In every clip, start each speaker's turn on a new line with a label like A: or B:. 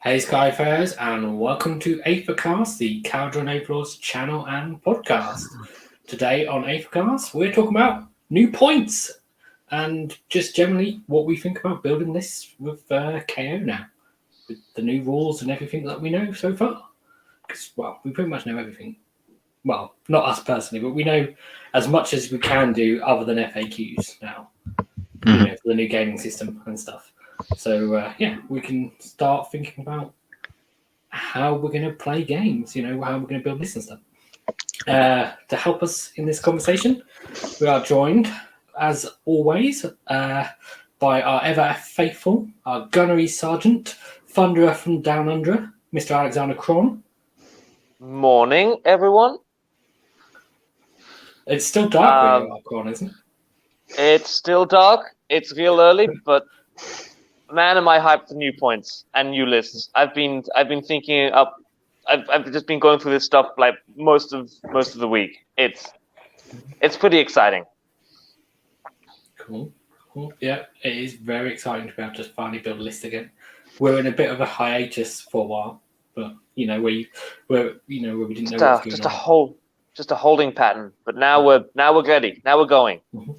A: Hey Skyfarers, and welcome to Aethercast, the Kharadron Overlords channel and podcast. Today on Aethercast, we're talking about new points and just generally what we think about building this with KO now, with the new rules and everything that we know so far. Because, well, we pretty much know everything. Well, not us personally, but we know as much as we can do other than FAQs now, you know, for the new gaming system and stuff. So, we can start thinking about how we're going to play games, you know, how we're going to build this and stuff. To help us in this conversation, we are joined, as always, by our ever faithful, our gunnery sergeant, thunderer from down under, Mr. Alexander Cron.
B: Morning, everyone.
A: It's still dark where you are, Cron, isn't it?
B: It's still dark. It's real early, but man, am I hyped for new points and new lists. I've been thinking up. I've just been going through this stuff like most of the week. It's pretty exciting.
A: Cool. Yeah, it is very exciting to be able to finally build a list again. We're in a bit of a hiatus for a while, but you know where we didn't know what was going on.
B: Just a holding pattern. But now we're ready. Now we're going.
A: Mm-hmm.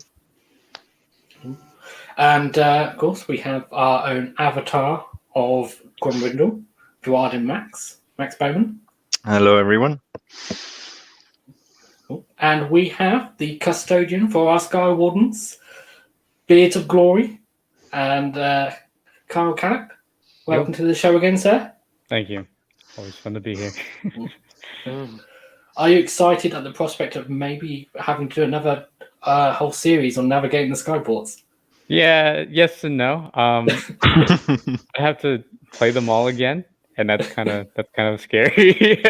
A: And of course, we have our own avatar of Grumbrindle, Duard and Max Bowman.
C: Hello, everyone.
A: Cool. And we have the custodian for our Sky Wardens, Beards of Glory, and Carl Callip. Welcome to the show again, sir.
D: Thank you. Always fun to be here.
A: Are you excited at the prospect of maybe having to do another whole series on navigating the Skyports?
D: Yeah, yes and no. I have to play them all again, and that's kind of scary.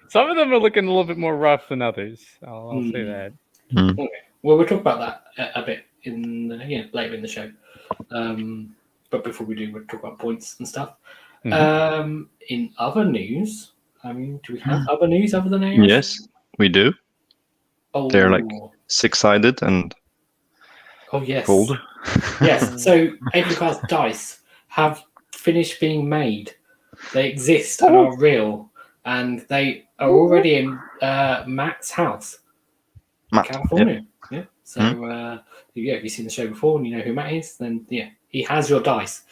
D: Some of them are looking a little bit more rough than others. I'll say that.
A: Okay. Well, we'll talk about that a bit later in the show. But before we do, we'll talk about points and stuff. Mm-hmm. In other news, I mean, do we have other news other than AOS?
C: Yes, we do.
A: Oh.
C: They're like 6-sided and gold.
A: Yes, so Aethercast dice have finished being made. They exist and are real, and they are already in Matt's house in California. Yep. Yeah. So, if you've seen the show before and you know who Matt is, then he has your dice.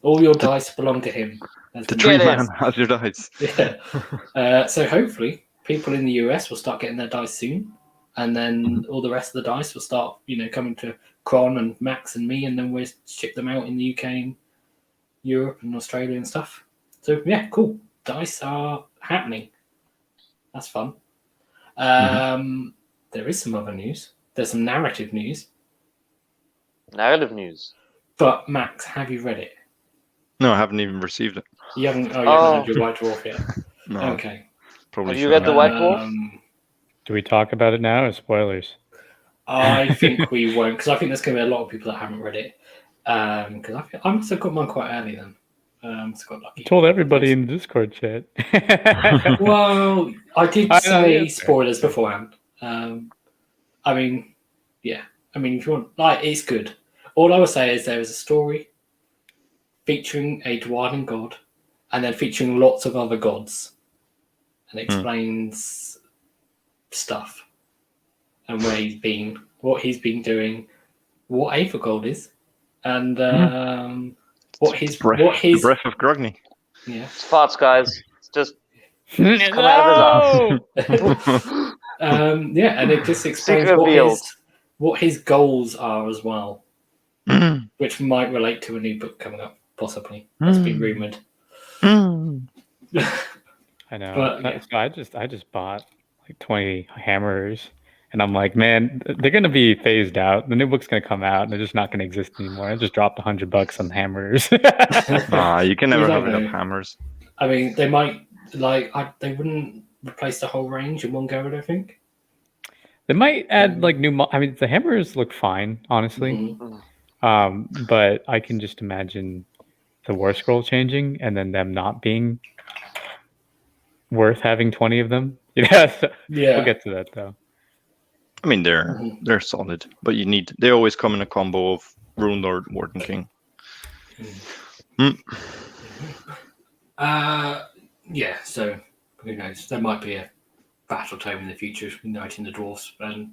A: All your dice belong to him.
C: The tree man has your dice.
A: Yeah. So hopefully people in the US will start getting their dice soon. And then all the rest of the dice will start, coming to Cron and Max and me, and then we'll ship them out in the UK and Europe and Australia and stuff. So, cool. Dice are happening. That's fun. There is some other news. There's some narrative news.
B: Narrative news.
A: But, Max, have you read it?
C: No, I haven't even received it.
A: You haven't read your White Dwarf yet?
C: No.
A: Okay.
C: Probably
B: have you read the White Dwarf?
D: Do we talk about it now or spoilers?
A: I think we won't, because I think there's going to be a lot of people that haven't read it. Because I must have got mine quite early then. Got lucky.
D: I told everybody in the Discord chat.
A: Well, I did say spoilers beforehand. I mean, if you want, it's good. All I will say is there is a story featuring a Dwarven god, and then featuring lots of other gods, and explains stuff and where he's been, what he's been doing, what Aethergold is, and what his
C: breath of Grogny.
A: Yeah,
B: it's farts, guys. It's just come out of his
A: ass. And it just explains what his goals are as well, which might relate to a new book coming up, possibly. That's been rumored.
D: I know. But, I just bought like 20 hammers, and I'm like, man, they're gonna be phased out. The new book's gonna come out, and they're just not gonna exist anymore. I just dropped $100 on hammers.
C: You can never have enough hammers.
A: I mean, they might they wouldn't replace the whole range in one go, I don't think.
D: They might add like new. The hammers look fine, honestly. Mm-hmm. But I can just imagine the war scroll changing, and then them not being worth having 20 of them. We'll get to that though.
C: I mean, they're solid, but they always come in a combo of Rune Lord, Warden King.
A: Yeah, so who knows? There might be a battle tome in the future uniting the dwarfs, and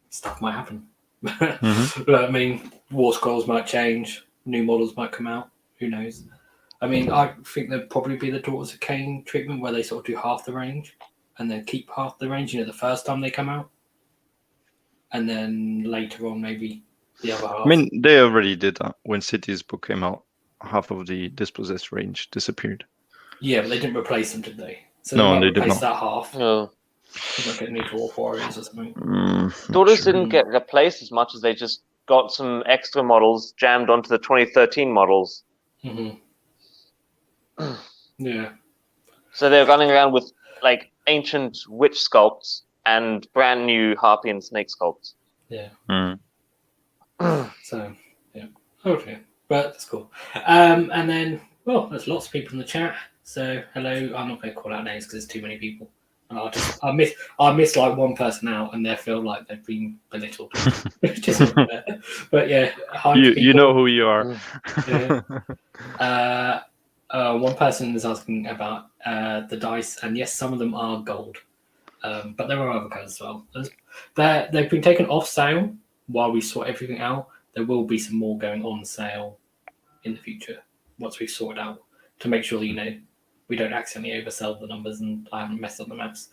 A: stuff might happen. But, I mean, War Scrolls might change, new models might come out. Who knows? I mean, I think there'd probably be the Daughters of Cain treatment where they sort of do half the range and then keep half the range, the first time they come out. And then later on, maybe the other half.
C: I mean, they already did that when Cities book came out. Half of the dispossessed range disappeared.
A: Yeah, but they didn't replace them, did they? So
C: No,
A: they might
C: they did
A: replace
C: not.
A: that half.
B: No.
A: They might get new Dwarf Warriors or something.
B: Daughters didn't get replaced as much as they just got some extra models jammed onto the 2013 models.
A: Yeah.
B: So they're running around with like ancient witch sculpts and brand new harpy and snake sculpts.
A: Yeah.
C: Mm.
A: So, yeah. Okay. But that's cool. And then, well, there's lots of people in the chat. So, hello. I'm not going to call out names because there's too many people. And I miss like one person out, and they feel like they've been belittled. Just but yeah, hi
C: you know who you are.
A: Yeah. One person is asking about the dice, and yes, some of them are gold, but there are other colours as well. They've been taken off sale while we sort everything out. There will be some more going on sale in the future once we've sorted out to make sure that, we don't accidentally oversell the numbers and I haven't messed up the maths.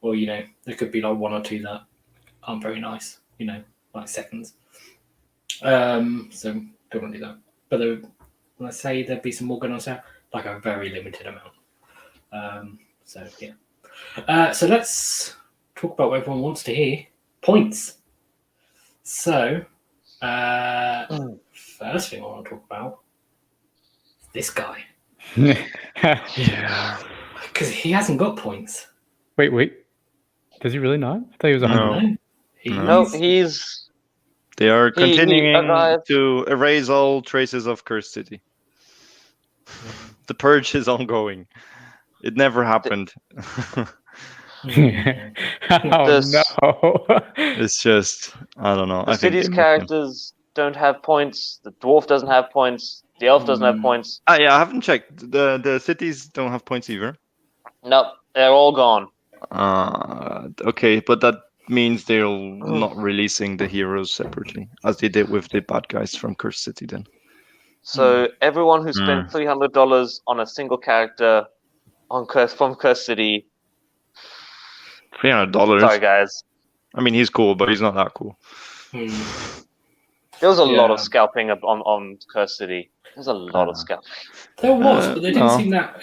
A: Or, there could be like one or two that aren't very nice, like seconds. So don't want to do that. But when I say there'd be some more going on sale, like a very limited amount. So yeah. So let's talk about what everyone wants to hear. Points. So first thing I want to talk about is this guy.
C: Yeah.
A: Because he hasn't got points.
D: Wait. Does he really not? I thought he was 100.
B: No, he's...
C: They are continuing to erase all traces of Cursed City. The purge is ongoing. It never happened.
D: Oh no!
C: It's just, I don't know.
B: The city's characters don't have points. The dwarf doesn't have points. The elf doesn't have points.
C: Yeah, I haven't checked. The cities don't have points either.
B: Nope, they're all gone.
C: Okay, but that means they're not releasing the heroes separately, as they did with the bad guys from Cursed City then.
B: So everyone who spent $300 on a single character from Cursed City...
C: $300?
B: Sorry, guys.
C: I mean, he's cool, but he's not that cool.
B: There was a lot of scalping on Cursed City. There's a lot of scalping.
A: There was, but it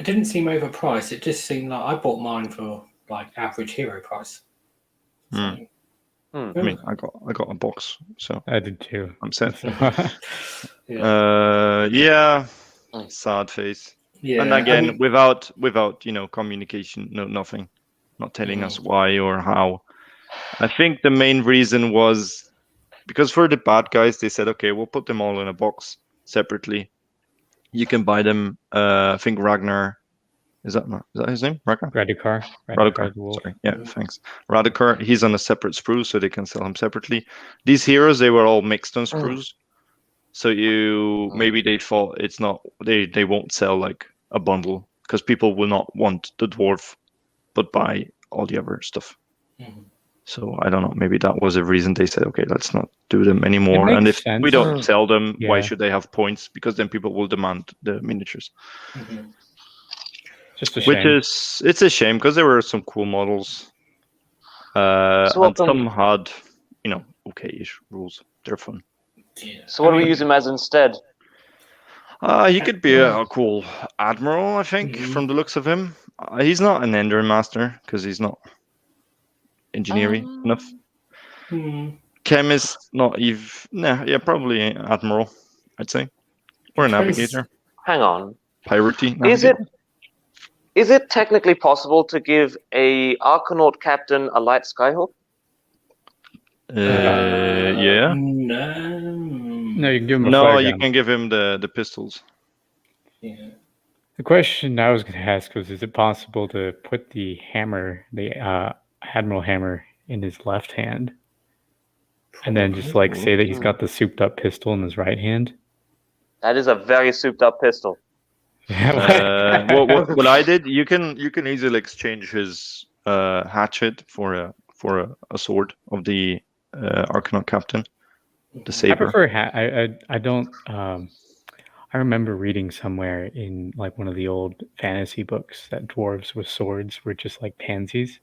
A: didn't seem overpriced. It just seemed like I bought mine for like average hero price. So,
C: I mean, I got a box, so
D: I did too.
C: I'm set.
A: Yeah.
C: Sad face.
A: Yeah.
C: And again, without communication, nothing, not telling us why or how. I think the main reason was because for the bad guys, they said, okay, we'll put them all in a box separately. You can buy them. I think Ragnar, is that his name? Ragnar?
D: Radukar.
C: Sorry. Yeah, thanks. Radukar, he's on a separate sprue, so they can sell him separately. These heroes, they were all mixed on sprues. So maybe they thought it's not, they won't sell like a bundle because people will not want the dwarf, but buy all the other stuff. So I don't know. Maybe that was a reason they said, okay, let's not do them anymore. And if we don't sell them, why should they have points? Because then people will demand the miniatures.
D: Just a shame.
C: It's a shame because there were some cool models. And some had, okay-ish rules. They're fun.
A: Yeah.
B: So what do we use him as instead?
C: He could be a cool admiral, I think, from the looks of him. He's not an Ender Master because he's not engineering enough. Chemist, not even. Probably admiral, I'd say, or a navigator.
B: Hang on.
C: Piratey.
B: Is it technically possible to give a Archanaut captain a light skyhook?
C: Yeah.
D: No, you can give him a
C: No,
D: flare
C: you
D: gun.
C: can give him the pistols.
A: Yeah.
D: The question I was going to ask was, is it possible to put the hammer, the Admiral Hammer, in his left hand? And then just like say that he's got the souped up pistol in his right hand?
B: That is a very souped up pistol.
C: Yeah, what I did, you can easily exchange his hatchet for a sword of the Arcanaut captain, the
D: I
C: saber.
D: prefer I don't. I remember reading somewhere in like one of the old fantasy books that dwarves with swords were just like pansies.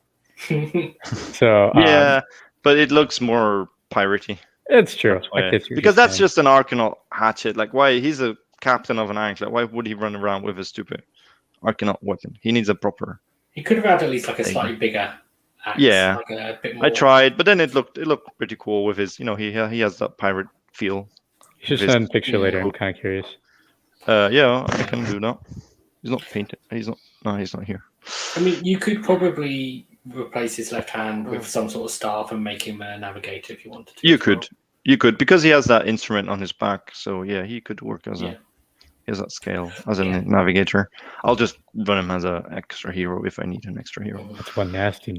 D: So
C: Yeah, but it looks more piratey.
D: it's true.
C: That's why
D: I guess
C: because that's just an Arcanaut hatchet. Like, why he's a captain of an anklet? Why would he run around with a stupid Arcanaut weapon? He needs a proper.
A: He could have had at least like a slightly bigger axe.
C: Yeah.
A: Like a bit more.
C: I tried, but then it looked pretty cool with his. He has that pirate feel.
D: You should send a picture later. I'm kind of curious.
C: Yeah, I can do that. He's not painted. He's not. No, he's not here.
A: I mean, you could probably replace his left hand with some sort of staff and make him a navigator if you wanted to.
C: You could, because he has that instrument on his back. So yeah, he could work as he has that scale as a navigator. I'll just run him as an extra hero if I need an extra hero.
D: That's one nasty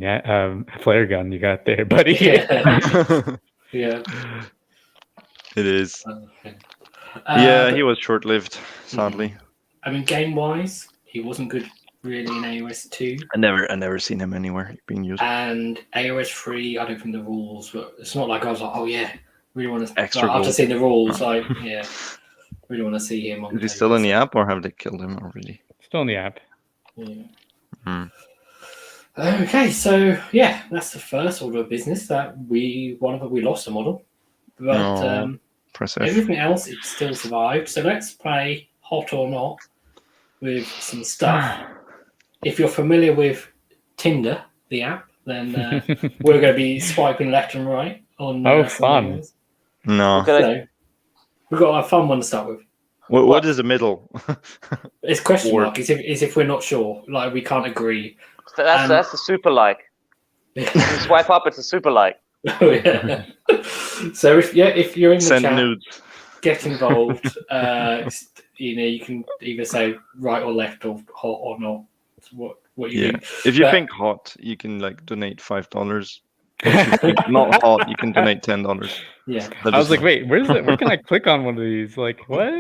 D: flare gun you got there, buddy.
A: Yeah.
C: It is.
A: Okay.
C: He was short-lived, sadly.
A: I mean, game-wise, he wasn't good really in AOS 2.
C: I never seen him anywhere being used.
A: And AOS 3, I don't think the rules, but it's not like I was like, oh yeah, really want to.
C: Extra
A: after seeing the rules, like really want to see him on.
C: Is he still in the app, or have they killed him already?
D: Still in the app.
A: Yeah. Okay, so yeah, that's the first order of business that we lost a model, but everything else it still survived. So let's play Hot or Not with some stuff. If you're familiar with Tinder, the app, then we're going to be swiping left and right on.
D: Fun!
C: No,
A: so we've got a fun one to start with.
C: What is the middle?
A: It's question mark. Is if we're not sure, like we can't agree.
B: That's the super like. You swipe up, it's a super like.
A: Oh yeah. So if you're in the
C: Send
A: chat,
C: nudes.
A: get involved. You can either say right or left or hot or not. What you think.
C: If you think hot, you can like donate $5. If you think not hot, you can donate $10.
A: Yeah.
D: I was like, wait, where can I click on one of these? Like, what?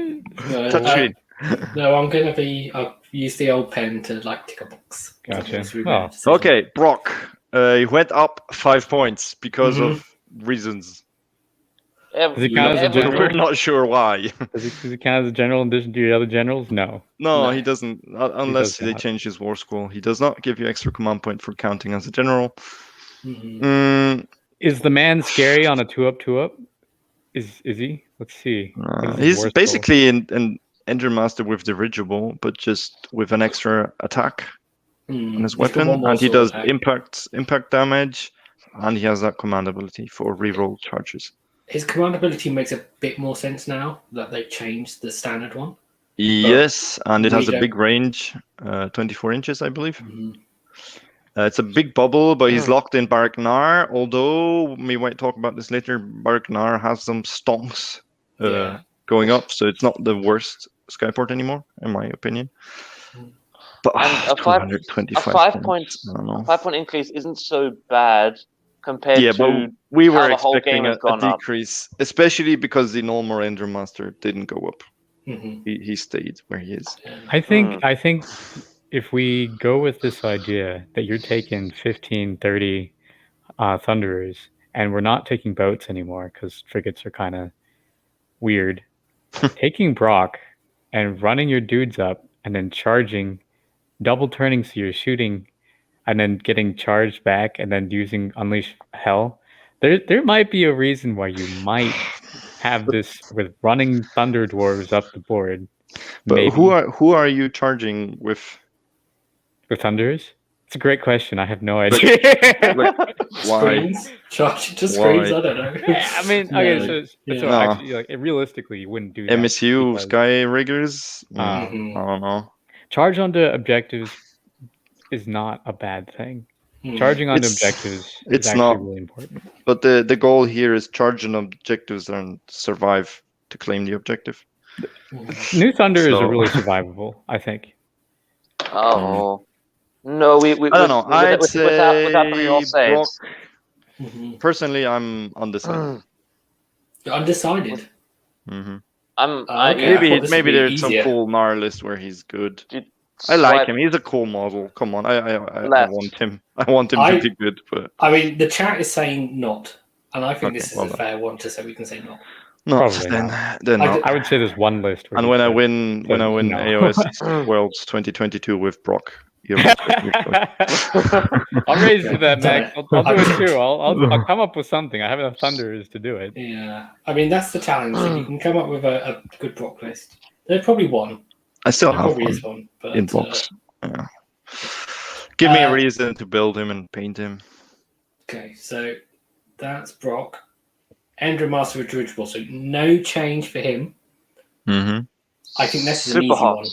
A: No, I'll use the old pen to like tick a box.
D: Gotcha.
C: Okay, Brock. He went up 5 points because of reasons.
D: Does it count as a general?
C: We're not sure why.
D: Does it count as a general in addition to your other generals? No,
C: he doesn't. Unless they change his war scroll. He does not give you extra command point for counting as a general.
D: Is the man scary on a 2-up? Is he? Let's see.
C: He's basically an Ender Master with dirigible, but just with an extra attack on his weapon, and he does impact damage, and he has that command ability for reroll charges.
A: His command ability makes a bit more sense now that they've changed the standard one.
C: Yes, and it has a big range, 24 inches, I believe. It's a big bubble, but he's locked in Barak-Nar, although we might talk about this later. Barak-Nar has some stonks going up, so it's not the worst Skyport anymore, in my opinion. But
B: a 5-point increase isn't so bad compared to
C: but we were
B: how the whole
C: expecting
B: game has
C: a
B: gone up.
C: decrease, especially because the normal Ender Master didn't go up. He stayed where he is.
D: I think if we go with this idea that you're taking 15, 30 Thunderers, and we're not taking boats anymore because frigates are kind of weird, taking Brock and running your dudes up and then charging, double turning so you're shooting and then getting charged back and then using Unleash Hell, there might be a reason why you might have this with running Thunder Dwarves up the board.
C: But
D: maybe.
C: who are you charging with?
D: With Thunders? It's a great question. I have no idea.
C: Why?
A: Charging to screens? I don't know.
D: I mean, okay, so actually, like, realistically, you wouldn't do that.
C: MSU, Sky Riggers? I don't know.
D: Charge onto objectives is not a bad thing. Charging onto objectives is actually really important.
C: But the goal here is charge on objectives and survive to claim the objective.
D: New Thunder is really survivable, I think.
B: Oh. No, we
C: I don't know. I'd say
B: without the real saves.
C: Personally, I'm undecided.
A: You're undecided?
B: Maybe
C: there's some cool Gnar list where he's good. I like
B: Swipe
C: him. He's a cool model. Come on, I
B: left.
C: want him. I want him to be good, but
A: I mean, the chat is saying not, and I think
C: Okay,
A: this is
C: well
A: a
C: done.
A: fair one to say we can say not.
C: not
D: Probably
C: then.
D: not.
C: Then
A: I
C: not.
A: d-
D: I would say there's one list. Where
C: And
D: he
C: when I
D: could-
C: win,
D: no.
C: AOS Worlds 2022 with Brock, you'll respect me for it.
D: I'll raise
A: Okay,
D: that,
A: done
D: Max.
A: it.
D: I'll do
A: I
D: it
A: did.
D: too. I'll come up with something. I have enough thunders to do it.
A: Yeah, I mean that's the challenge. If you can come up with a good Brock list, there's probably one.
C: I still
A: There
C: have
A: probably
C: one
A: is one, but
C: in box. Yeah. Give me a reason to build him and paint him.
A: okay, so that's Brock. Endra Master with Dirigible, so no change for him.
C: Mm-hmm.
A: I think this is an
B: Super
A: easy
B: hot.
A: one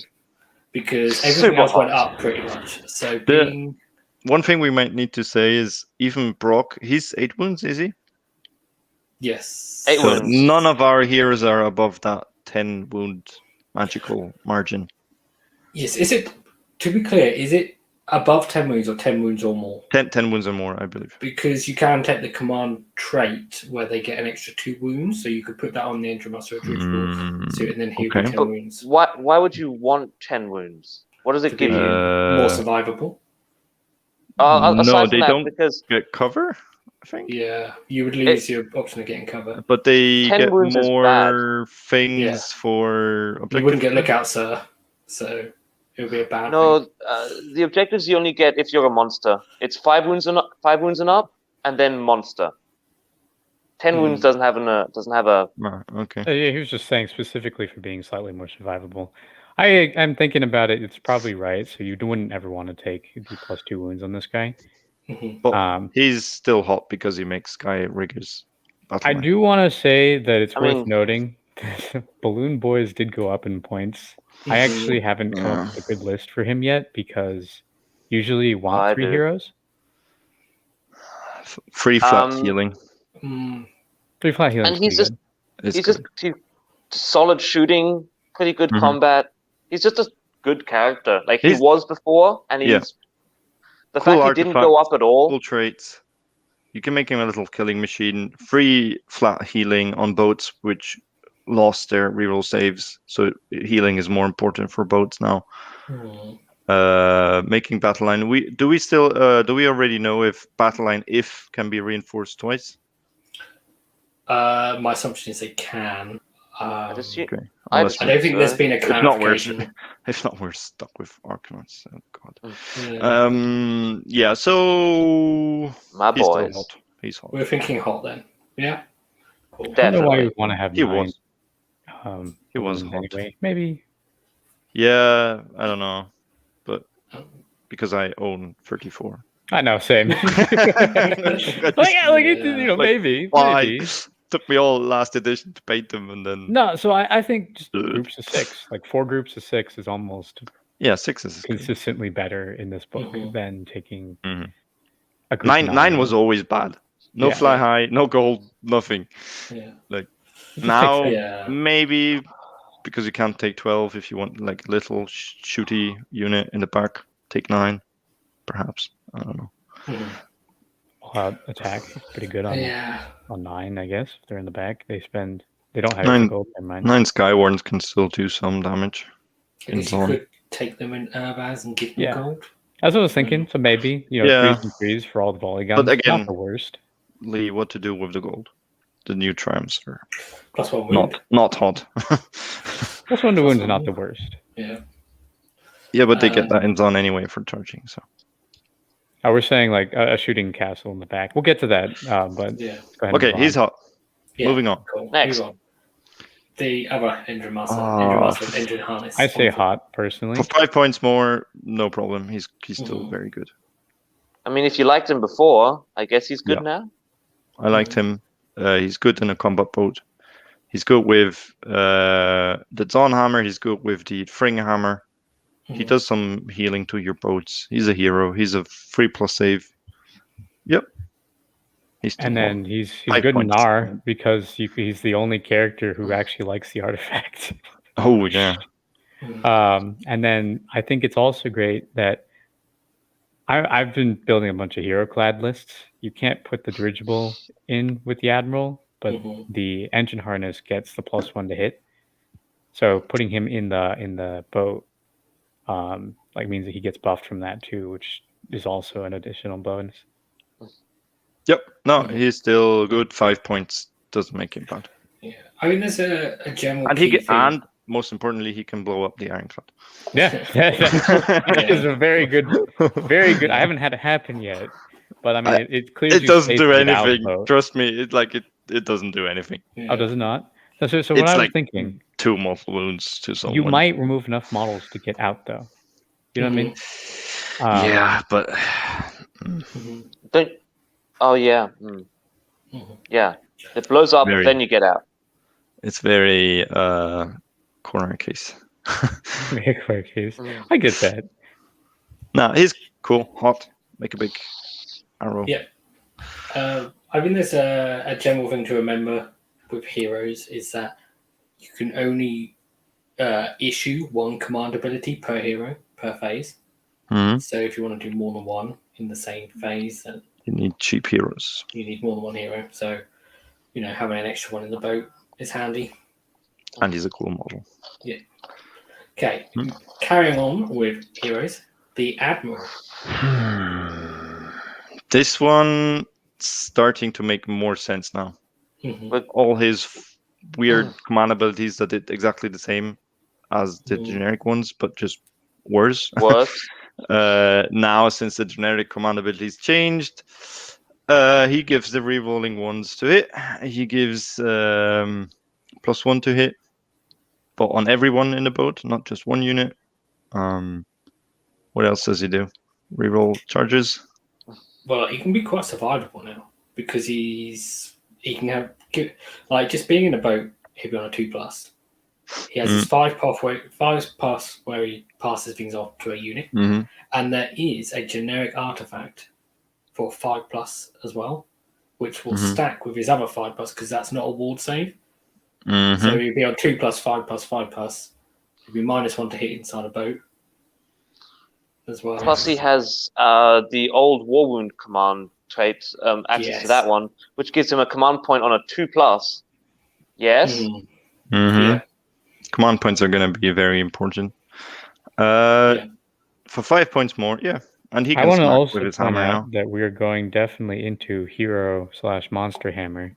A: because everything
B: Super
A: else went
B: hot.
A: up pretty much. So
C: The-
A: being
C: One thing we might need to say is even Brock, he's 8 wounds, is he?
A: yes,
B: 8
C: So
B: wounds.
C: none of our heroes are above that 10 wound magical margin.
A: Yes, is it? To be clear, is it above 10 wounds or 10 wounds or more?
C: 10 wounds or more, I believe.
A: Because you can take the command trait where they get an extra 2 wounds, so you could put that on the Endra Master with Dirigible suit, and then he would
C: okay.
A: be 10
B: But
A: wounds.
B: Why would you want 10 wounds? What does
A: To
B: it give
A: be
B: you?
A: more survivable.
C: No,
B: Aside from
C: they
B: that,
C: don't
B: because
C: get cover, I think.
A: Yeah, you would lose your option of getting cover.
C: But they
B: 10
C: get
B: wounds is
C: more things
A: Yeah.
C: for objective.
A: You wouldn't get lookout, sir. So it would be a bad thing.
B: no, the objectives you only get if you're a monster. It's 5 wounds and up, and then monster. 10 wounds doesn't have a.
C: Ah, okay.
D: Yeah, he was just saying specifically for being slightly more survivable. I'm thinking about it. It's probably right. So you wouldn't ever want to take the +2 wounds on this guy.
A: Mhm.
C: But he's still hot because he makes Sky Riggers.
D: I do want to say that it's
B: I
D: worth
B: mean-
D: noting that Balloon Boys did go up in points. I
A: Mhm.
D: actually haven't come up with a good list for him yet because usually you want
B: I
D: 3
B: do.
D: heroes.
C: Free flat healing.
A: Mm.
D: 3 flat healing.
B: And he's just
C: It's
B: he's
C: good.
B: just solid shooting, pretty good
C: Mhm.
B: combat. He's just a good character, like
C: He's-
B: he was before, and he's
C: Yeah.
B: the
C: Cool
B: fact he didn't go up at all.
C: Cool traits. You can make him a little killing machine. Free flat healing on boats which lost their reroll saves. So healing is more important for boats now.
A: Mm.
C: Making battle line. Do we already know if battle line can be reinforced twice?
A: My assumption is they can.
B: I just-
C: Okay.
B: I
C: Unless
A: I don't think there's been a
C: if not, we're
A: clarification.
C: if not, we're stuck with Arcanauts. Oh god.
A: Yeah.
C: Yeah. So
B: My
C: he's still
B: boys.
C: hot. He's hot.
A: We're thinking hot then. Yeah. Cool.
D: I don't know why
B: Definitely.
D: you want to have
C: He
D: 9.
C: was. He was
D: balloons
C: hot.
D: anyway. Maybe.
C: Yeah, I don't know, but
A: Oh.
C: because I own 34.
D: I know, same. maybe.
C: Why?
D: Maybe.
C: Took me all last edition to paint them, and then
D: No, so I think just groups of 6, like 4 groups of 6 is almost
C: 6 is good.
D: consistently better in this book
A: Mhm.
D: than taking
C: Mhm.
D: a group of
C: 9 was always bad. No
D: Yeah.
C: fly high, no gold, nothing.
A: Yeah.
D: Just
C: Now
D: take
A: Yeah.
C: maybe because you can't take 12 if you want like a little shooty unit in the back, take 9, perhaps. I don't know.
A: Mhm.
D: attack. Pretty good on
A: Yeah.
D: on 9, I guess. If they're in the back, they don't have
C: 9
D: gold. Never mind.
C: 9 Skywarns can still do some damage.
A: I guess you could take them in Urbaz and give them
D: Yeah.
A: gold.
D: That's what I was thinking. So maybe
C: Yeah.
D: 3s and 3s for all the volley guns.
C: But again-
D: not the worst.
C: Lee, what to do with the gold? The new trams are
A: +1 wound.
C: not hot.
D: Plus 1 to wound is not the worst.
A: Yeah.
C: Yeah, but they get that in zone anyway for charging. So
D: We're saying like a shooting castle in the back. We'll get to that. But
A: Yeah.
D: go ahead.
C: okay,
D: and move
C: he's
D: on.
C: hot.
A: Yeah.
C: Moving on.
A: Cool.
B: Next.
A: Move on. The other engine master.
C: Ah.
A: Engine master with engine harness.
D: I say hot personally.
C: For 5 points more, no problem. He's still
A: Mhm.
C: very good.
B: I mean, if you liked him before, I guess he's good
C: Yeah.
B: now.
C: I liked him. He's good in a combat boat. He's good with the Dawn Hammer. He's good with the Fring Hammer. He
A: Mhm.
C: does some healing to your boats. He's a hero. He's a 3+ save. Yep. He's still
D: And
C: hot.
D: then he's
C: 5
D: good in
C: points.
D: Nar because he's the only character who actually likes the artifact.
C: Oh yeah.
D: And then I think it's also great that I've been building a bunch of hero clad lists. You can't put the dirigible in with the admiral, but
A: Mhm.
D: the engine harness gets the +1 to hit. So putting him in the boat like means that he gets buffed from that too, which is also an additional bonus.
C: Yep. No, he's still good. 5 points doesn't make him bad.
A: Yeah, I mean, there's a general
C: And
A: key thing.
C: and most importantly, he can blow up the Ironclad.
D: Yeah, that is a very good. I haven't had it happen yet, but I mean, it clears.
C: It
D: you
C: doesn't
D: space
C: do
D: to get out of
C: anything.
D: the boat.
C: Trust me. It doesn't do anything.
A: Yeah.
D: Oh, does it not? So what
C: It's
D: I was
C: like
D: thinking,
C: 2 mortal wounds to someone.
D: you might remove enough models to get out, though. You know what I mean?
C: Yeah, but
B: Don't. Oh yeah. Yeah. It blows up,
C: Very.
B: then you get out.
C: it's very corner case.
D: Very clear case. I get that.
C: No, he's cool, hot. Make a big arrow.
A: Yeah. I think there's a general thing to remember with heroes is that you can only issue one command ability per hero per phase.
C: Mhm.
A: So if you want to do more than one in the same phase, then
C: You need cheap heroes.
A: you need more than one hero. So, having an extra one in the boat is handy.
C: And he's a cool model.
A: Okay, carrying on with heroes, the Admiral.
C: This one starting to make more sense now.
A: Mhm.
C: All his weird command abilities that did exactly the same as the generic ones, but just worse.
B: Worse.
C: Now, since the generic command abilities changed, he gives the rerolling ones to hit. He gives +1 to hit, but on everyone in the boat, not just one unit. What else does he do? Reroll charges.
A: Well, he can be quite survivable now because he can have just being in a boat. He'll be on a 2+. He has his 5 pass where he passes things off to a unit, and there is a generic artifact for 5+ as well, which will stack with his other 5+ because that's not a ward save. So he'd be on 2+, 5+, 5+. He'd be -1 to hit inside a boat as well.
B: Plus, he has the old War Wound command trait, access to that one, which gives him a command point on a 2+. Yes.
A: Yeah.
C: Command points are going to be very important. For 5 points more, and he
D: I
C: can
D: want to
C: smack
D: also
C: with his
D: point
C: hammer
D: out
C: now.
D: that we're going definitely into hero/monster hammer,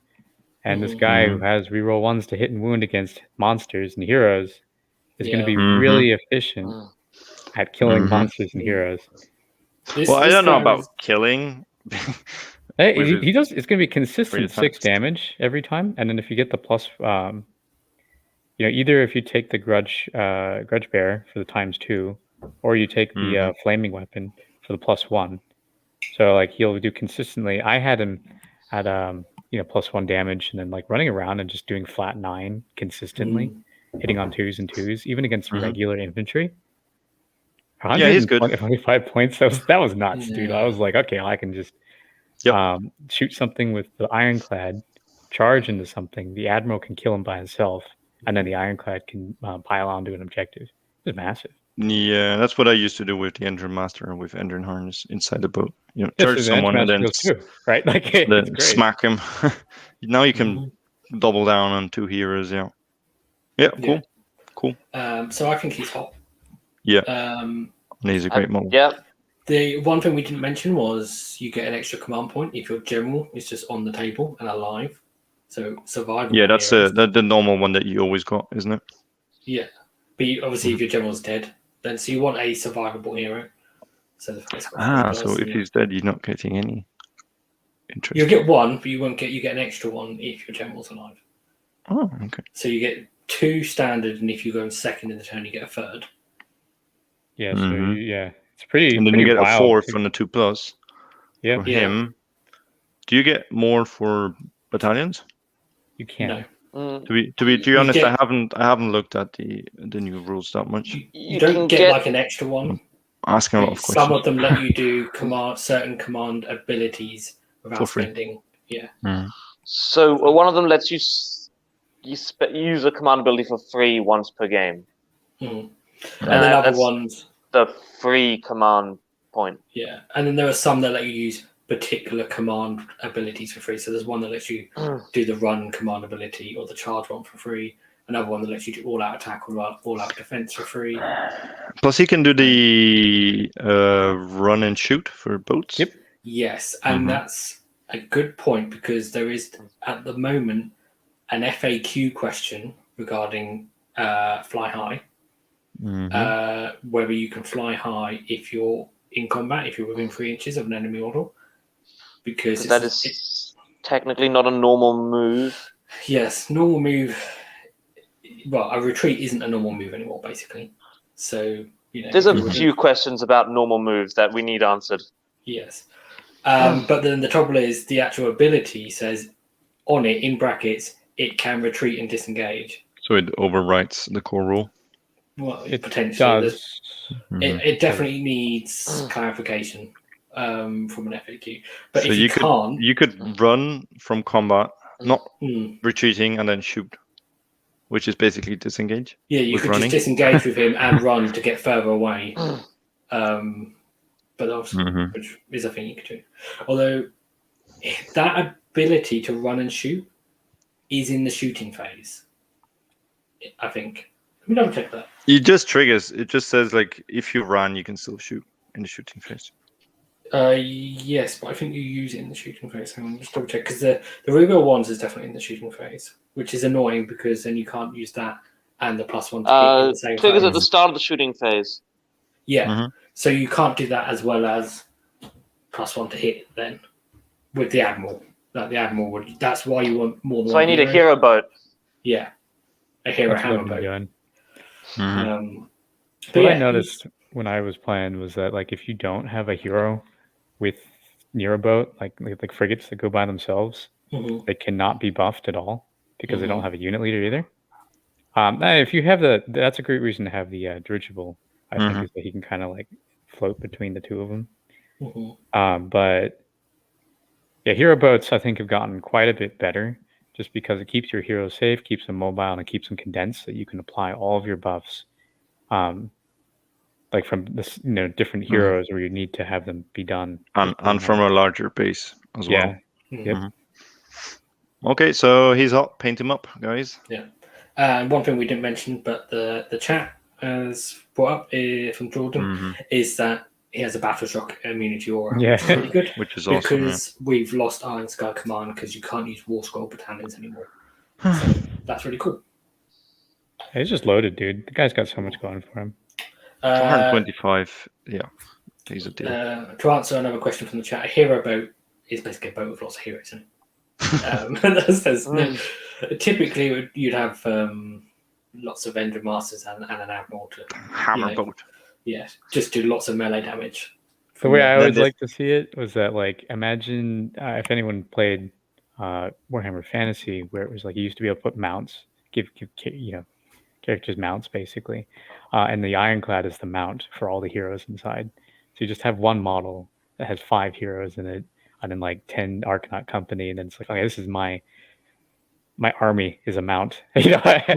D: and this guy who has reroll 1s to hit and wound against monsters and heroes is going to be really efficient at killing monsters and heroes.
C: I don't know about killing.
D: Hey, he does. It's going to be consistent 6
C: attacks.
D: damage every time, and then if you get the plus, either if you take the grudge bear for the ×2, or you take the flaming weapon for the +1. So like he'll do consistently. I had him at +1 damage, and then like running around and just doing flat 9 consistently, hitting on 2s and 2s, even against regular infantry.
C: Yeah, he's good.
D: 125 points. That was nuts, dude. I was like, okay, I can just shoot something with the Ironclad, charge into something. The Admiral can kill him by himself, and then the Ironclad can pile onto an objective. It's massive.
C: Yeah, that's what I used to do with the Engine Master and with Engine Harness inside the boat. Charge someone and then
D: right? Like it's great.
C: Smack him. Now you can double down on 2 heroes. Yeah, cool.
A: So I think he's hot.
C: Yeah, and he's a great model.
B: Yeah.
A: The one thing we didn't mention was you get an extra command point if your general is just on the table and alive. So survival.
C: Yeah, that's the normal one that you always got, isn't it?
A: Yeah, but obviously if your general's dead, then so you want a survivable hero. So
C: so if he's dead, you're not getting any. Interesting.
A: You'll get 1, but you get an extra 1 if your general's alive.
C: Oh, okay.
A: So you get 2 standard, and if you go in second in the turn, you get a 3rd.
D: Yeah, so it's pretty.
C: And then
D: pretty
C: you get a 4
D: wild.
C: from the 2+.
D: Yeah.
C: For him. Do you get more for battalions?
D: You can't.
A: No.
C: To be honest, I haven't looked at the new rules that much.
A: You don't get like an extra 1.
C: Asking a lot of questions.
A: Some of them let you do certain command abilities without spending. Yeah.
B: So one of them lets you use a command ability for free once per game.
A: And then other ones,
B: the free command point.
A: Yeah, and then there are some that let you use particular command abilities for free. So there's one that lets you do the run command ability or the charge one for free, another one that lets you do all-out attack or all-out defense for free.
C: Plus, he can do the run and shoot for boats.
D: Yep.
A: Yes, and that's a good point because there is at the moment an FAQ question regarding fly high, whether you can fly high if you're in combat, if you're within 3 inches of an enemy model, because
B: that is technically not a normal move.
A: Yes, normal move. Well, a retreat isn't a normal move anymore, basically. So
B: there's a few questions about normal moves that we need answered.
A: Yes. But then the trouble is the actual ability says on it, in brackets, it can retreat and disengage.
C: So it overwrites the core rule?
A: Well,
D: It
A: potentially.
D: does.
A: It definitely needs clarification from an FAQ. But
C: so
A: if
C: you could run from combat, not retreating, and then shoot, which is basically disengage.
A: Yeah, you could just disengage with him and run to get further away. But obviously, which is a thing you could do. Although that ability to run and shoot is in the shooting phase, I think. Let me double check that.
C: It just triggers. It just says like if you run, you can still shoot in the shooting phase.
A: Yes, but I think you use it in the shooting phase. Hang on, just double check because the reroll ones is definitely in the shooting phase, which is annoying because then you can't use that and the +1 to hit at the same
B: triggers
A: phase.
B: at the start of the shooting phase.
A: Yeah, so you can't do that as well as +1 to hit then with the Admiral. Like the Admiral would. That's why you want more than
B: So
A: one
B: I need a hero boat.
A: Yeah, a hero
D: That's what
A: hammer
D: I've been
A: boat.
D: doing.
A: But
D: What
A: yeah,
D: I noticed when I was playing was that like if you don't have a hero with near a boat, like frigates that go by themselves, they cannot be buffed at all because they don't have a unit leader either. If you have that's a great reason to have the dirigible. I think is that he can kind of like float between the two of them. But yeah, hero boats I think have gotten quite a bit better just because it keeps your heroes safe, keeps them mobile, and it keeps them condensed so that you can apply all of your buffs. Like from this, different heroes where you need to have them be done,
C: and from a larger base as well.
D: Yep.
C: Okay, so he's up. Paint him up, guys.
A: Yeah. And one thing we didn't mention, but the chat has brought up from Jordan is that he has a battle shock immunity aura.
D: Yeah,
A: which is really good
C: which is awesome.
A: Because we've lost Iron Sky Command because you can't use War Scroll battalions anymore. So that's really cool.
D: He's just loaded, dude. The guy's got so much going for him.
C: 125. Yeah, he's a deal.
A: To answer another question from the chat, a hero boat is basically a boat with lots of heroes in it. Typically, you'd have lots of Endra Masters and an Admiral to
C: Hammer boat.
A: Yeah, just do lots of melee damage.
D: The way I always like to see it was that, like, imagine if anyone played Warhammer Fantasy, where it was like you used to be able to put mounts, give characters mounts basically, and the Ironclad is the mount for all the heroes inside. So you just have one model that has 5 heroes in it, and then like 10 Arcanaut company, and then it's like, okay, this is my army is a mount.
A: Yeah,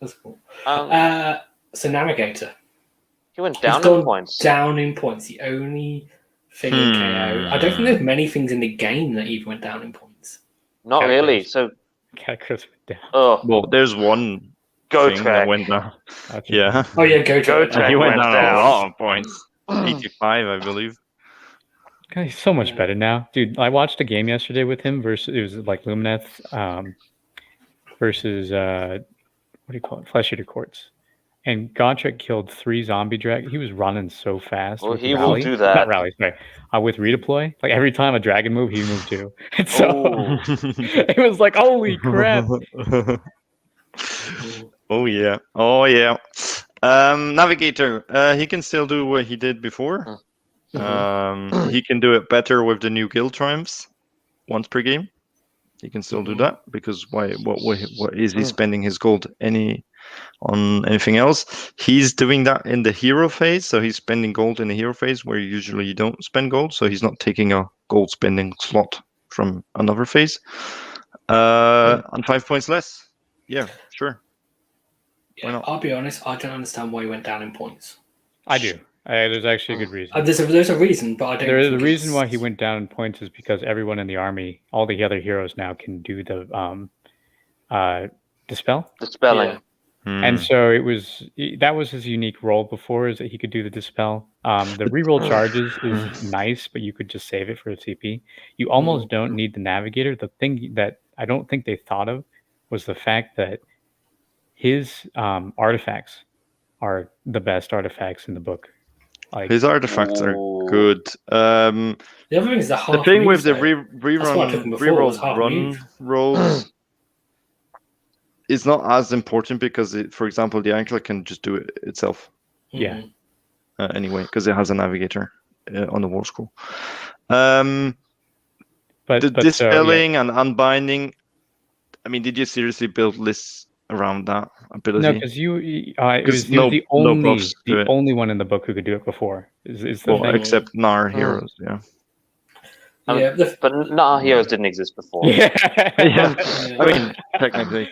A: that's cool. So Navigator.
B: He went down in points.
A: Down in points. The only thing in KO. I don't think there's many things in the game that even went down in points.
B: Not really. So
D: Cataclysm went down.
B: Oh,
C: well, there's one thing that went down.
D: Okay.
C: Yeah.
A: Oh yeah, Go Track.
C: He went down a lot of points. 85, I believe.
D: God, he's so much better now, dude. I watched a game yesterday with him versus it was like Lumineth versus what do you call it, Flesh Eater Courts, and Gotrek killed 3 zombie dragons. He was running so fast.
B: Well,
D: with
B: he
D: rally.
B: will do that.
D: Not rally, sorry. With redeploy, like every time a dragon moved, he moved too. And so it was like, holy crap!
C: Oh yeah. Navigator. He can still do what he did before. He can do it better with the new guild triumphs once per game. He can still do that because what is he spending his gold on anything else? He's doing that in the hero phase, so he's spending gold in the hero phase where usually you don't spend gold, so he's not taking a gold spending slot from another phase. And 5 points less. Yeah, sure. Why not?
A: I'll be honest, I don't understand why he went down in points.
D: I do. There's actually a good reason.
A: There's a reason, but I don't.
D: The reason why he went down in points is because everyone in the army, all the other heroes now can do the Dispel.
B: Dispelling.
A: Yeah.
D: And so that was his unique role before, is that he could do the Dispel. The reroll charges is nice, but you could just save it for a CP. You almost don't need the Navigator. The thing that I don't think they thought of was the fact that his artifacts are the best artifacts in the book. Like,
C: his artifacts are good.
A: The other thing is the half
C: The thing
A: move,
C: with the
A: though. That's what I took him before, was half
C: run
A: move.
C: rolls is not as important because, for example, the Anklet can just do it itself.
D: Yeah.
C: Anyway, because it has a navigator on the war scroll.
D: but
C: The dispelling and unbinding. I mean, did you seriously build lists around that ability?
D: No, because he was the only one in the book who could do it before. Is the thing.
C: Except Nar heroes, yeah.
B: But Nar heroes didn't exist before.
D: Yeah.
C: I mean, technically.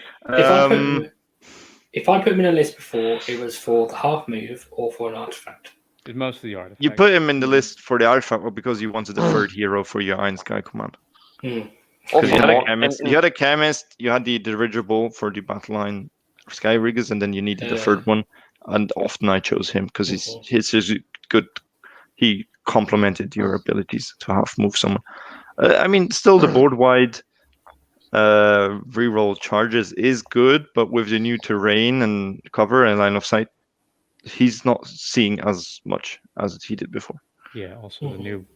A: If I put him in a list before, it was for the half move or for an artifact.
D: It's mostly the artifact.
C: You put him in the list for the artifact because you wanted the third hero for your Iron Sky command. Because you had a chemist, you had the dirigible for the Battalion Sky Riggers, and then you needed the third one. And often I chose him because his is good. He complemented your abilities to half move someone. I mean, still the board wide reroll charges is good, but with the new terrain and cover and line of sight, he's not seeing as much as he did before.
D: Yeah. Also, the new.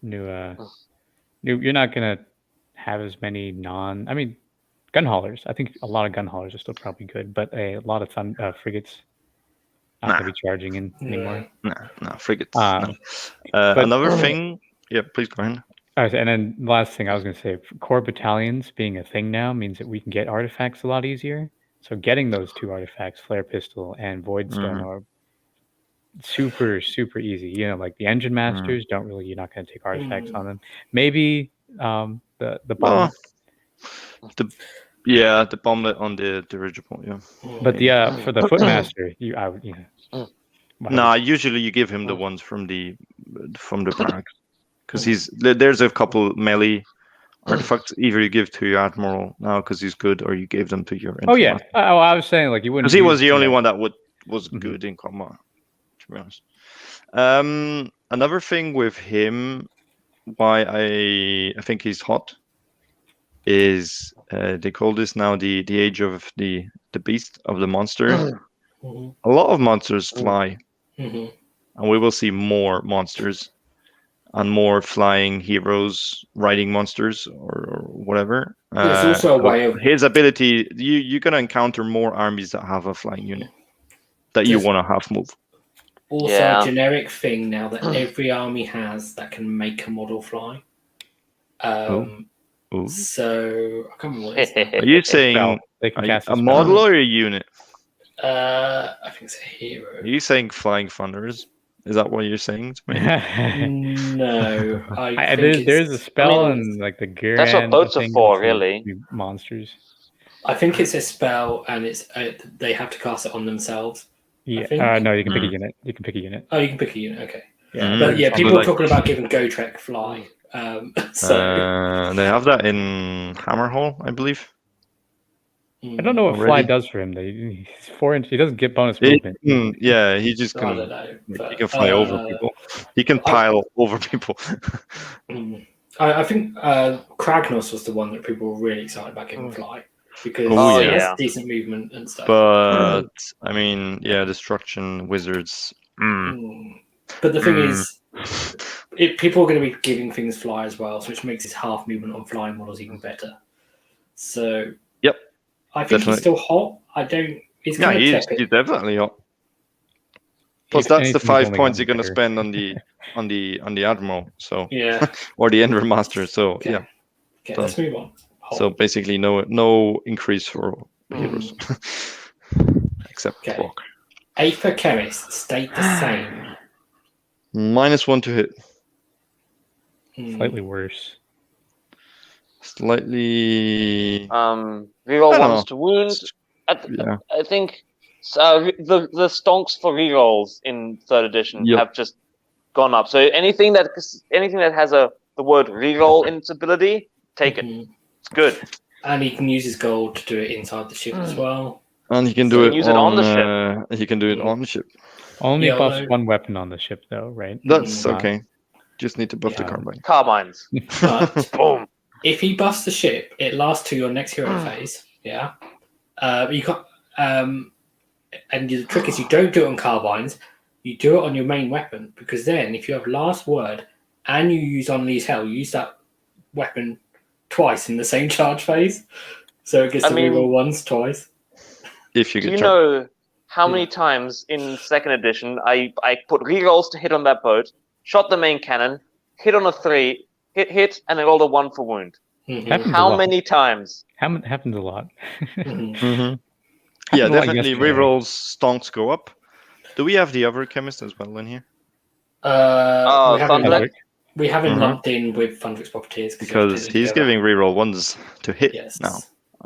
D: You're not gonna have as many gun haulers. I think a lot of gun haulers are still probably good, but a lot of frigates not gonna be charging in anymore.
C: No, frigates. Another thing. Yeah, please go ahead.
D: And then the last thing I was going to say, core battalions being a thing now means that we can get artifacts a lot easier. So getting those two artifacts, Flare Pistol and Void Stone, are super, super easy. You know, like the Engine Masters you're not going to take artifacts on them. Maybe the bomb.
C: The bomblet on the dirigible, yeah.
D: But for the Footmaster,
C: usually you give him the ones from the barracks. Because there's a couple melee artifacts either you give to your admiral now because he's good, or you gave them to your.
D: I was saying like you wouldn't.
C: Because he was the only one that was good in combat. To be honest, another thing with him, why I think he's hot, is they call this now the age of the beast of the monster. A lot of monsters fly, and we will see more monsters. And more flying heroes, riding monsters, or whatever.
A: It's also a way of
C: his ability. You're gonna encounter more armies that have a flying unit that you want to half move.
A: Also, a generic thing now that every army has that can make a model fly. So I can't remember what it is.
C: Are you saying a model or a unit?
A: I think it's a hero.
C: Are you saying Flying Thunderers? Is that what you're saying to me?
A: No.
D: There's a spell and like the gear.
B: That's what boats are for, really.
D: Monsters.
A: I think it's a spell, and it's they have to cast it on themselves.
D: Yeah. No, you can pick a unit. You can pick a unit.
A: Oh, you can pick a unit. Okay.
D: Yeah.
A: But yeah, people are talking about giving Gotrek fly. So
C: they have that in Hammerhall, I believe.
D: I don't know what fly does for him. He's 4 inch. He doesn't get bonus movement.
C: He just can. He can fly over people. He can pile over people.
A: I think Kragnos was the one that people were really excited about giving fly because he has decent movement and stuff.
C: But I mean, destruction wizards.
A: But the thing is, people are going to be giving things fly as well, so which makes his half movement on flying models even better. So. I think he's still hot. He's
C: definitely hot. Plus, that's the 5 points you're going to spend on the admiral. So or the Enver Master. So
A: Okay, let's move on.
C: So basically, no increase for heroes except Walk.
A: Aethercast stayed the same.
C: -1 to hit.
D: Slightly worse.
C: Slightly.
B: Reroll ones to wound. I think the stonks for rerolls in 3rd edition have just gone up. So anything that has the word reroll in its ability, take it. It's good.
A: And he can use his gold to do it inside the ship as well.
C: And he can
B: So
C: do
B: you
C: it
B: can use it on the ship.
C: He can do it on the ship.
D: Only
A: Yeah,
D: buffs
A: although-
D: one weapon on the ship, though, right?
C: That's
D: Not-
C: okay. Just need to buff the
A: Yeah.
C: carbine.
B: Carbines.
A: But
B: Boom.
A: if he buffs the ship, it lasts to your next hero phase. Yeah. You can't. And the trick is you don't do it on carbines. You do it on your main weapon, because then if you have last word and you use Unleash Hell, you use that weapon twice in the same charge phase. So it gets
B: I
A: to
B: mean-
A: reroll once, twice.
C: If you
B: Do
C: get
B: you
C: charged.
B: know how many times in second edition I put rerolls to hit on that boat, shot the main cannon, hit on a 3, hit, and then rolled a 1 for wound?
A: Mhm.
D: Happens a
B: How
D: lot.
B: many times?
D: Happens a lot.
A: Mhm.
C: Yeah,
D: Happened a lot
C: definitely
D: yesterday.
C: rerolls stonks go up. Do we have the other chemist as well in here?
A: We haven't,
B: Thunder?
A: we haven't
C: Mhm.
A: lumped in with Thunderix Profiteers
C: Because
A: you have to
C: he's
A: together.
C: giving reroll ones to hit
A: Yes.
C: now.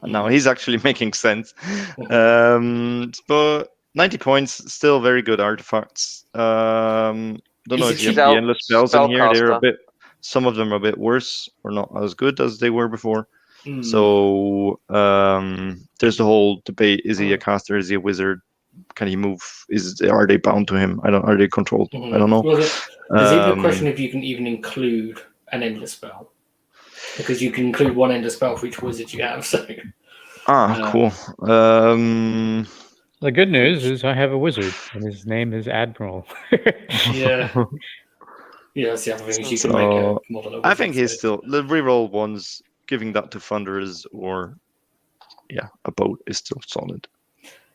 C: Now he's actually making sense. But 90 points, still very good artifacts. Don't know
A: He's
C: if
A: a
C: you have
A: cheap
C: the endless spells in here. They're a
B: spellcaster.
C: bit. Some of them are a bit worse or not as good as they were before.
A: Mm.
C: So there's the whole debate: is he a caster? Is he a wizard? Can he move? Are they bound to him? Are they controlled?
A: Mhm.
C: I don't know.
A: Well, there's even a
C: Um,
A: question if you can even include an endless spell, because you can include one endless spell for each wizard you have. So
C: Cool.
D: The good news is I have a wizard, and his name is Admiral.
A: yeah, that's the other thing is you can make a model of.
C: I think he's
A: so.
C: still the reroll ones. Giving that to Thunderers or a boat is still solid.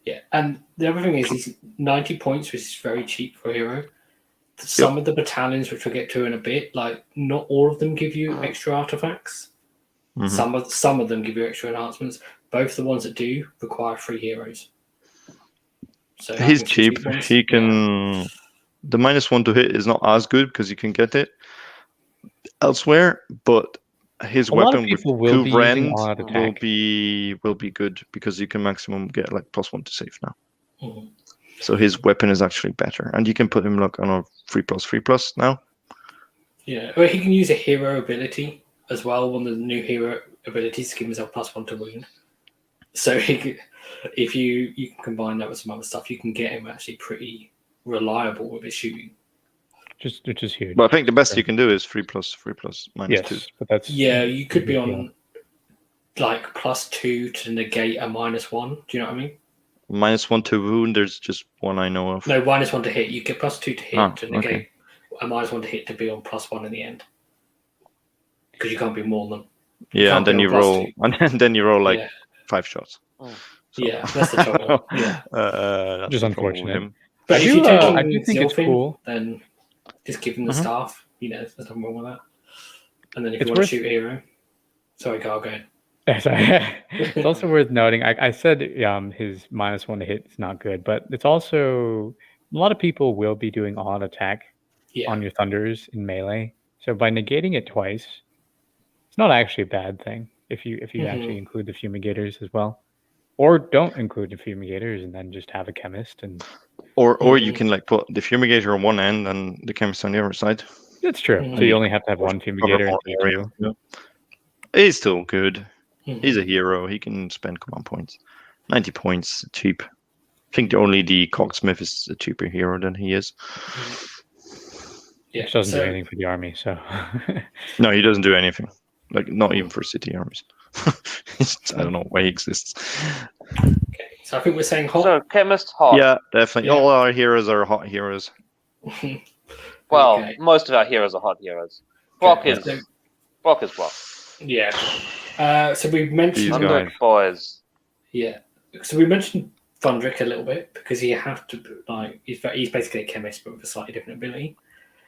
A: Yeah, and the other thing is he's 90 points, which is very cheap for a hero. Some of the battalions, which we'll get to in a bit, like not all of them give you extra artifacts.
C: Mhm.
A: Some of them give you extra enhancements. Both the ones that do require 3 heroes. So
C: He's
A: having some
C: cheap.
A: ones,
C: He can. The -1 to hit is not as good because you can get it elsewhere, but his
D: A lot of
C: weapon with
D: people will
C: 2
D: be using
C: rend
D: all-out
C: will
D: attack.
C: be good because you can maximum get like +1 to save now.
A: Mhm.
C: So his weapon is actually better, and you can put him like on a 3+3+ now.
A: Yeah, well, he can use a hero ability as well. One of the new hero abilities to give himself +1 to wound. So if you can combine that with some other stuff, you can get him actually pretty reliable with his shooting.
D: Which is huge.
C: But I think the best you can do is 3+3+
D: yes,
C: -2.
D: but that's
A: Yeah, you could be
D: big
A: on
D: deal.
A: like +2 to negate a -1. Do you know what I mean?
C: -1 to wound. There's just one I know of.
A: No, -1 to hit. You get +2 to hit to
C: okay.
A: negate a -1 to hit to be on +1 in the end. Because you can't be more than.
C: Yeah,
A: can't
C: and then
A: be
C: you
A: on
C: roll,
A: +2.
C: and then you roll like
A: Yeah.
C: 5 shots.
B: Oh.
C: So-
A: Yeah, that's the trouble. Yeah.
C: That's
D: Just
C: the problem with
D: unfortunate.
C: him.
A: But
D: I
A: if
D: do,
A: you're taking
D: I do think it's
A: Zilfin,
D: cool.
A: then just give him the
C: Mhm.
A: staff. There's nothing wrong with that. And then if
D: It's
A: you want
D: worth-
A: to shoot a hero, sorry, Carl, go ahead.
D: It's also worth noting. I said his -1 to hit is not good, but it's also a lot of people will be doing all-out attack
A: Yeah.
D: on your thunders in melee. So by negating it twice, it's not actually a bad thing if you
A: Mhm.
D: actually include the fumigators as well, or don't include the fumigators and then just have a chemist. And
C: Or you
A: Mhm.
C: can like put the fumigator on one end and the chemist on the other side.
D: that's true.
A: Mhm.
D: So you only have to have one
C: Cover
D: fumigator
C: more
D: instead of
C: area.
D: two.
C: Yeah. He's still good.
A: Mhm.
C: He's a hero. He can spend command points. 90 points, cheap. I think only the Cogsmith is a cheaper hero than he is.
A: Yeah.
D: Which doesn't
A: so,
D: do anything for the army. So
C: No, he doesn't do anything. Like not even for city armies. I don't know why he exists.
A: Okay. So I think we're saying hot.
B: So chemist hot.
C: Yeah, definitely.
A: Yeah.
C: All our heroes are hot heroes.
B: Well,
A: Okay.
B: most of our heroes are hot heroes. Brock
A: Okay,
B: is
A: so-
B: Brock is Brock.
A: Yeah. So we've mentioned.
C: These
B: Thunder
C: guys.
B: boys.
A: Yeah. So we mentioned Thundrick a little bit because he have to he's basically a chemist but with a slightly different ability.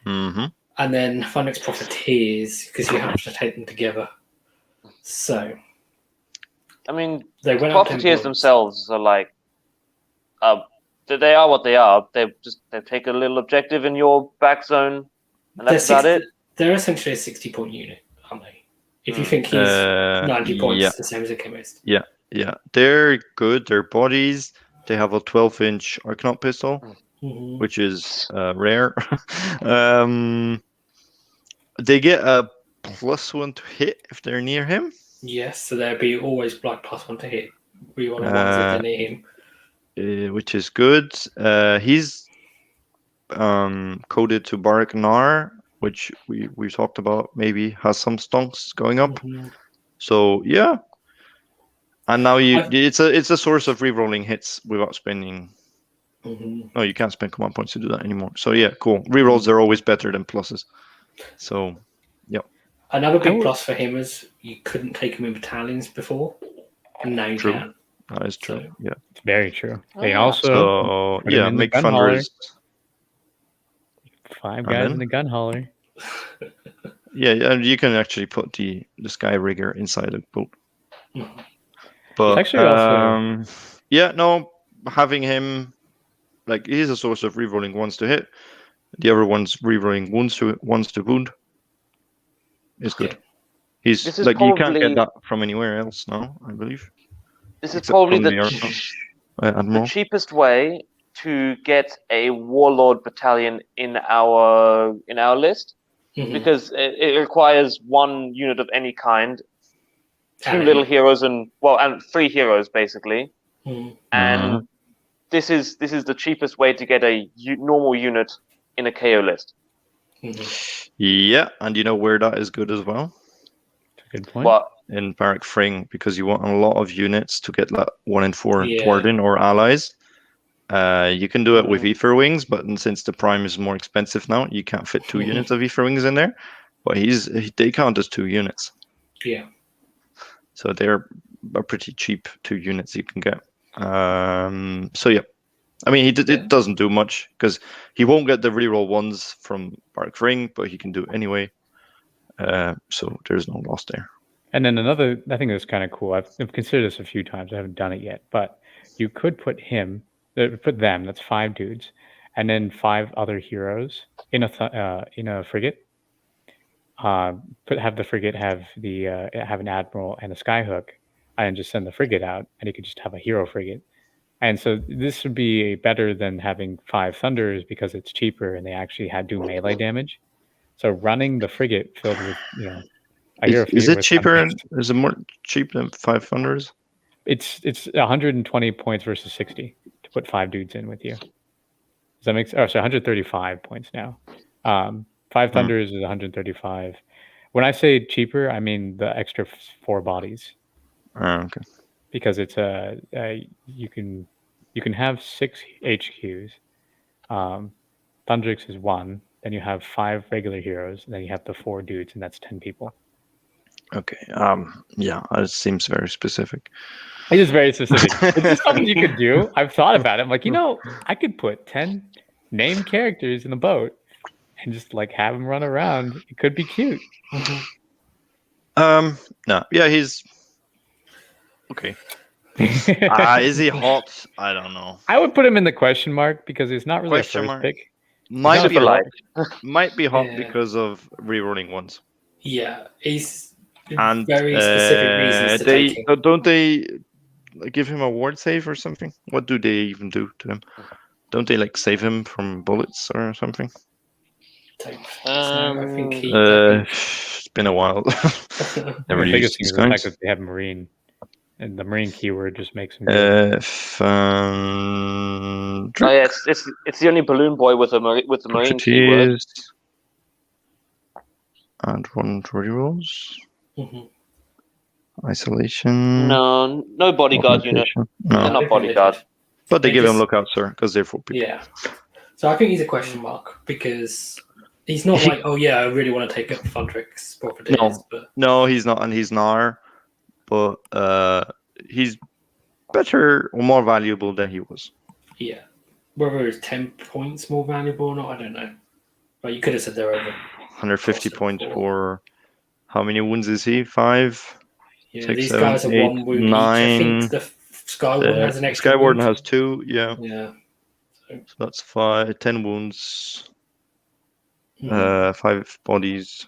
C: Mm-hmm.
A: And then Thundrick's Profiteers because you have to take them together. So
B: I mean,
A: they went up to
B: Profiteers themselves are like, they are what they are. They take a little objective in your back zone, and that's about it.
A: They're essentially a 60-point unit, aren't they? If you think he's 90 points,
C: yeah.
A: the same as a chemist.
C: Yeah, they're good. Their bodies, they have a 12-inch Arcanaut pistol,
A: Mhm.
C: which is rare. They get a +1 to hit if they're near him.
A: Yes, so there'd be always like +1 to hit. Reroll the ones if they're near him.
C: which is good. He's coded to Barak Nar, which we talked about. Maybe has some stonks going up.
A: Mhm.
C: So yeah, and now it's a source of rerolling hits without spending.
A: Mhm.
C: No, you can't spend command points to do that anymore. So yeah, cool. Rerolls are always better than pluses. So yeah.
A: Another big plus for him is you couldn't take him in battalions before, and now you
C: True.
A: can.
C: That is true.
A: So-
C: Yeah.
D: It's very true. They
B: Ah.
D: also
C: So
D: put him
C: yeah,
D: in the
C: make
D: gun hauler.
C: thunders.
D: 5
C: And
D: guys
C: then?
D: in the gun hauler.
C: Yeah, and you can actually put the sky rigger inside a boat.
A: Mhm.
C: But
D: It's actually also
C: yeah, no, having him like he's a source of rerolling ones to hit. The other one's rerolling ones to wound. Is good.
A: Yeah.
C: He's
B: This is
C: like you can't
B: probably-
C: get that from anywhere else now, I believe.
B: This is
C: Except
B: probably
C: from
B: the
C: the Admiral.
B: cheapest way to get a warlord battalion in our list,
A: Mhm.
B: because it requires 1 unit of any kind, 2
A: And-
B: little heroes and 3 heroes basically,
A: Mhm.
B: and this is the cheapest way to get a normal unit in a KO list.
A: Mhm.
C: Yeah, and you know where that is good as well?
D: That's a good point.
B: But
C: In Barak Fring, because you want a lot of units to get that 1 in 4
A: Yeah.
C: Warden or allies. You can do it with
B: Mhm.
C: Ether Wings, but since the Prime is more expensive now, you can't fit 2 units of Ether Wings in there. But they count as 2 units.
A: Yeah.
C: So they're a pretty cheap 2 units you can get. So yeah, I mean it doesn't do much because he won't get the reroll ones from Barak Ring, but he can do it anyway. So there's no loss there.
D: And then another, I think that's kind of cool. I've considered this a few times. I haven't done it yet, but you could put them. That's 5 dudes, and then 5 other heroes in a frigate. Have the frigate have an admiral and a skyhook, and just send the frigate out, and you could just have a hero frigate. And so this would be better than having 5 thunders because it's cheaper and they actually do melee damage. So running the frigate filled with a hero
C: Is
D: frigate
C: it
D: with
C: cheaper?
D: thunders,
C: Is it more cheap than 5 thunders?
D: it's 120 points versus 60 to put 5 dudes in with you. Does that make sense? Oh, so 135 points now. 5 thunders is 135. When I say cheaper, I mean the extra 4 bodies.
C: Okay.
D: Because it's you can have 6 HQs. Thundrix is 1. Then you have 5 regular heroes, and then you have the 4 dudes, and that's 10 people.
C: Okay. Yeah, it seems very specific.
D: It is very specific. It's just something you could do. I've thought about it. I'm like, I could put 10 named characters in the boat and just like have them run around. It could be cute.
C: No. Yeah, he's okay. Is he hot? I don't know.
D: I would put him in the question mark because it's not really
C: Question
D: a first
C: mark.
D: pick.
C: Might
B: not
C: be
B: for
C: hot.
B: life.
C: Might be hot
A: Yeah.
C: because of rerolling ones.
A: Yeah. He's
C: And
A: very specific reasons to take him.
C: don't they give him a ward save or something? What do they even do to him? Don't they like save him from bullets or something?
A: I think he.
C: It's been a while. Never
D: The
C: used
D: biggest thing
C: these
D: is the fact
C: guys.
D: that they have Marine. And the Marine keyword just makes him good.
B: Oh yeah, it's the only balloon boy with the marine keyword.
C: Expertise. And 1 rerolls.
A: Mhm.
C: Isolation.
B: No bodyguard unit.
C: Augmentation.
B: They're
C: No,
B: not bodyguard.
C: but they
A: They
C: give him
A: just-
C: lookout, sir, because they're 4 people.
A: Yeah. So I think he's a question mark because he's not like, oh yeah, I really want to take up Thundrix Prophetess, but
C: No, he's not, and he's Nar, but he's better or more valuable than he was.
A: yeah. Whether it's 10 points more valuable or not, I don't know. But you could have said they're over.
C: 150
A: Cost
C: points
A: of
C: for how many wounds is he? 5?
A: Yeah,
C: 6,
A: these
C: 7,
A: guys are
C: 8,
A: 1 wound each. I
C: 9.
A: think the Skywarden has an extra
C: Skywarden
A: wound.
C: has 2, yeah.
A: Yeah.
C: So that's 10 wounds,
A: Mhm.
C: 5 bodies.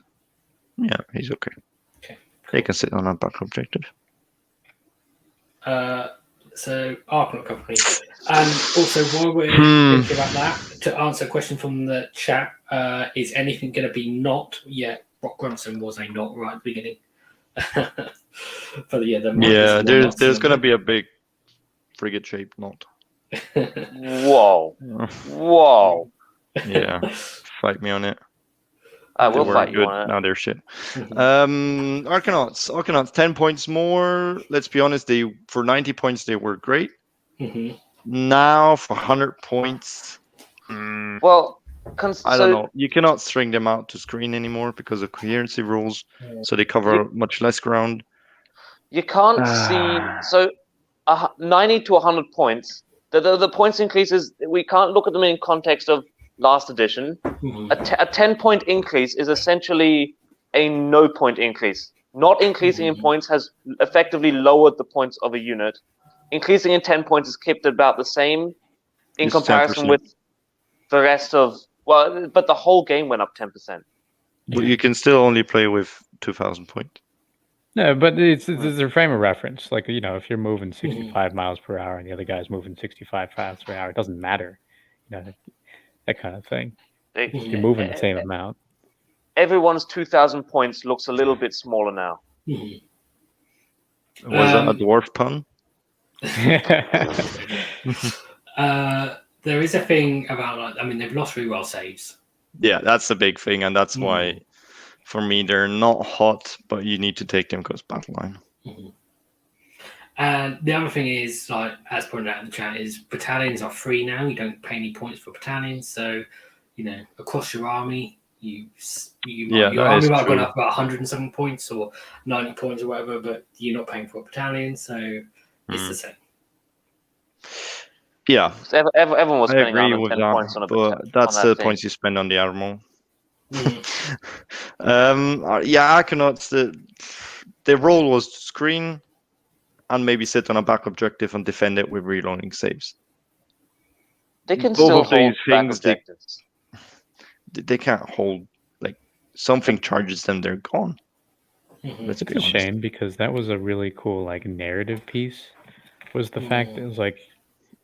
C: Yeah, he's okay.
A: Okay.
C: They can sit on a back objective.
A: So Arcanut Company. And also, while we're thinking about that, to answer a question from the chat, is anything going to be not? Yeah, Rock Grumson was a not right at the beginning. But yeah,
C: there's gonna be a big frigate shaped knot.
B: Whoa. Whoa.
C: Yeah, fight me on it.
B: I
C: They
B: will
C: were
B: fight you
C: good.
B: on it.
C: Now they're shit. Arcanauts 10 points more. Let's be honest, they for 90 points they were great.
A: Mhm.
C: Now for 100 points,
B: Well,
C: I don't know. You cannot string them out to screen anymore because of coherency rules. So they cover much less ground.
B: You can't see. So 90 to 100 points. The points increases, we can't look at them in context of last edition.
A: Mhm.
B: A 10-point increase is essentially a no-point increase. Not increasing in points has effectively lowered the points of a unit. Increasing in 10 points is kept about the same in
C: It's
B: comparison
C: 10%.
B: with the rest of... Well, but the whole game went up 10%.
C: But you can still only play with 2,000 points.
D: No, but it's a frame of reference. Like, you know, if you're moving 65 miles per hour and the other guy's moving 65 miles per hour, it doesn't matter. You know, that kind of thing. You're moving the same amount.
B: Everyone's 2,000 points looks a little bit smaller now.
A: Mhm.
C: Was that a dwarf pun?
A: There is a thing about, like, I mean, they've lost reroll saves.
C: Yeah, that's the big thing, and that's why, for me, they're not hot, but you need to take them because battle line.
A: And the other thing is, like, as pointed out in the chat, is battalions are free now. You don't pay any points for battalions, so you know, across your army, your army might have gone up about 100 and something points or 90 points or whatever, but you're not paying for a battalion, so it's the same.
C: Yeah,
B: So everyone was
C: I
B: spending
C: agree
B: 110
C: with
B: points on
C: that,
B: a
C: but that's
B: on that
C: the
B: thing.
C: points you spend on the armor. Arcanauts, their role was to screen and maybe sit on a back objective and defend it with reloading saves.
B: They can
C: Both
B: still
C: of these
B: hold back
C: things,
B: objectives.
C: they can't hold, like, something charges them, they're gone. Let's
D: It's
C: be
D: a
C: honest.
D: shame because that was a really cool, like, narrative piece. Was the fact that it was like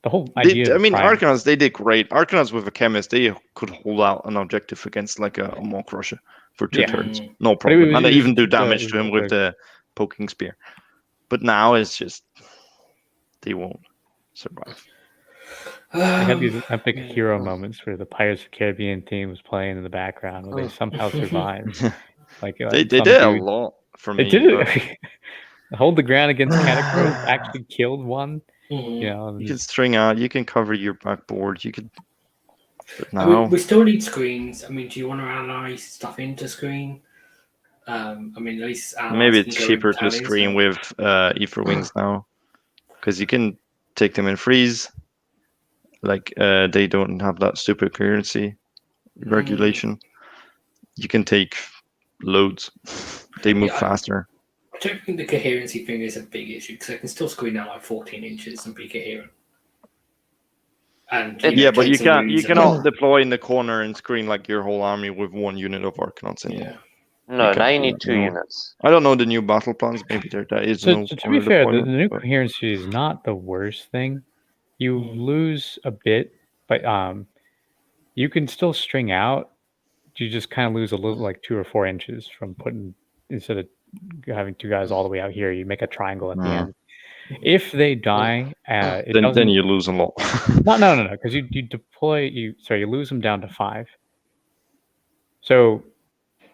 D: the whole idea.
C: Arcanauts, they did great. Arcanauts with a chemist, they could hold out an objective against like a Maw Crusher for 2 turns, no problem. And they even do damage to him with the poking spear. But now it's just they won't survive.
D: I had these epic hero moments where the Pirates of the Caribbean team was playing in the background, where they somehow survived.
C: They did a lot for me.
D: They did hold the ground against Catacross. Actually killed one. You know,
C: you can string out. You can cover your backboard. You could. But now
A: I mean, we still need screens. I mean, do you want to analyze stuff into screen? I mean, at least
C: maybe it's cheaper to screen with Ether Wings now, because you can take them in freeze. Like they don't have that stupid currency regulation. You can take loads. They move faster.
A: I don't think the coherency thing is a big issue because I can still screen out like 14 inches and be coherent. And
C: but you cannot deploy in the corner and screen like your whole army with one unit of Arcanauts anymore.
A: Yeah.
B: No, now you need 2 units.
C: I don't know the new battle plans. Maybe there is no.
D: To be fair, the new coherency is not the worst thing. You lose a bit, but you can still string out. You just kind of lose a little, like 2 or 4 inches from putting, instead of having 2 guys all the way out here, you make a triangle at the end. If they die,
C: then you lose a lot.
D: No, because you lose them down to 5. So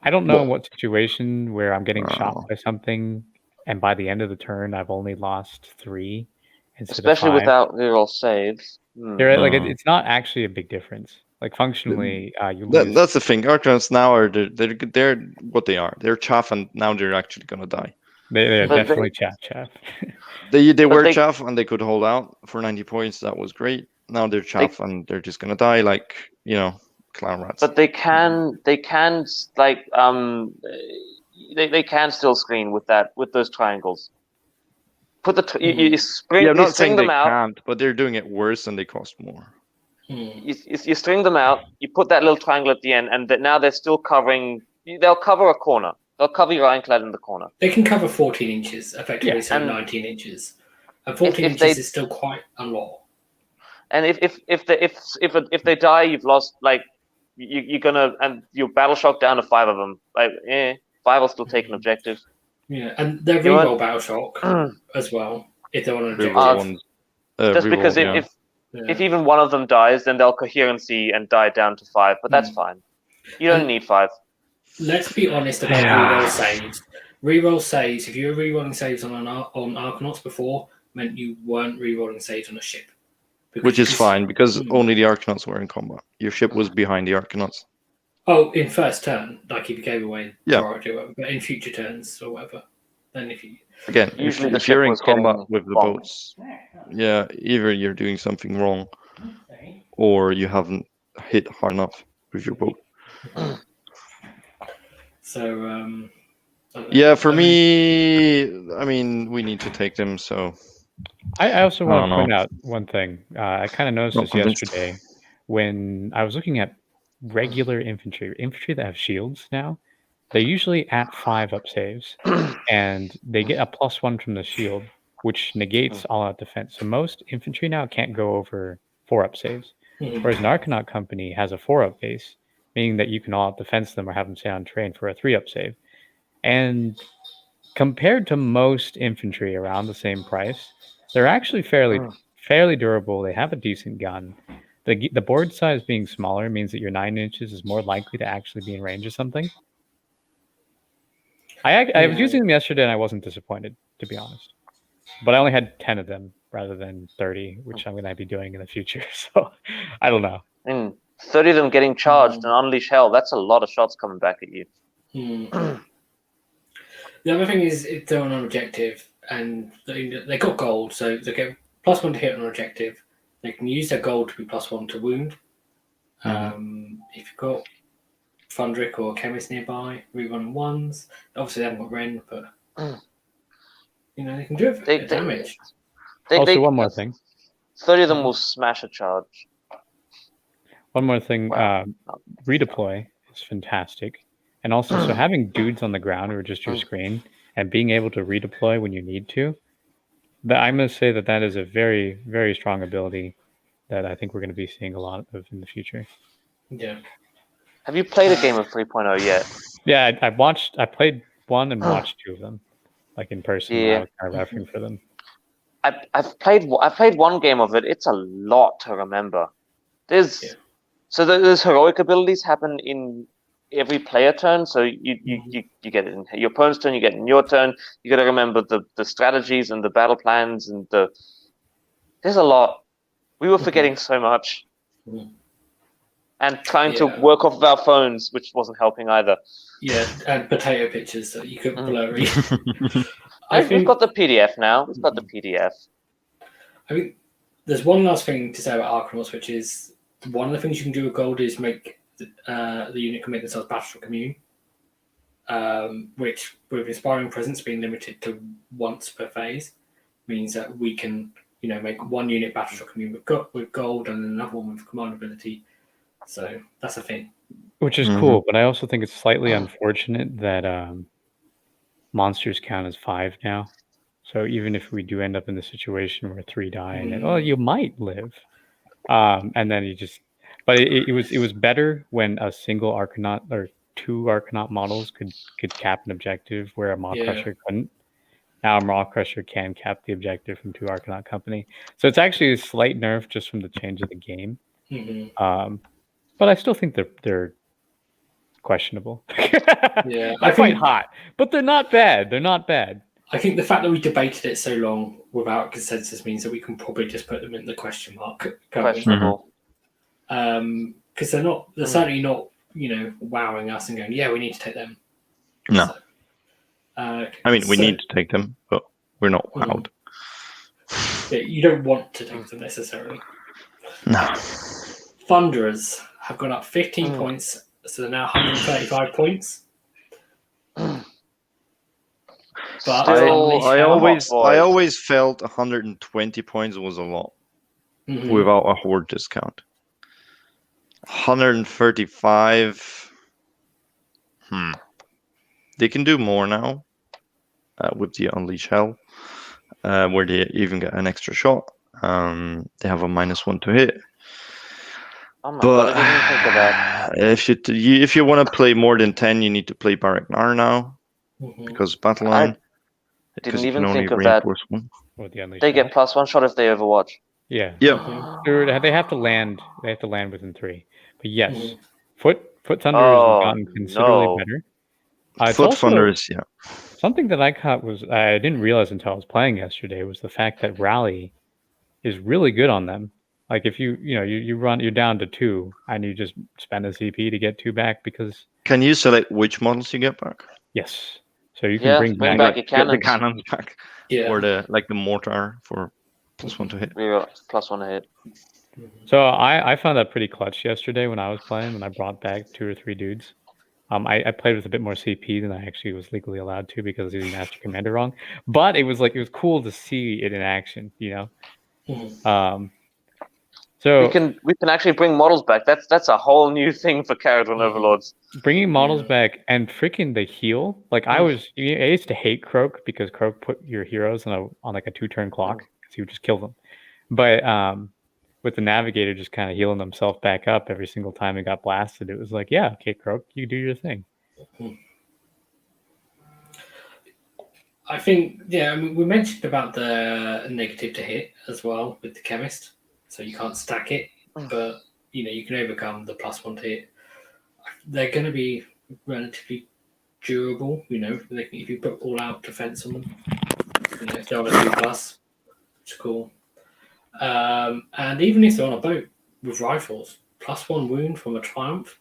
D: I don't know in what situation where I'm getting shot by something, and by the end of the turn I've only lost 3 instead
B: Especially
D: of 5.
B: without reroll saves.
D: It's not actually a big difference. Like functionally, you lose.
C: That's the thing. Arcanauts now are they're what they are. They're chaff, and now they're actually gonna die.
D: They're definitely chaff.
C: They were chaff, and they could hold out for 90 points. That was great. Now they're chaff, and they're just gonna die like clown rats.
B: But they can like they can still screen with those triangles. Put the you string.
C: I'm not
B: you string
C: saying
B: them
C: they
B: out.
C: can't, but they're doing it worse and they cost more.
B: You string them out. You put that little triangle at the end, and now they're still covering. They'll cover a corner. They'll cover your ironclad in the corner.
A: They can cover 14 inches effectively, so 19 inches. And 14 inches is still quite a lot.
B: And if they die, you've lost like you're gonna and your battle shock down to 5 of them. Like 5 will still take an objective.
A: Yeah, and they're
B: You
A: reroll battle shock as well if they're on an objective.
C: Reroll ones.
B: Just because
C: Reroll,
B: if even one of them dies, then they'll coherency and die down to 5. But that's fine. You don't need 5.
A: Let's be honest about reroll saves. Reroll saves. If you were rerolling saves on Arkanauts before, meant you weren't rerolling saves on a ship.
C: Which is fine because only the Arkanauts were in combat. Your ship was behind the Arkanauts.
A: Oh, in first turn, like if you gave away
C: Yeah.
A: priority or whatever, but in future turns or whatever, then if you
C: Again,
B: Usually
C: if you're in combat with the boats, yeah, either you're doing something wrong or you haven't hit hard enough with your boat.
A: So,
C: yeah, for me, I mean, we need to take them. So
D: I also want to point out one thing. I kind of noticed
C: Not
D: this
C: convinced.
D: yesterday when I was looking at regular infantry that have shields now. They're usually at 5 up saves, and they get a +1 from the shield, which negates all-out defense. So most infantry now can't go over 4 up saves, whereas an Arcanaut company has a 4 up base, meaning that you can all-out defense them or have them stay on terrain for a 3 up save. And compared to most infantry around the same price, they're actually fairly durable. They have a decent gun. The board size being smaller means that your 9 inches is more likely to actually be in range of something. I was using them yesterday and I wasn't disappointed, to be honest. But I only had 10 of them rather than 30, which I'm going to be doing in the future. So I don't know.
B: 30 of them getting charged and unleash hell. That's a lot of shots coming back at you.
A: The other thing is if they're on an objective and they got gold, so they get +1 to hit on an objective. They can use their gold to be +1 to wound. If you've got Fundrick or Chemist nearby, rerun 1s. Obviously, they haven't got Ren, but they can do it for damage.
D: One more thing.
B: 30 of them will smash a charge.
D: One more thing. Redeploy is fantastic. And also, so having dudes on the ground or just your screen and being able to redeploy when you need to, I'm going to say that is a very, very strong ability that I think we're going to be seeing a lot of in the future.
A: Yeah.
B: Have you played a game of 3.0 yet?
D: Yeah, I played 1 and watched 2 of them, like in person.
B: Yeah.
D: When I was kind of refereeing for them.
B: I've played 1 game of it. It's a lot to remember. There's heroic abilities happen in every player turn. So you get it in your opponent's turn, you get it in your turn. You got to remember the strategies and the battle plans and there's a lot. We were forgetting so much. And trying to work off of our phones, which wasn't helping either.
A: Yeah, and potato pictures that you could blurry.
B: We've got the PDF now. We've got the PDF.
A: I think there's one last thing to say about Arkanauts, which is one of the things you can do with gold is make the unit can make themselves Battleship Commune, which with Inspiring Presence being limited to once per phase, means that we can make one unit Battleship Commune with gold and another one with command ability. So that's a thing.
D: Which is cool, but I also think it's slightly unfortunate that monsters count as 5 now. So even if we do end up in the situation where 3 die, and you might live, and then you just. But it was better when a single Arcanaut or 2 Arcanaut models could cap an objective where a Maw Crusher couldn't. Now a Maw Crusher can cap the objective from 2 Arcanaut company. So it's actually a slight nerf just from the change of the game. But I still think they're questionable.
A: Yeah,
D: they're quite hot, but they're not bad. They're not bad.
A: I think the fact that we debated it so long without consensus means that we can probably just put them in the question mark.
B: Questionable.
A: Because they're certainly not, wowing us and going, yeah, we need to take them.
C: No.
A: So,
C: I mean, we need to take them, but we're not wowed.
A: Yeah, you don't want to take them necessarily.
C: No.
A: Thunderers have gone up 15 points, so they're now 135 points. But
C: I always felt 120 points was a lot without a horde discount. 135. They can do more now with the Unleash Hell, where they even get an extra shot. They have a -1 to hit.
B: Oh my God, I didn't think of that.
C: If you want to play more than 10, you need to play Barak Nar now because Battalion. because
B: Didn't
C: you can
B: even
C: only
B: think of that.
C: reinforce one.
D: Or the unleashed.
B: They get +1 shot if they overwatch.
D: Yeah.
C: Yeah.
D: They have to land. They have to land within 3. But yes,
A: Mhm.
D: Foot Thunders has
B: Oh,
D: gotten considerably
B: no.
D: better. It's
C: Foot
D: also
C: Thunders, yeah.
D: something that I caught was I didn't realize until I was playing yesterday was the fact that rally is really good on them. Like if you run, you're down to 2 and you just spend a CP to get 2 back because
C: Can you select which models you get back?
D: yes, so you can
B: Yeah,
D: bring
B: bring
D: back.
B: back your
C: Get the
B: cannons.
C: cannons back,
A: Yeah.
C: or the mortar for +1 to hit.
B: We got +1 to hit.
D: So I found that pretty clutch yesterday when I was playing when I brought back 2 or 3 dudes. I played with a bit more CP than I actually was legally allowed to because I was using Master Commander wrong. But it was cool to see it in action,
A: Mhm.
D: So
B: We can actually bring models back. That's a whole new thing for Kharadron Overlords.
D: bringing models
A: Yeah.
D: back and freaking the heal. Like I used to hate Croak because Croak put your heroes on like a 2-turn clock because he would just kill them. But with the Navigator just kind of healing himself back up every single time he got blasted, it was like, yeah, okay, Croak, you do your thing.
A: I think, I mean, we mentioned about the negative to hit as well with the Chemist, so you can't stack it, but you can overcome the +1 to hit. They're going to be relatively durable. If you put all-out defense on them, if they're on a 2+, which is cool. And even if they're on a boat with rifles, +1 wound from a Triumph.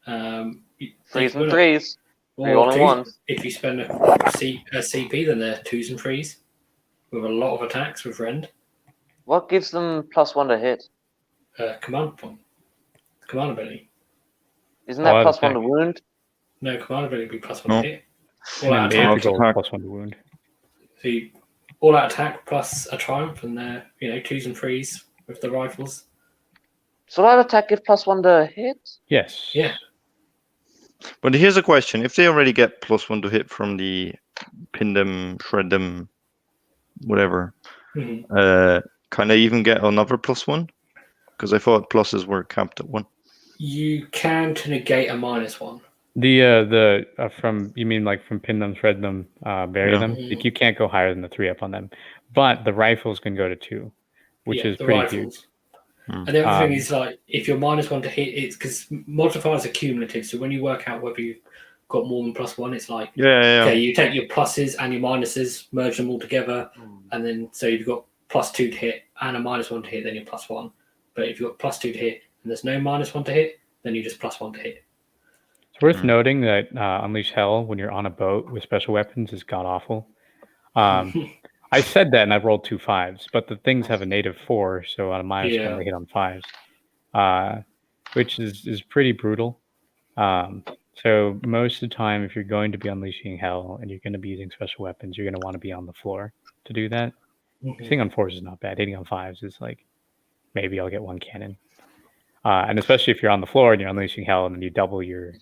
B: 3s and 3s.
A: Or
B: all in ones.
A: If you spend a CP, then they're 2s and 3s with a lot of attacks with Rend.
B: What gives them +1 to hit?
A: Command point. Command ability.
B: Isn't that +1 to wound?
A: No, command ability would be +1
C: No.
A: to hit. All out
D: And
A: attack.
D: +1 to wound.
A: So all out attack plus a Triumph, and they're 2s and 3s with the rifles.
B: So that attack give +1 to hit?
D: Yes.
A: Yeah.
C: But here's a question: if they already get +1 to hit from the pin them, shred them, whatever, can they even get another +1? Because I thought pluses were capped at 1.
A: You can to negate a -1.
D: The from you mean like from pin them, shred them, bury them? Like you can't go higher than the 3 up on them, but the rifles can go to 2, which is pretty huge.
A: And the other thing is, like, if you're -1 to hit, it's because modifiers are cumulative. So when you work out whether you've got more than +1, it's like, okay, you take your pluses and your minuses, merge them all together, and then so you've got +2 to hit and a -1 to hit, then you're +1. But if you've got +2 to hit and there's no -1 to hit, then you're just +1 to hit.
D: It's worth noting that Unleash Hell when you're on a boat with special weapons is god awful. I said that and I rolled 2 5s, but the things have a native 4, so on a -1 they hit on 5s, which is pretty brutal. So most of the time, if you're going to be unleashing hell and you're going to be using special weapons, you're going to want to be on the floor to do that. Hitting on 4s is not bad. Hitting on 5s is like, maybe I'll get 1 cannon. And especially if you're on the floor and you're unleashing hell and then you double your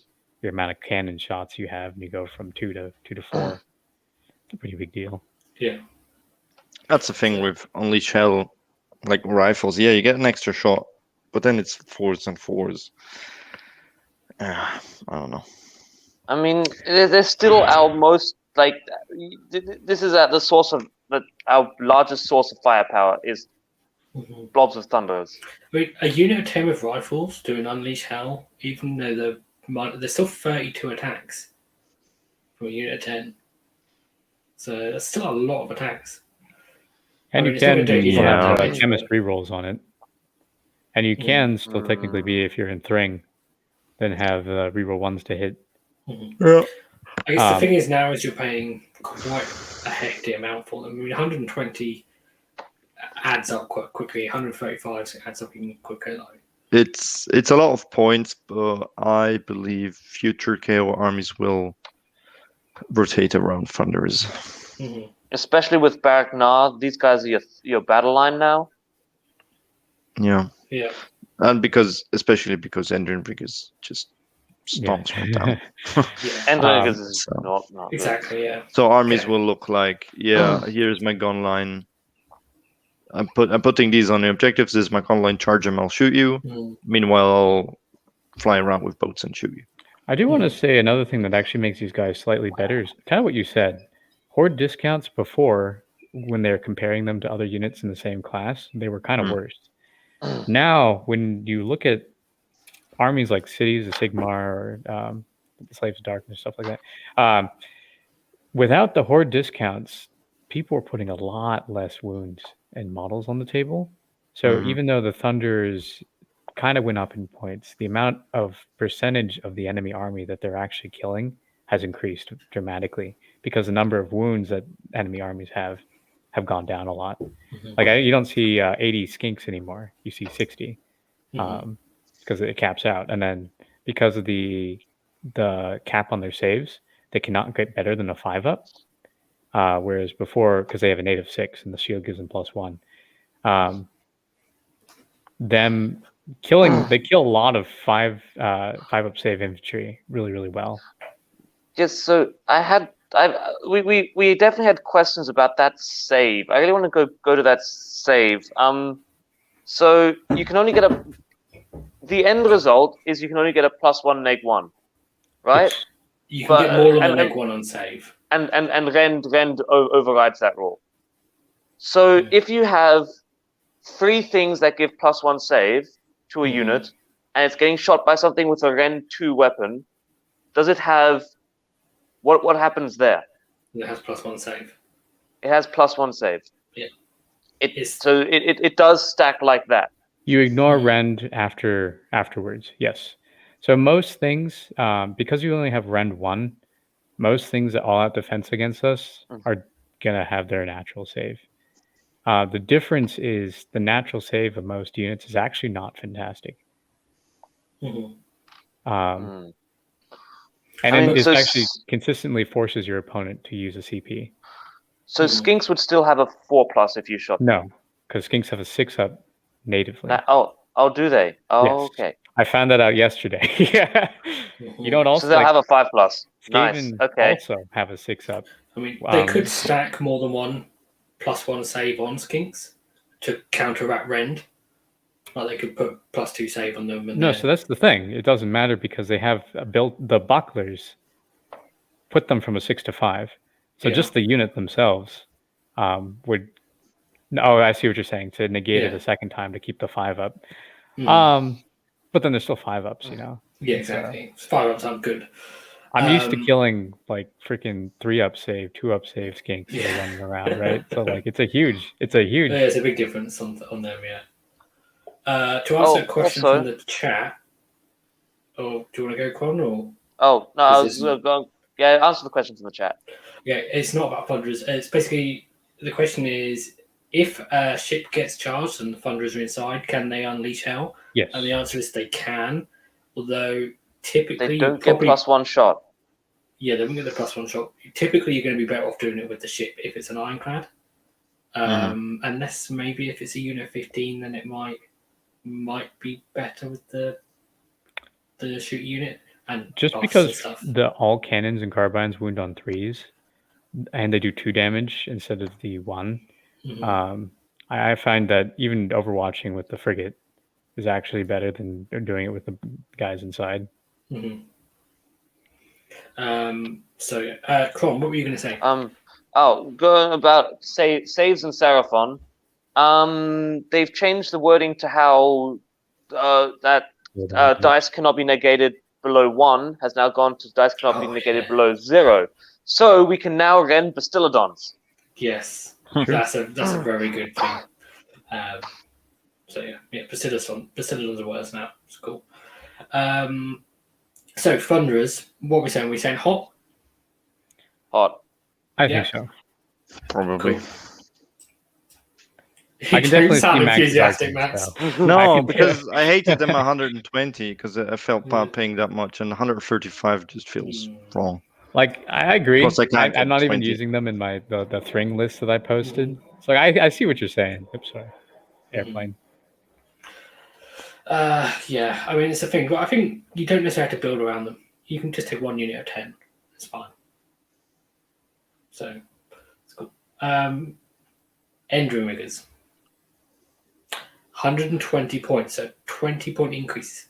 D: amount of cannon shots you have and you go from 2 to 4, it's a pretty big deal.
A: Yeah.
C: That's the thing with Unleash Hell, like rifles. Yeah, you get an extra shot, but then it's 4s and 4s. I don't know.
B: I mean, they're still our most, like, this is at the source of, our largest source of firepower is blobs of thunders.
A: I mean, a unit of 10 with rifles doing Unleash Hell, even though there's still 32 attacks from a unit of 10. So that's still a lot of attacks.
D: And you can have chemistry rolls on it. And you can still technically be, if you're in Thring, then have reroll 1s to hit.
C: Yeah.
A: I guess the thing is now is you're paying quite a hefty amount for them. I mean, 120 adds up quite quickly. 135 adds up even quicker.
C: It's a lot of points, but I believe future KO armies will rotate around Thunders.
B: Especially with Barak Nar, these guys are your battle line now.
C: Yeah.
A: Yeah.
C: And especially because Endrinbrig is just stomps right down.
B: Endrinbrig is not
A: exactly, yeah.
C: So armies will look like, here's my gun line. I'm putting these on the objectives. This is my gun line. Charge them, I'll shoot you. Meanwhile, I'll fly around with boats and shoot you.
D: I do want to say another thing that actually makes these guys slightly better is kind of what you said. horde discounts before, when they're comparing them to other units in the same class, they were kind of worse. Now, when you look at armies like Cities of Sigmar or the Slaves of Darkness, stuff like that, without the horde discounts, people were putting a lot less wounds and models on the table. So even though the Thunders kind of went up in points, the amount of percentage of the enemy army that they're actually killing has increased dramatically because the number of wounds that enemy armies have gone down a lot. Like you don't see 80 skinks anymore; you see 60, because it caps out, and then because of the cap on their saves, they cannot get better than a 5-up. Whereas before, because they have a native 6 and the shield gives them +1, them killing they kill a lot of 5-up save infantry really well.
B: Yes, so we definitely had questions about that save. I really want to go to that save. So you can only get the end result is you can only get a +1 neg1, right?
A: You can get more than a neg1 on save.
B: And Rend overrides that rule. So if you have 3 things that give +1 save to a unit, and it's getting shot by something with a Rend 2 weapon, does it have what happens there?
A: It has +1 save.
B: It has +1 save.
A: Yeah.
B: So it does stack like that.
D: You ignore Rend afterwards, yes. So most things, because you only have Rend 1, most things that all out defense against us are gonna have their natural save. The difference is the natural save of most units is actually not fantastic. And it actually consistently forces your opponent to use a CP.
B: So Skinks would still have a 4+ if you shot them?
D: No, because Skinks have a 6-up natively.
B: Do they? Oh,
D: yes.
B: Okay.
D: I found that out yesterday. Yeah. You don't also.
B: So they'll have a 5+.
D: Skaven
B: nice. Okay.
D: Also have a 6-up.
A: I mean, they could stack more than one +1 save on Skinks to counteract Rend. Like they could put +2 save on them.
D: No, so that's the thing. It doesn't matter because they have built the bucklers, put them from a 6 to 5. So just the unit themselves would. Oh, I see what you're saying. To negate it a second time to keep the 5-up. But then there's still 5-ups, you know.
A: Yeah, exactly. 5-ups aren't good.
D: I'm used to killing like freaking 3-up save, 2-up save skinks that are running around, right? So like it's a huge.
A: Yeah, it's a big difference on them, yeah. To answer a question from the chat, do you want to go, Con? Or
B: I was going. Yeah, answer the question from the chat.
A: Yeah, it's not about Thunderers. It's basically the question is if a ship gets charged and the Thunderers are inside, can they unleash hell?
D: Yes.
A: And the answer is they can, although typically
B: they don't get +1 shot.
A: Yeah, they won't get the +1 shot. Typically, you're going to be better off doing it with the ship if it's an ironclad. Unless maybe if it's a unit 15, then it might be better with the shoot unit. And
D: just because all cannons and carbines wound on 3s, and they do 2 damage instead of the 1. I find that even overwatching with the frigate is actually better than doing it with the guys inside.
A: So, Cron, what were you going to say?
B: Going about saves and Seraphon. They've changed the wording to how that dice cannot be negated below 1 has now gone to dice cannot be negated below 0. So we can now rend Bastiladons. Yes,
A: that's a very good thing. So yeah, Bastiladons are worse now. It's cool. So Thunderers, what are we saying? We're saying hot?
B: Hot.
D: I think so.
C: Probably.
A: Cool.
D: I can definitely
A: sound
D: see
A: enthusiastic, Max.
C: No, because I hated them 120 because I felt bad paying that much, and 135 just feels wrong.
D: Like I agree.
C: Plus,
D: I'm not even using them in my the Thring list that I posted. So I see what you're saying. Oops, sorry. Airplane.
A: Yeah, I mean it's a thing, but I think you don't necessarily have to build around them. You can just take one unit of 10. It's fine. So it's cool. Endrin Riggers. 120 points, so 20-point increase.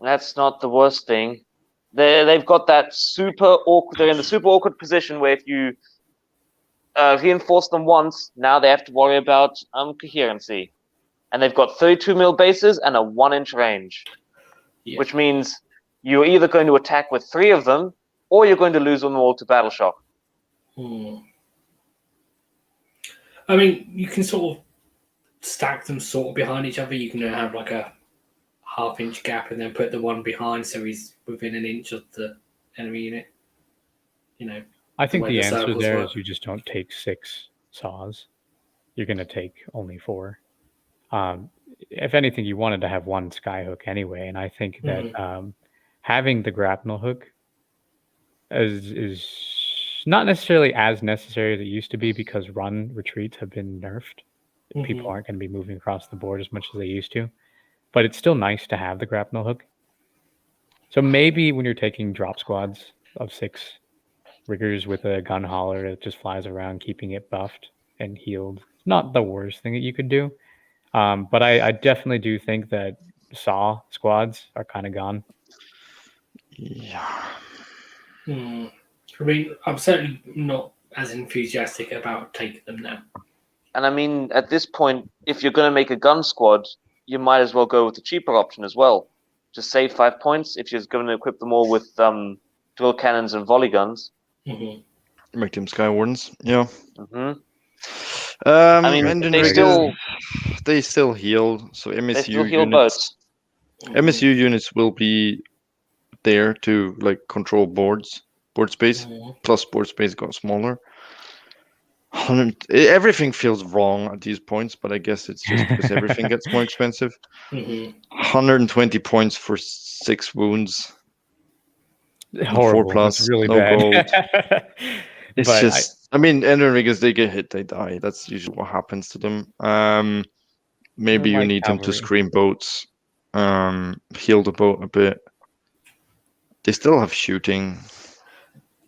B: That's not the worst thing. They've got that super awkward. They're in the super awkward position where if you reinforced them once. Now they have to worry about coherency, and they've got 32 mil bases and a 1-inch range, which means you're either going to attack with 3 of them, or you're going to lose them all to battle shock.
A: I mean, you can sort of stack them sort of behind each other. You can have like a half-inch gap and then put the one behind so he's within an inch of the enemy unit.
D: I think the answer
A: circles
D: there
A: work.
D: is you just don't take 6 saws. You're going to take only 4. If anything, you wanted to have 1 skyhook anyway, and I think that having the grapnel hook is not necessarily as necessary as it used to be because run retreats have been nerfed. People aren't going to be moving across the board as much as they used to, but it's still nice to have the grapnel hook. So maybe when you're taking drop squads of 6 riggers with a gun hauler that just flies around, keeping it buffed and healed, it's not the worst thing that you could do. But I definitely do think that saw squads are kind of gone.
C: Yeah.
A: I mean, I'm certainly not as enthusiastic about taking them now.
B: And I mean, at this point, if you're going to make a gun squad, you might as well go with the cheaper option as well. Just save 5 points if you're going to equip them all with drill cannons and volley guns.
C: Make them Skywardens. Yeah.
B: I mean,
C: they still heal. So MSU
B: they still heal
C: units.
B: boats.
C: MSU units will be there to like control board space. Plus board space got smaller. Everything feels wrong at these points, but I guess it's just because everything gets more expensive. 120 points for 6 wounds.
D: Horrible.
C: 4+,
D: That's really
C: no
D: bad.
C: gold. It's
D: But
C: just, I mean, Ender riggers, they get hit, they die. That's usually what happens to them. Maybe you
D: like
C: need them to
D: cavalry.
C: screen boats, heal the boat a bit. They still have shooting.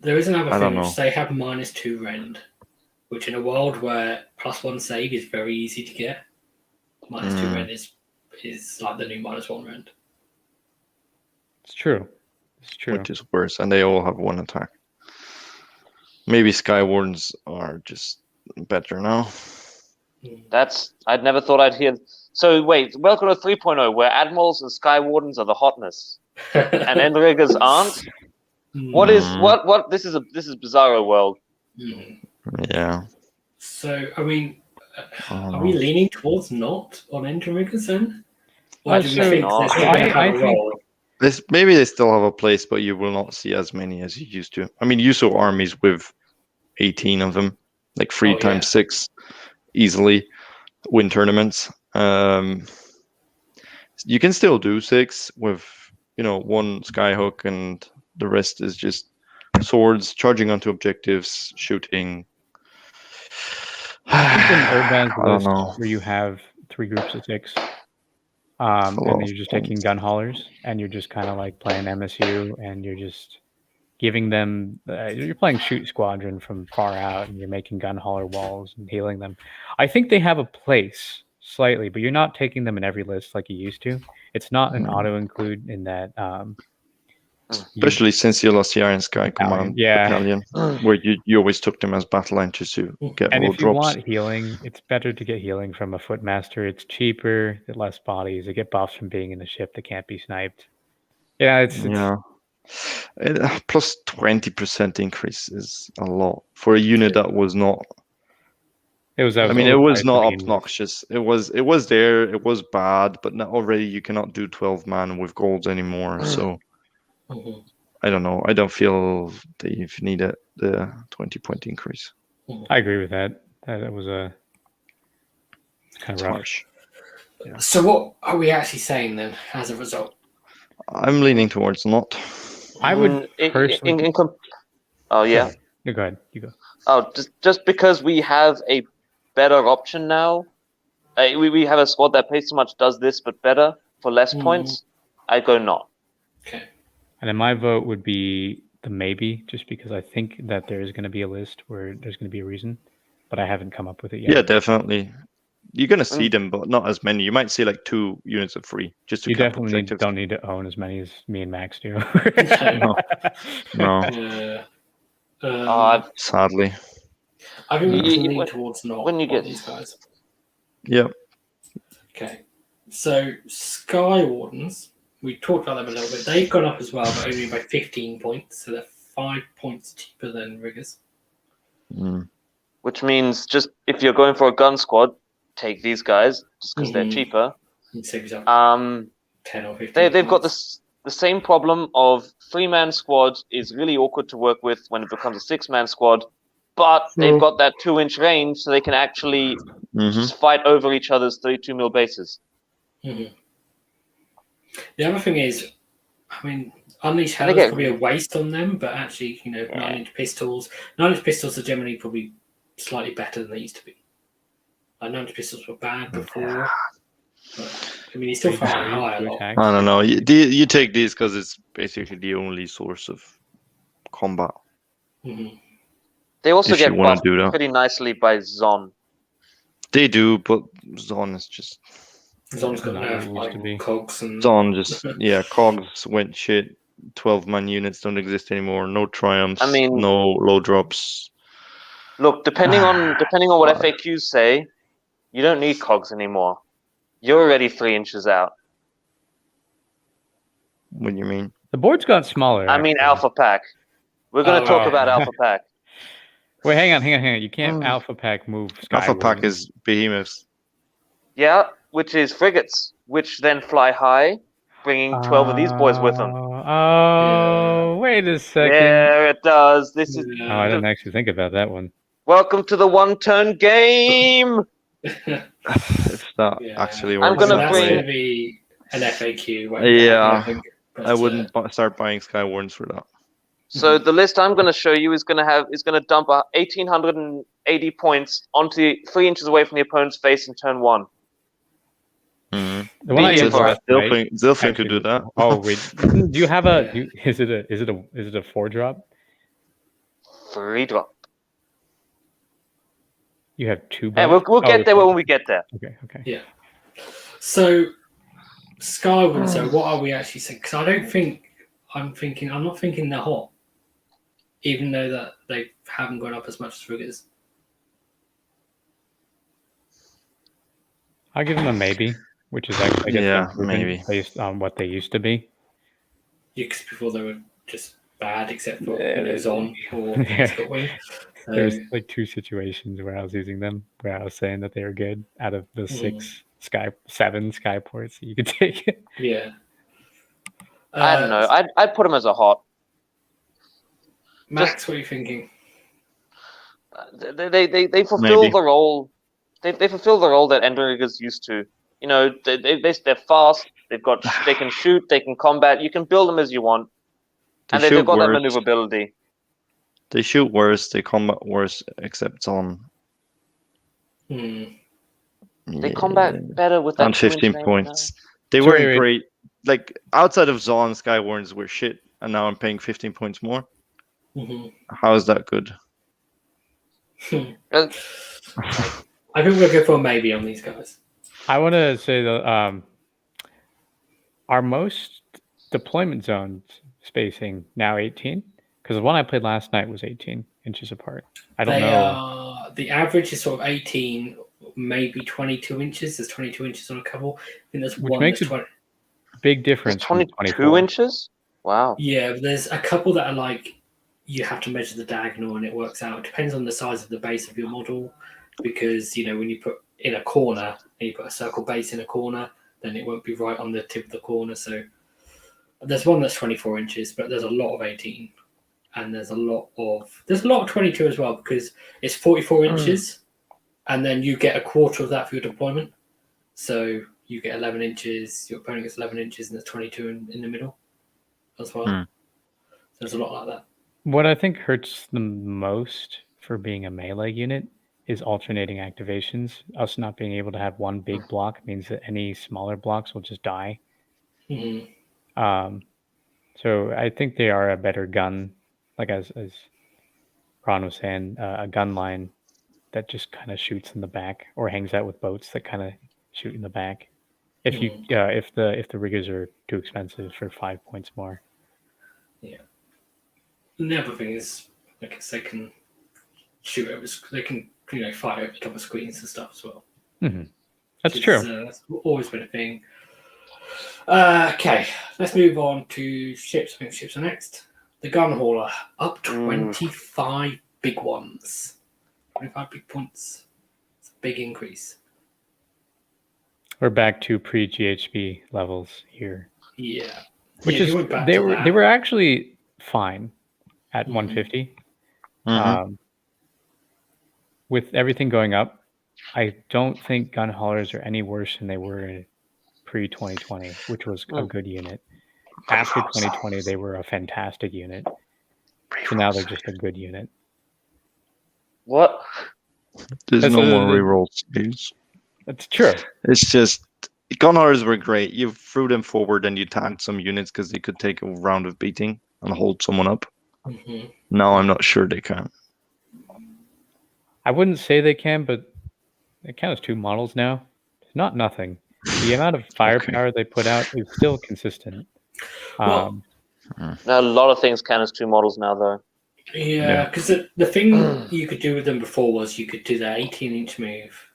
A: There is another
C: I don't
A: thing
C: know.
A: which they have -2 rend, which in a world where +1 save is very easy to get, -2 rend is like the new -1 rend.
D: It's true. It's true.
C: Which is worse, and they all have 1 attack. Maybe Skywardens are just better now.
B: I'd never thought I'd hear. So wait, welcome to 3.0, where admirals and skywardens are the hotness, and end riggers aren't. What is what? This is Bizarro world.
C: Yeah.
A: So I mean, are we leaning towards not on end riggers then? Or do we
D: So
A: think they're still going to have a role?
C: Maybe they still have a place, but you will not see as many as you used to. I mean, you saw armies with 18 of them, like 3 times 6, easily win tournaments. You can still do 6 with, 1 skyhook, and the rest is just swords, charging onto objectives, shooting.
D: I think in Urban's
C: I don't
D: list
C: know.
D: where you have 3 groups of 6, and then you're just taking gun haulers, and you're just kind of like playing MSU, and you're just giving them. You're playing shoot squadron from far out, and you're making gun hauler walls and healing them. I think they have a place slightly, but you're not taking them in every list like you used to. It's not an auto include in that.
C: Especially since you lost the Iron Sky Command Battalion, where you always took them as battle line just to get
D: And
C: more
D: if you
C: drops.
D: want healing, it's better to get healing from a Footmaster. It's cheaper, less bodies. They get buffs from being in the ship that can't be sniped. Yeah, it's
C: Plus 20% increase is a lot for a unit that was not.
D: It was.
C: I mean, it was not obnoxious. It was there. It was bad, but now already you cannot do 12 man with golds anymore. So I don't know. I don't feel they've needed the 20-point increase.
D: I agree with that. That was kind of rough.
C: Harsh.
A: Yeah. So what are we actually saying then as a result?
C: I'm leaning towards not.
D: I would personally.
B: Oh yeah.
D: No, go ahead. You go.
B: Oh, just because we have a better option now, we have a squad that pays so much, does this but better for less points. I go not.
A: Okay.
D: And then my vote would be the maybe, just because I think that there is going to be a list where there's going to be a reason, but I haven't come up with it yet.
C: Yeah, definitely. You're going to see them, but not as many. You might see like 2 units of free. Just to
D: you definitely don't need to own as many as me and Max do.
C: No.
B: Sadly.
A: I think we
B: You-
A: can
B: you-
A: lean
B: when-
A: towards not
B: when you
A: on
B: get-
A: these guys.
C: Yeah.
A: Okay. So Sky Wardens, we talked about them a little bit. They've gone up as well, but only by 15 points. So they're 5 points cheaper than Riggers.
C: Mm.
B: Which means just if you're going for a gun squad, take these guys just because they're
A: Mhm.
B: cheaper.
A: You save yourself 10 or 15
B: They've got
A: points.
B: the same problem of 3-man squad is really awkward to work with when it becomes a 6-man squad, but they've got that 2-inch range, so they can actually
C: Mhm.
B: just fight over each other's 32 mil bases.
A: Mhm. The other thing is, I mean, Unleashed
B: And
A: Hell
B: they
A: is
B: get-
A: probably a waste on them, but actually, 9-inch pistols. 9-inch pistols are generally probably slightly better than they used to be. Like 9-inch pistols were bad before, but I mean, you still find them high a lot.
C: I don't know. You take these because it's basically the only source of combat.
A: Mhm.
B: They also
C: If you
B: get
C: wanna
B: buffed
C: do that.
B: pretty nicely by Zon.
C: They do, but Zon is just
A: Zon's got
D: Not what it
A: nerf
D: used to be.
A: like cogs and
C: Zon. Just cogs went shit. 12-man units don't exist anymore. No triumphs.
B: I mean-
C: no low drops.
B: Look, depending on what FAQs say, you don't need cogs anymore. You're already 3 inches out.
C: What do you mean?
D: The board's got smaller.
B: I mean
D: actually.
B: Alpha Pack. We're going to talk
A: Oh.
B: about Alpha Pack.
D: Wait, hang on. You can't Alpha Pack move Sky
C: Alpha Pack
D: Wardens.
C: is behemoths.
B: Yeah, which is frigates, which then fly high, bringing 12 of these boys with them.
D: Oh, wait a second.
B: Yeah, it does. This is
D: Oh, I didn't actually think about that one.
B: welcome to the one-turn game.
C: If that
A: Yeah.
C: actually
B: I'm
C: works
B: gonna
C: that
A: that's
B: bring-
C: way.
A: going to be an FAQ. won't
C: Yeah,
A: it? think, but,
C: I wouldn't start buying Sky Wardens for that.
B: So the list I'm going to show you is going to dump 1,880 points onto 3 inches away from the opponent's face in turn 1.
C: Mm-hmm.
D: The one I
B: Be
D: used
B: for
D: last night,
C: Zilfin could do that.
D: Oh wait, do you have a?
A: Yeah.
D: Is it a 4-drop?
B: 3 drop.
D: You have 2.
B: Hey,
D: boats?
B: we'll get
D: Oh,
B: there when we get there.
D: Okay.
A: Yeah. So, Skyward. So, what are we actually saying? Because I'm not thinking they're hot, even though that they haven't gone up as much as Riggers.
D: I'll give them a maybe, which is actually I guess
C: Yeah,
D: improvement
C: maybe.
D: based on what they used to be.
A: Because before they were just bad, except for
D: Yeah.
A: Zon or
D: Yeah.
A: Scott Wing.
D: There's like 2 situations where I was using them, where I was saying that they were good out of the 7 Skyports. You could take it.
A: Yeah.
B: I don't know. I'd put them as a hot.
A: Max, what are you thinking?
B: They fulfill
C: Maybe.
B: the role. They fulfill the role that Endriggers used to. You know, they're fast. They can shoot. They can combat. You can build them as you want, and they've got that maneuverability.
C: They shoot worse. They combat worse, except on.
A: Hmm.
B: They combat better with that
C: on 15
B: 2-inch range
C: points. They
D: Sorry,
C: weren't
D: wait.
C: great. Like outside of Zon, Sky Wardens were shit, and now I'm paying 15 points more.
A: Mhm.
C: How is that good?
B: now.
A: I think we'll go for a maybe on these guys.
D: I want to say that are most deployment zones spacing now 18? Because the one I played last night was 18 inches apart. I don't know.
A: The average is sort of 18, maybe 22 inches. There's 22 inches on a couple. I think there's
D: Which
A: one
D: makes
A: that's
D: it
A: 20.
D: Big
B: It's
D: difference. from
B: 22
D: 24.
B: inches. Wow.
A: Yeah, but there's a couple that are like you have to measure the diagonal and it works out. It depends on the size of the base of your model, because when you put in a corner and you put a circle base in a corner, then it won't be right on the tip of the corner. So there's one that's 24 inches, but there's a lot of 18, and there's a lot of 22 as well, because it's 44 inches, and then you get a quarter of that for your deployment. So you get 11 inches, your opponent gets 11 inches, and there's 22 in the middle as well. So there's a lot like that.
D: What I think hurts the most for being a melee unit is alternating activations. Us not being able to have one big block means that any smaller blocks will just die.
A: Mm-hmm.
D: So I think they are a better gun, like as Ron was saying, a gun line that just kind of shoots in the back or hangs out with boats that kind of shoot in the back. If if the riggers are too expensive for 5 points more.
A: Yeah. And the other thing is, I guess they can shoot over. They can fire over the top of screens and stuff as well.
D: Mm-hmm. That's true.
A: That's always been a thing. Okay, let's move on to ships. I think ships are next. The gun hauler up 25 big ones. 25 big points. It's a big increase.
D: We're back to pre-GHB levels here.
A: Yeah.
D: Which is they were actually fine at 150. With everything going up, I don't think gun haulers are any worse than they were in pre-2020, which was a good unit. After 2020, they were a fantastic unit. So now they're just a good unit.
B: What?
C: There's no more reroll saves.
D: That's true.
C: It's just gun haulers were great. You threw them forward and you tagged some units because they could take a round of beating and hold someone up. Now I'm not sure they can.
D: I wouldn't say they can, but they count as 2 models now. It's not nothing. The amount of firepower they put out is still consistent.
B: Now, a lot of things count as 2 models now, though.
A: Yeah, because the thing you could do with them before was you could do the 18-inch move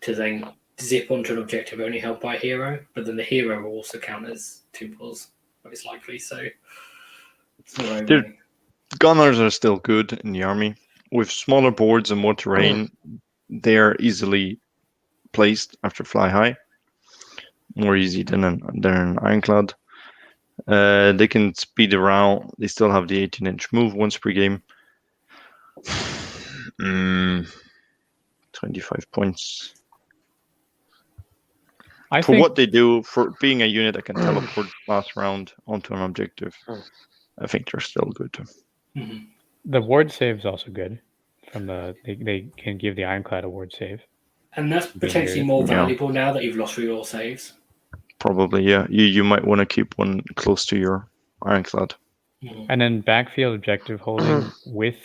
A: to then zip onto an objective only held by a hero, but then the hero will also count as 2 models, most likely. So,
C: gunners are still good in the army. With smaller boards and more terrain, they're easily placed after fly high. More easy than an ironclad. They can speed around. They still have the 18-inch move once per game. 25 points. For what they do, for being a unit that can teleport last round onto an objective, I think they're still good.
D: The ward save is also good. They can give the ironclad a ward save.
A: And that's potentially more valuable now that you've lost reroll saves.
C: Probably, yeah. You might want to keep one close to your ironclad.
D: And then backfield objective holding with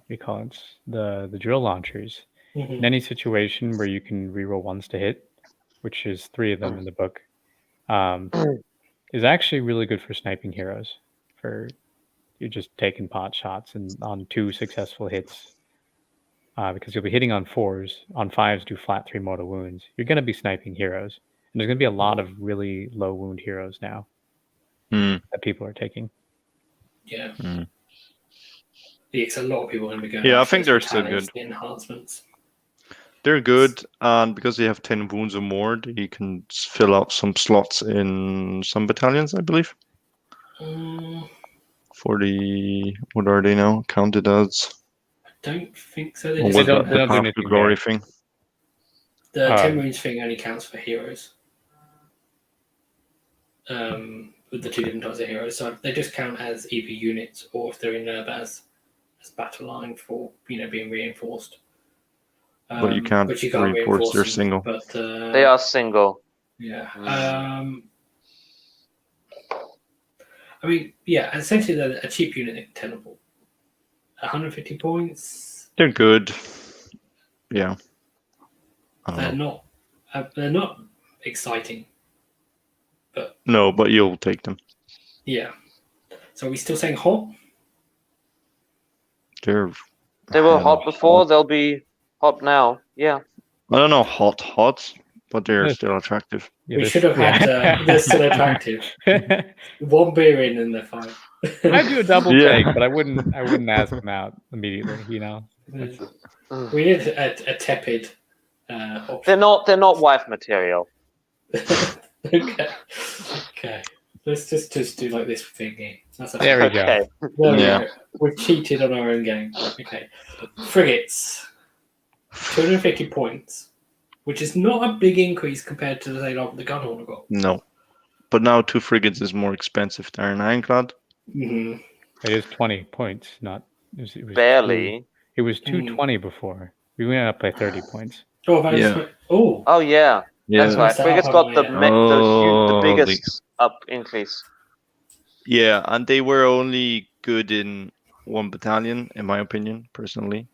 D: we call it the drill launchers. In any situation where you can reroll ones to hit, which is 3 of them in the book, is actually really good for sniping heroes. For you're just taking pot shots and on 2 successful hits. Because you'll be hitting on 4s. On 5s, do flat 3 mortal wounds. You're going to be sniping heroes. And there's going to be a lot of really low wound heroes now that people are taking.
A: Yeah. It's a lot of people are going to be going.
C: Yeah, I think they're still good.
A: Enhancements.
C: They're good, and because they have 10 wounds or more, you can fill out some slots in some battalions, I believe. For the what are they now? Counted as?
A: I don't think so.
D: They don't do anything
C: glory thing.
A: The 10 wounds thing only counts for heroes. With the 2 different types of heroes, so they just count as either units or if they're in nerf as battle line for being reinforced.
C: But you can't reinforce their single.
A: But
B: they are single.
A: Yeah. I mean, yeah. Essentially, they're a cheap unit that can teleport. 150 points.
C: They're good. Yeah.
A: They're not exciting.
C: But you'll take them.
A: Yeah. So are we still saying hot?
C: They were
B: hot before. They'll be hot now. Yeah.
C: I don't know hot, but they're still attractive.
A: We should have had. They're still attractive. 1 beer in and they're fine.
D: I'd do a double take, but I wouldn't ask them out immediately.
A: We need a tepid.
B: They're not wife material.
A: Okay. Let's just do like this thingy.
D: There we go.
A: There We've cheated on our own game. Okay. Frigates. 250 points, which is not a big increase compared to the gun hauler got.
C: No. But now 2 frigates is more expensive than an ironclad.
D: It is 20 points, not... It was
B: barely.
D: It was 220 before. We went up by 30 points.
B: Oh, yeah. That's right. Frigates got the biggest up increase.
C: Yeah, and they were only good in 1 battalion, in my opinion, personally.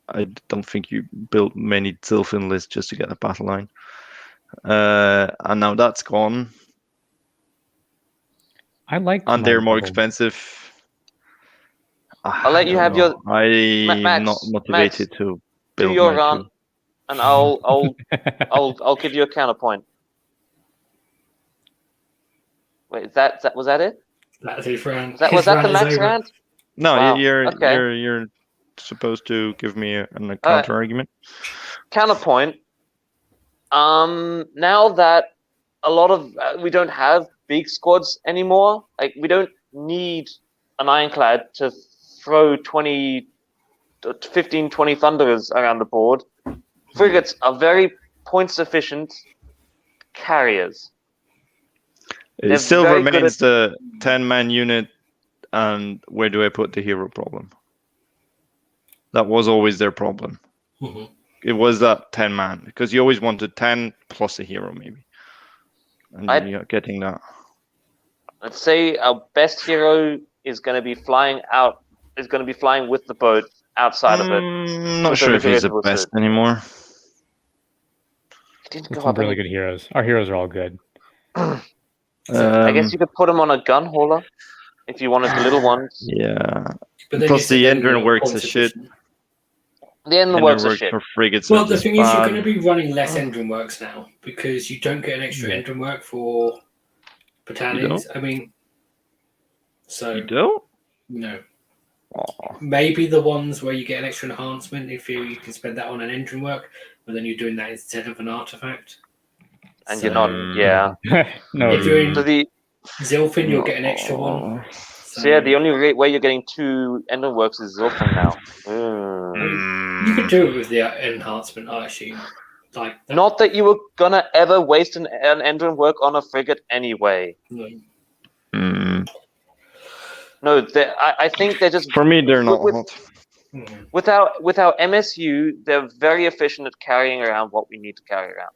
C: I don't think you built many Zilfin lists just to get a battle line. And now that's gone.
D: I like,
C: and they're more expensive.
B: I'll let you have your
C: I'm
B: Max,
C: not motivated to
B: do
C: build
B: your
C: my
B: run,
C: two.
B: and I'll give you a counterpoint. Wait, was that it?
A: That's his round.
B: Was that the max round?
C: No,
B: Wow,
C: you're
B: okay.
C: you're supposed to give me a counter argument.
B: Counterpoint. Now that a lot of we don't have big squads anymore, like we don't need an ironclad to throw 15, 20 Thunderers around the board. Frigates are very point efficient carriers.
C: It still remains the 10-man unit, and where do I put the hero problem? That was always their problem.
A: Mm-hmm.
C: It was that 10-man, because you always wanted 10 plus a hero, maybe. And you're not getting that.
B: Let's say our best hero is going to be flying with the boat outside of it.
C: I'm not sure if he's the best anymore.
B: He didn't
D: With
B: go
D: some
B: up
D: really good heroes. Our heroes are all good.
B: I guess you could put him on a gun hauler if you wanted the little ones.
C: Yeah.
A: But then
C: Plus the engine works as shit.
B: The engine works as shit.
C: For frigates.
A: Well, the thing is, you're going to be running less engine works now because you don't get an extra engine work for battalions. I mean, so
C: you don't?
A: No.
C: Aww.
A: Maybe the ones where you get an extra enhancement, in theory, you can spend that on an engine work, but then you're doing that instead of an artifact.
B: And you're not,
D: No.
A: If you're in
B: So the
A: Zilfin, you'll get an extra one.
B: So yeah, the only way you're getting 2 engine works is Zilfin now.
A: You could do it with the enhancement, I assume. Like that.
B: Not that you were gonna ever waste an engine work on a frigate anyway.
A: No.
B: No, I think they're just
C: for me. They're not hot.
B: With our MSU, they're very efficient at carrying around what we need to carry around.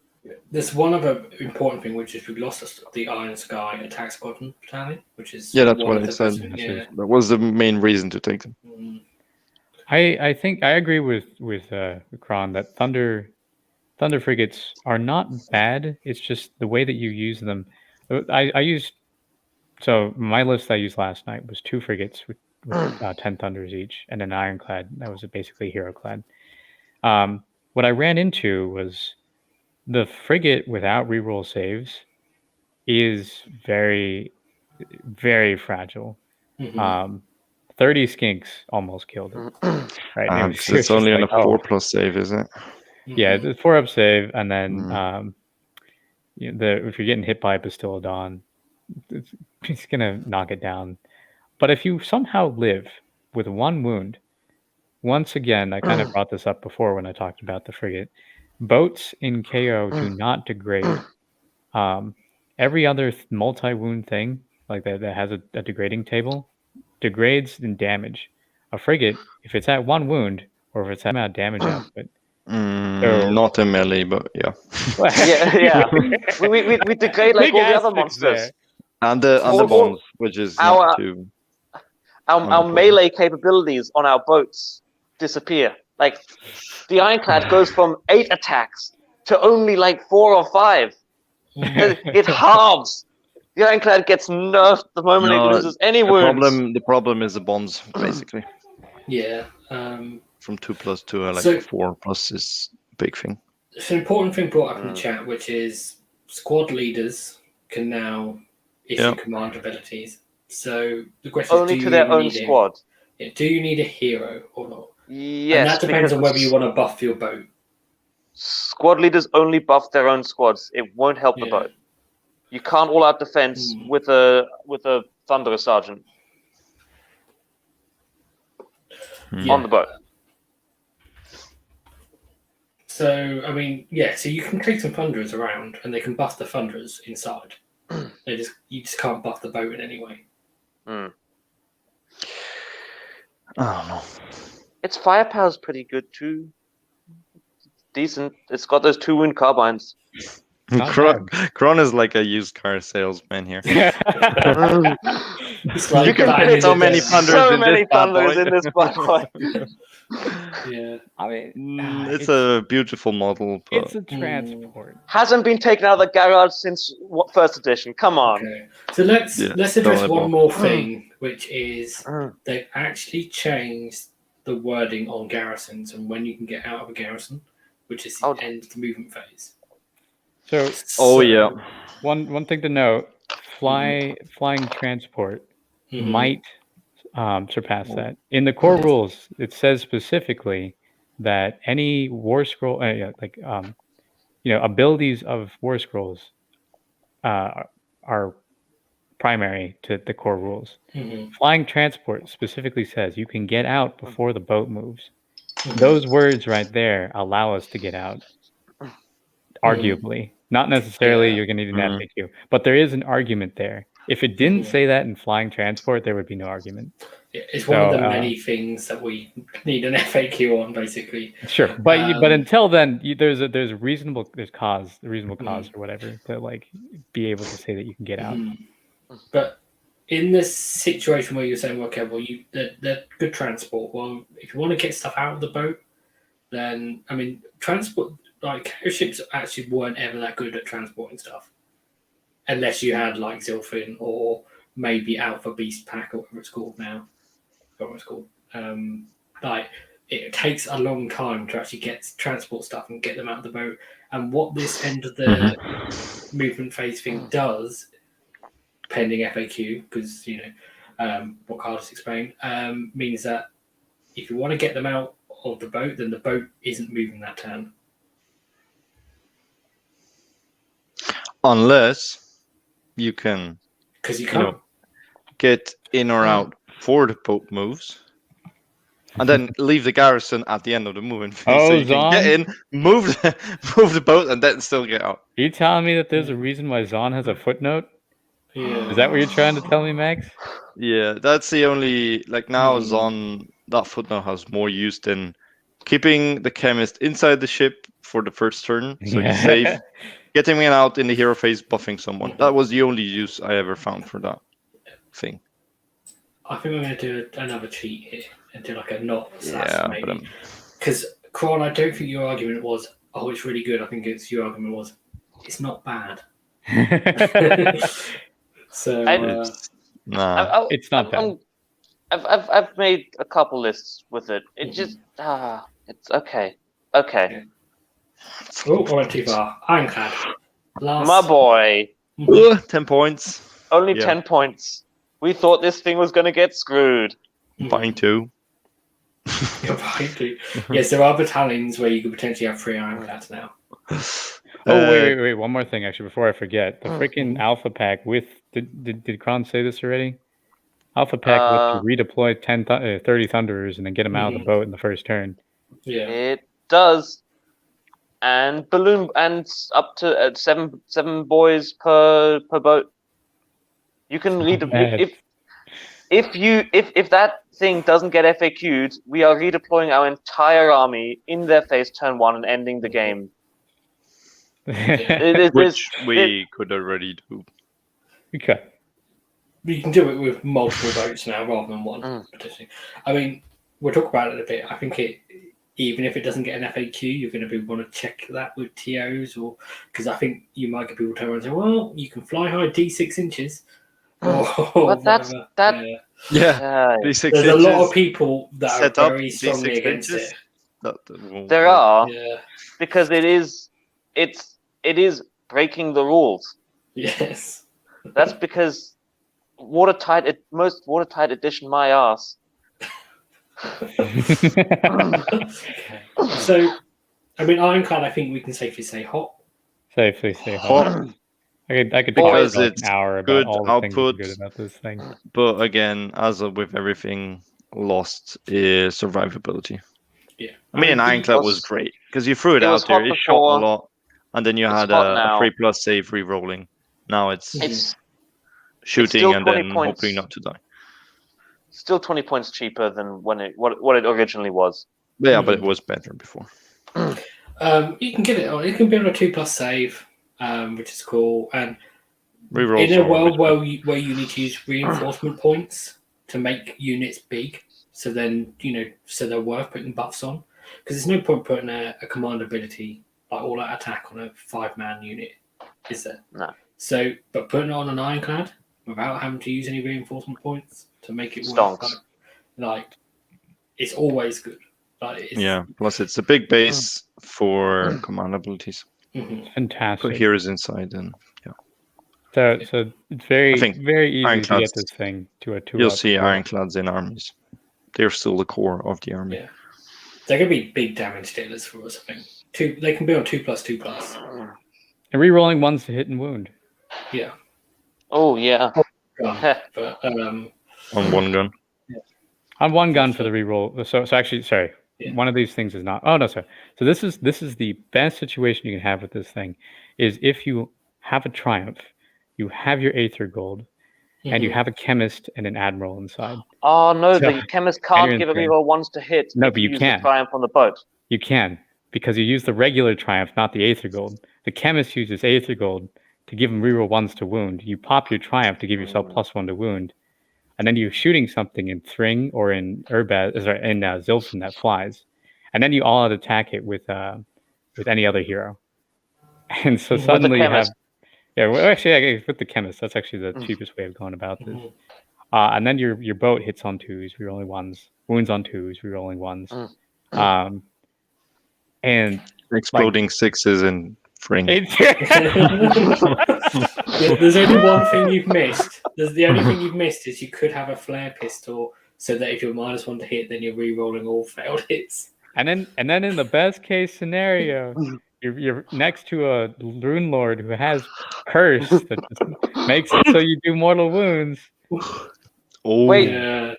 A: There's one other important thing, which is we lost the Iron Sky Attack Squadron Battalion, which is
C: that's what I said. That was the main reason to take them.
D: I think I agree with Kron that Thunder frigates are not bad. It's just the way that you use them. I used my list I used last night was 2 frigates with 10 Thunders each, and an Ironclad that was basically Hero Clad. What I ran into was the frigate without reroll saves is very, very fragile. 30 skinks almost killed it. Right?
C: It's only on a 4+ save, is it?
D: Yeah, it's 4-up save, and then if you're getting hit by a Bastille it's gonna knock it down. But if you somehow live with 1 wound, once again, I kind of brought this up before when I talked about the frigate. Boats in KO do not degrade. Every other multi-wound thing like that has a degrading table degrades in damage. A frigate, if it's at 1 wound or if it's at amount of damage output.
C: Not a melee, but yeah.
B: we degrade like all the other monsters.
D: There.
C: And the bombs, which is
B: our
C: not
B: melee capabilities on our boats disappear. Like the Ironclad goes from 8 attacks to only like 4 or 5. It halves. The Ironclad gets nerfed the moment it loses any wounds.
C: The problem is the bonds, basically.
A: Yeah.
C: From 2+ to 4+ is a big thing.
A: It's an important thing brought up in the chat, which is squad leaders can now issue command abilities. So the question
B: only
A: is,
B: to their own squad.
A: Do you need a hero or not?
B: Yes,
A: and that depends on whether you want to buff your boat.
B: Squad leaders only buff their own squads. It won't help the boat. You can't all-out defense with a Thunderer Sergeant on the boat.
A: So I mean, so you can take some Thunderers around, and they can buff the Thunderers inside. You just can't buff the boat in any way.
C: I don't know.
B: Its firepower's pretty good too. Decent. It's got those 2-wound carbines.
C: Kron is like a used car salesman here.
A: It's like
C: you can fit so many Thunders in this bad boy.
A: Yeah.
D: I mean,
C: It's a beautiful model, but
D: it's a transport.
B: Hasn't been taken out of the garage since first edition. Come on.
A: Okay. So let's address
C: totally
A: one
C: wrong.
A: more thing, which is they've actually changed the wording on garrisons and when you can get out of a garrison, which is the end of the movement phase.
D: So,
C: yeah.
D: One thing to note: flying transport might surpass that. In the core rules, it says specifically that any war scroll, abilities of war scrolls are primary to the core rules. Flying transport specifically says you can get out before the boat moves. Those words right there allow us to get out. Arguably, not necessarily you're going to need an FAQ, but there is an argument there. If it didn't say that in flying transport, there would be no argument.
A: It's one of the many things that we need an FAQ on, basically.
D: Sure, but until then, there's reasonable cause or whatever to like be able to say that you can get out.
A: But in this situation where you're saying, okay, well, they're good transport. Well, if you want to get stuff out of the boat, then I mean, transport like ships actually weren't ever that good at transporting stuff, unless you had like Zilfin or maybe Alpha Beast Pack or whatever it's called now. What it's called. Like it takes a long time to actually get transport stuff and get them out of the boat. And what this end of the movement phase thing does, pending FAQ, because what Carlos explained, means that if you want to get them out of the boat, then the boat isn't moving that turn.
C: Unless you can,
A: because you can't
C: get in or out before the boat moves, and then leave the garrison at the end of the movement phase. So you can get in, move the boat, and then still get out.
D: Are you telling me that there's a reason why Zon has a footnote? Yeah. Is that what you're trying to tell me, Max?
C: Yeah, that's the only now Zon, that footnote has more use than keeping the chemist inside the ship for the first turn, so he's safe. Getting him out in the hero phase, buffing someone. That was the only use I ever found for that thing.
A: I think I'm going to do another cheat here and do like a not
C: yeah,
A: maybe. Because, Kron, I don't think your argument was, oh, it's really good. I think your argument was, it's not bad. So,
D: it's not bad.
B: I've made a couple lists with it. It just, it's okay. Okay.
A: Yeah. Oh, I went too far. Ironclad.
B: My boy.
C: 10 points.
B: Only 10 points. We thought this thing was going to get screwed.
C: Buying 2.
A: Yes, there are battalions where you could potentially have 3 ironclads now.
D: Wait. One more thing, actually, before I forget. The freaking Alpha Pack with... Did Kron say this already? Alpha Pack lets you redeploy 30 Thunderers and then get them out of the boat in the first turn.
A: Yeah.
B: It does. And balloon and up to 7 boys per boat. You can redeploy if that thing doesn't get FAQ'd, we are redeploying our entire army in their face turn 1 and ending the game.
C: Which we could already do.
D: Okay.
A: You can do it with multiple boats now rather than one. Potentially. I mean, we'll talk about it a bit. I think even if it doesn't get an FAQ, you're going to want to check that with TOs, or because I think you might get people turn around and say, "Well, you can fly high D6 inches."
B: But that's that.
C: Yeah,
A: there's a lot of people that are very strongly against it.
B: There are, because it is breaking the rules.
A: Yes,
B: that's because most watertight edition my ass.
A: So, I mean, Ironclad, I think we can safely say hot.
D: Safely say hot. I could talk
C: because
D: for
C: it's
D: an hour about
C: good
D: all the
C: output,
D: things good about this thing.
C: But again, as with everything, lost is survivability.
A: Yeah,
C: I mean, Ironclad was great because you threw it out there, it shot a lot, and then you had a 3+ save re-rolling. Now it's shooting and then hoping not to die.
B: Still 20 points cheaper than what it originally was.
C: Yeah, but it was better before.
A: You can get it on. It can be on a 2+ save, which is cool. And
C: Rerolls
A: in a world where you need to use reinforcement points to make units big, So then, so they're worth putting buffs on. Because there's no point putting a command ability like all-out attack on a 5-man unit, is there?
B: No.
A: So, but putting it on an Ironclad without having to use any reinforcement points to make it
B: Stonks.
A: work, like it's always good.
C: Plus it's a big base for command abilities.
D: Fantastic.
C: Put heroes inside and
D: So it's very easy to
C: Ironclads,
D: get this thing to a 2-up.
C: You'll see Ironclads in armies. They're still the core of the army.
A: Yeah. They're going to be big damage dealers for us, I think. They can be on 2+2+.
D: And re-rolling ones to hit and wound.
A: Yeah.
B: Oh, yeah.
A: But,
C: On one gun.
D: On one gun for the re-roll. So actually, sorry.
A: Yeah.
D: One of these things is not. Oh, no, sorry. So this is the best situation you can have with this thing, is if you have a Triumph, you have your Aether Gold, and you have a Chemist and an Admiral inside.
B: Oh, no,
D: So-
B: the chemist can't give a reroll once to hit.
D: No,
B: if
D: but you
B: use
D: can.
B: the Triumph on the boat.
D: You can, because you use the regular Triumph, not the Aether Gold. The Chemist uses Aether Gold to give him reroll 1s to wound. You pop your Triumph to give yourself +1 to wound. And then you're shooting something in Thring or in Zilfin that flies. And then you all-out attack it with any other hero. And so suddenly you have... Yeah, well, actually, I guess with the Chemist, that's actually the cheapest way of going about this. And then your boat hits on 2s, rerolling 1s. Wounds on 2s, rerolling 1s. And
C: Exploding 6s in Thring.
A: There's only one thing you've missed. The only thing you've missed is you could have a flare pistol so that if you're -1 to hit, then you're re-rolling all failed hits.
D: And then in the best case scenario, you're next to a Rune Lord who has curse that just makes it so you do mortal wounds.
C: Oh,
B: Wait.
A: Yeah.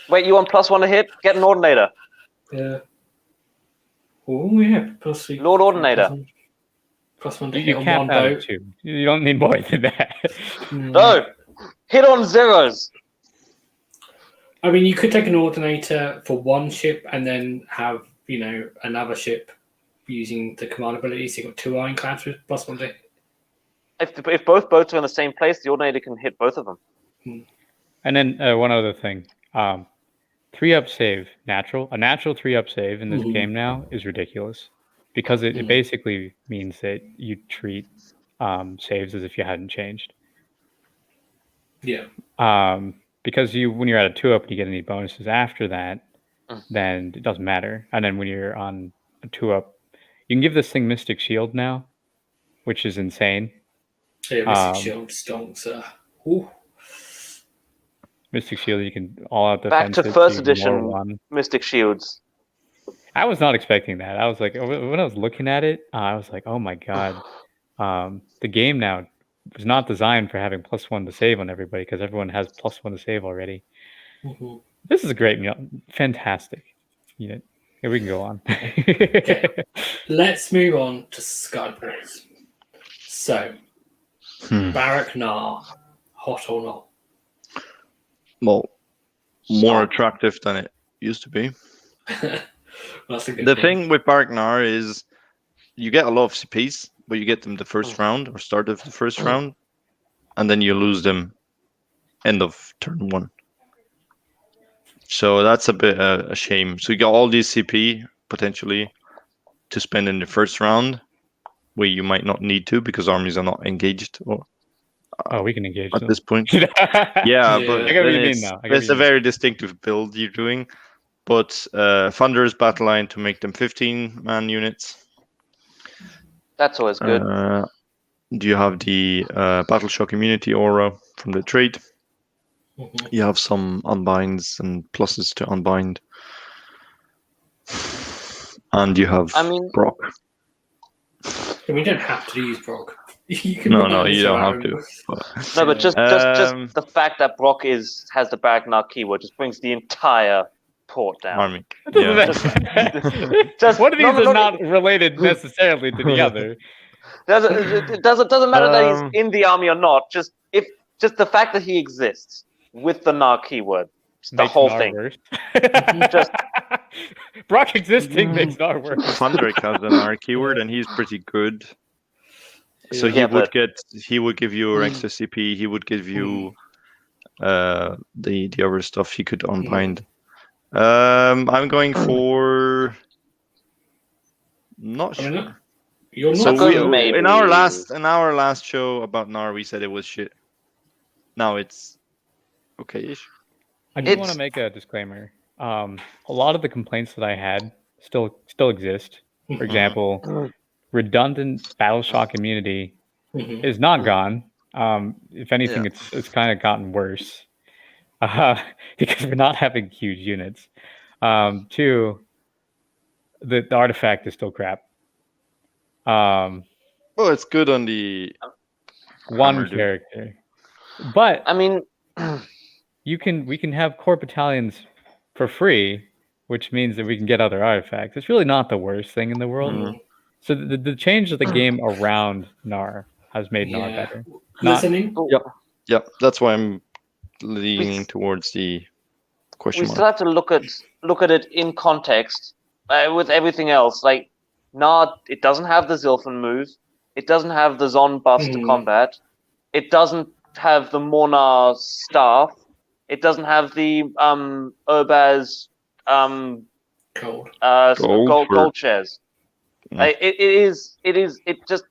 B: Wait, you want +1 to hit? Get an Ordinator.
A: Yeah. Oh yeah. +3.
B: Lord Ordinator.
A: +1 to hit
D: You
A: on
D: cap
A: one
D: out
A: boat.
D: at 2. You don't need more than that.
B: No! Hit on 0s!
A: I mean, you could take an Ordinator for one ship and then have, another ship using the command ability. So you've got 2 Ironclads with +1 to hit.
B: If both boats are in the same place, the Ordinator can hit both of them.
D: And then one other thing. 3-up save, natural. A natural 3-up save in this game now is ridiculous. Because it basically means that you treat saves as if you hadn't changed.
A: Yeah.
D: Because when you're at a 2-up and you get any bonuses after that, then it doesn't matter. And then when you're on a 2-up, you can give this thing Mystic Shield now, which is insane.
A: Yeah, Mystic Shield stonks. Ooh.
D: Mystic Shield, you can all-out
B: Back
D: defense.
B: to first edition Mystic Shields.
D: I was not expecting that. I was like, when I was looking at it, I was like, oh my god. The game now was not designed for having +1 to save on everybody because everyone has +1 to save already. This is a great, fantastic unit. Here we can go on.
A: Okay. Let's move on to Skyports. So, Barak Nar, hot or not?
C: Well, more attractive than it used to be.
A: That's a good
C: The thing with Barak Nar is you get a lot of CPs, but you get them the first round or start of the first round, and then you lose them end of turn 1. So that's a bit a shame. So you got all these CP potentially to spend in the first round, where you might not need to because armies are not engaged.
D: We can engage
C: at
D: them.
C: this point. Yeah, but
D: I get what you
C: then
D: mean now.
C: it's a very distinctive build you're doing. But Thunder's battle line to make them 15-man units.
B: That's always good.
C: Do you have the Battle Shock Immunity aura from the trade? You have some unbinds and pluses to unbind. And you have Brock.
A: We don't have to use Brock. You
C: don't have to.
B: No, but just the fact that Brock has the Barak Nar keyword just brings the entire port down.
C: Army. Yeah.
B: Just
D: one of these is not related necessarily to the other.
B: It doesn't matter that he's in the army or not. Just the fact that he exists with the Nar keyword, the whole
D: Nar
B: thing.
D: Worse.
B: Just
D: Brock existing makes Nar worse.
C: Thunderic has the Nar keyword, and he's pretty good. So he would give you extra CP. He would give you the other stuff. He could unbind. I'm going for. Not
A: I don't know.
C: sure.
A: You're
C: So
A: not
B: So
A: sure.
B: maybe-
C: in our last show about NAR, we said it was shit. Now it's okay-ish.
D: I do want
B: It's-
D: to make a disclaimer. A lot of the complaints that I had still exist. For example, redundant battle shock immunity
A: Mhm.
D: is not gone. If anything, it's kind of gotten worse because we're not having huge units. Two, the artifact is still crap.
C: Well, it's good on the
D: One
C: Hammer dude.
D: character, but
B: I mean,
D: we can have core battalions for free, which means that we can get other artifacts. It's really not the worst thing in the world.
A: Mhm.
D: So the change of the game around NAR has made NAR
A: Yeah.
D: better. Not-
A: Listening.
C: Yep, that's why I'm leaning towards the question
B: we
C: mark.
B: still have to look at it in context with everything else. Like, it doesn't have the Zilfin move. It doesn't have the Zon buffs to
A: Mhm.
B: combat. It doesn't have the Mornar staff. It doesn't have the Urbaz
A: Cold.
B: gold shares.
C: Mm.
B: It just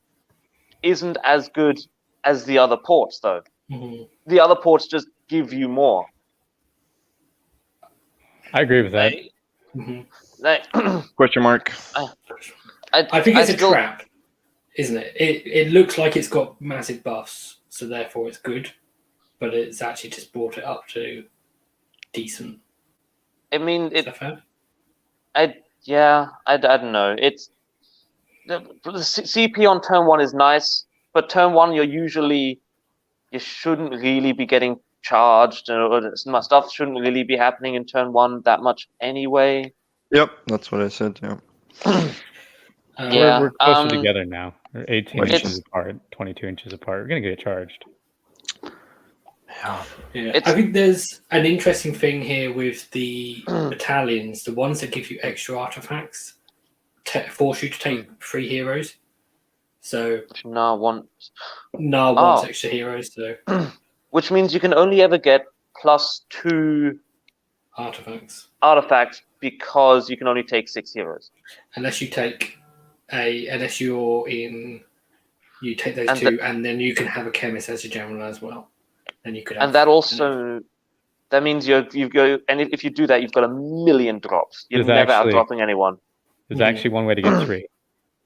B: isn't as good as the other ports, though.
A: Mhm.
B: The other ports just give you more.
D: I agree with that.
A: Mhm.
B: Like,
C: Question mark.
A: I think it's a
B: still-
A: trap, isn't it? It looks like it's got massive buffs, so therefore it's good, but it's actually just brought it up to decent.
B: I mean,
A: Is that fair?
B: I don't know. It's the CP on turn 1 is nice, but turn 1 you shouldn't really be getting charged, or stuff shouldn't really be happening in turn 1 that much anyway.
C: Yep, that's what I said. Yeah.
B: Yeah,
D: We're closer together now. We're 18
C: It's-
D: inches apart, 22 inches apart. We're gonna get charged.
C: Yeah.
A: Yeah,
B: It's-
A: I think there's an interesting thing here with the battalions, the ones that give you extra artifacts, force you to take 3 heroes. So
B: No one,
A: Nar wants extra heroes, so
B: which means you can only ever get +2
A: artifacts.
B: artifacts because you can only take 6 heroes.
A: Unless you take unless you're in, you take those
B: And
A: 2, and then you can have a chemist as your general as well. Then you could have,
B: And that also, that means you go, and if you do that, you've got 1,000,000 drops. You're
D: There's
B: never
D: actually-
B: outdropping anyone.
D: There's
A: Mhm.
D: actually one way to get 3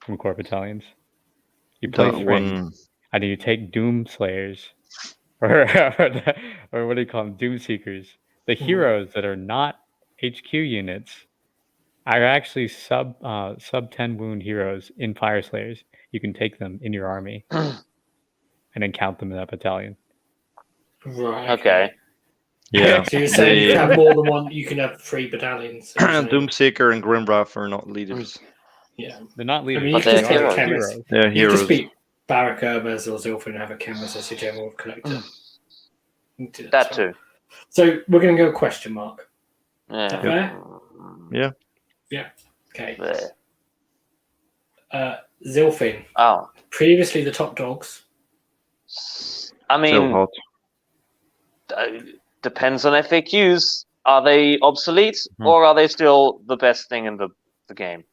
D: from core battalions. You play
C: That
D: 3,
C: one.
D: and you take Doom Slayers, or or what do you call them, Doom Seekers. The
A: Mhm.
D: heroes that are not HQ units are actually sub 10 wound heroes in Fire Slayers. You can take them in your army and then count them in that battalion.
A: right?
B: Okay.
C: Yeah.
A: So you're saying you can have more than one. You can have 3 battalions. essentially.
C: Doomseeker and Grimwrath are not leaders.
A: Yeah,
D: They're not leaders.
A: you
B: But
A: can
B: they're
A: just have a
B: heroes.
A: chemist.
C: They're
A: You just
C: heroes.
A: beat Barak Urbaz or Zilfin and have a chemist as your general collector. You can do
B: That
A: as well.
B: too.
A: So we're going to go question mark.
B: Yeah.
A: Fair?
C: Yeah.
A: Okay.
B: There.
A: Zilfin,
B: Oh.
A: previously the top dogs.
B: I
C: So
B: mean,
C: hot.
B: depends on FAQs. Are they obsolete
C: Hmm.
B: or are they still the best thing in the game?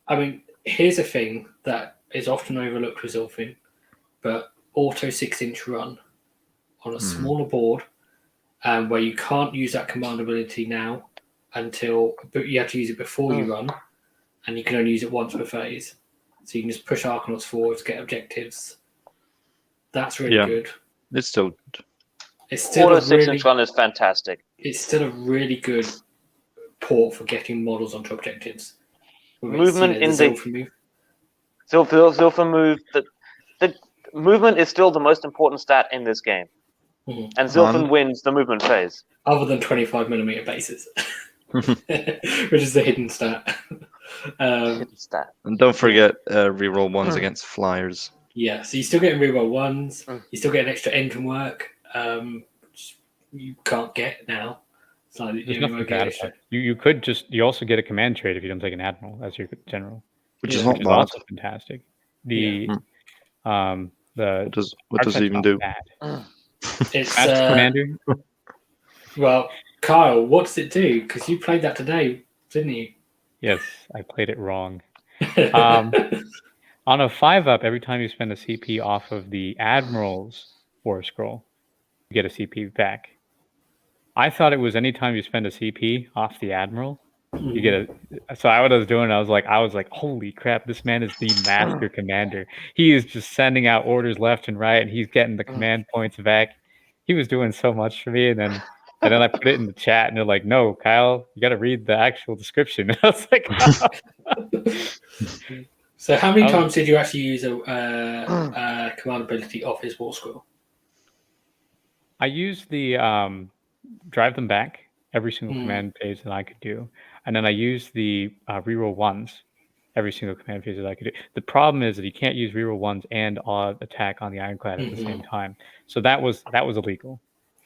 A: I mean, here's a thing that is often overlooked with Zilfin, but auto 6-inch run on a smaller board, where you can't use that command ability now but you have to use it before you run, and you can only use it once per phase. So you can just push Arcanauts forwards, get objectives. That's really
C: Yeah.
A: good.
C: It's still good.
A: It's still
B: Auto
A: a
B: 6
A: really,
B: inch run is fantastic.
A: it's still a really good port for getting models onto objectives. With
B: Movement in the-
A: Zilfin move.
B: Zilfin move, the movement is still the most important stat in this game.
A: Mhm.
B: And Zilfin wins the movement phase.
A: Other than 25mm bases, which is the hidden stat.
B: Hidden stat.
C: And don't forget reroll ones against flyers.
A: Yeah, so you're still getting reroll ones.
B: Mm.
A: You still get extra engine work, which you can't get now. It's like
D: There's
A: you
D: nothing
A: won't
D: bad
A: get
D: about
A: extra.
D: it. You could you also get a command trade if you don't take an admiral as your general,
C: Which
A: Yeah.
C: is not
D: which is
C: bad.
D: also fantastic. The
C: What does it
D: artifact's
C: even
D: not
C: do?
D: bad.
A: It's
D: Match commander.
A: well, Kyle, what does it do? Because you played that today, didn't you?
D: Yes, I played it wrong. On a 5-up, every time you spend a CP off of the Admiral's War Scroll, you get a CP back. I thought it was anytime you spend a CP off the Admiral, you get a. So what I was doing, I was like, holy crap, this man is the master commander. He is just sending out orders left and right, and he's getting the command points back. He was doing so much for me, and then I put it in the chat, and they're like, "No, Kyle, you got to read the actual description." And I was like, oh.
A: So, how many times did you actually use a command ability off his War Scroll?
D: I used the drive them back every single command phase that I could do, and then I used the reroll ones every single command phase that I could do. The problem is that you can't use reroll ones and attack on the Ironclad at the same time, so that was illegal.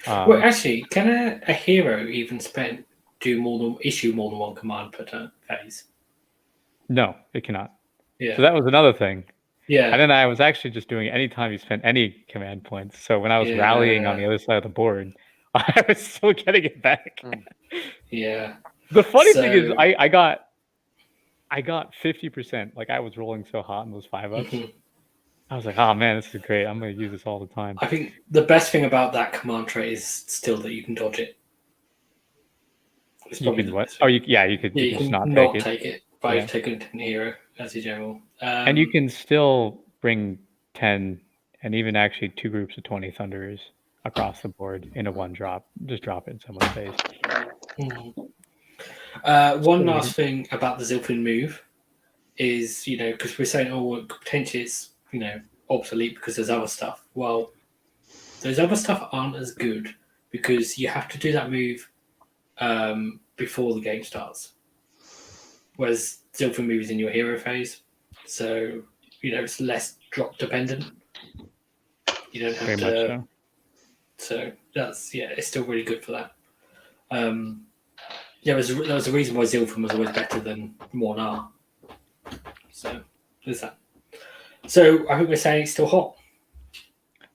A: Well, actually, can a hero even issue more than one command per turn phase?
D: No, it cannot.
A: Yeah.
D: So that was another thing.
A: Yeah.
D: And then I was actually just doing it anytime you spent any command points. So when I was rallying on the other side of the board, I was still getting it back.
A: Yeah.
D: The funny thing is, I got 50%. Like, I was rolling so hot in those 5-ups. I was like, oh man, this is great. I'm going to use this all the time.
A: I think the best thing about that command trait is still that you can dodge it.
D: You can what? Oh, you could just not take it.
A: But you've taken a different hero as your general.
D: And you can still bring 10 and even actually 2 groups of 20 Thunderers across the board in a 1-drop. Just drop it in someone's face.
A: One last thing about the Zilfin move is, because we're saying, potentially it's, obsolete because there's other stuff. Well, those other stuff aren't as good because you have to do that move before the game starts. Whereas Zilfin move is in your hero phase. So, it's less drop dependent. You don't have to. So that's it's still really good for that. There was a reason why Zilfin was always better than Mornar. So there's that. So I think we're saying it's still hot.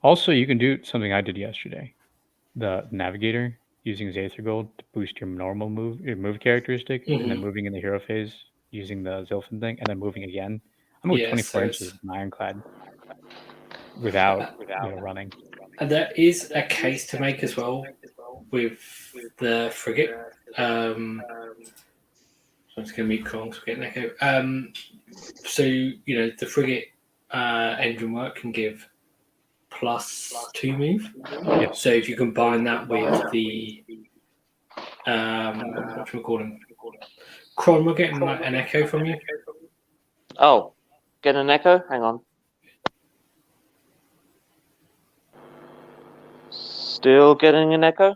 D: Also, you can do something I did yesterday. The Navigator using his Aether Gold to boost your normal move characteristic, and then moving in the hero phase using the Zilfin thing, and then moving again. I moved 24 inches with my Ironclad without running.
A: And there is a case to make as well with the frigate. So I'm just going to mute Krongs for getting echo. So, the frigate engine work can give +2 move.
D: Yes.
A: So if you combine that with the what should we call him? Kron, we're getting an echo from you.
B: Oh, get an echo? Hang on. Still getting an echo?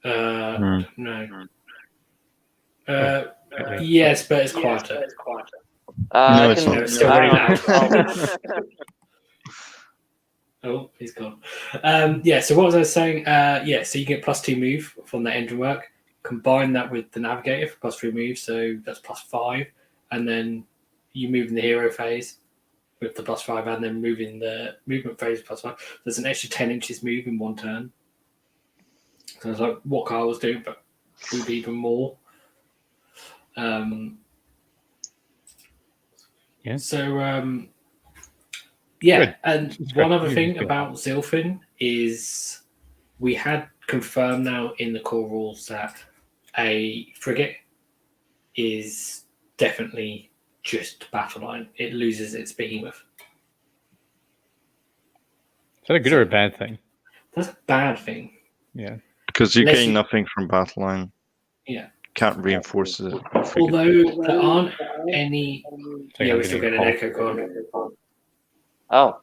A: No. Yes, but it's quieter.
C: No, it's not.
A: It's still very loud. Oh, he's gone. So what was I saying? So you get +2 move from the engine work. Combine that with the Navigator for +3 move, so that's +5. And then you move in the hero phase with the +5, and then move in the movement phase +5. There's an extra 10 inches move in one turn. So it's like what Carl was doing, but with even more. So,
D: Good.
A: And one other thing about Zilfin is we had confirmed now in the core rules that a frigate is definitely just battle line. It loses its behemoth.
D: Is that a good or a bad thing?
A: That's a bad thing.
D: Yeah.
C: Because you gain nothing from battle line.
A: Yeah.
C: Can't reinforce it.
A: Although there aren't any. Yeah, we still get an echo card.
B: Oh.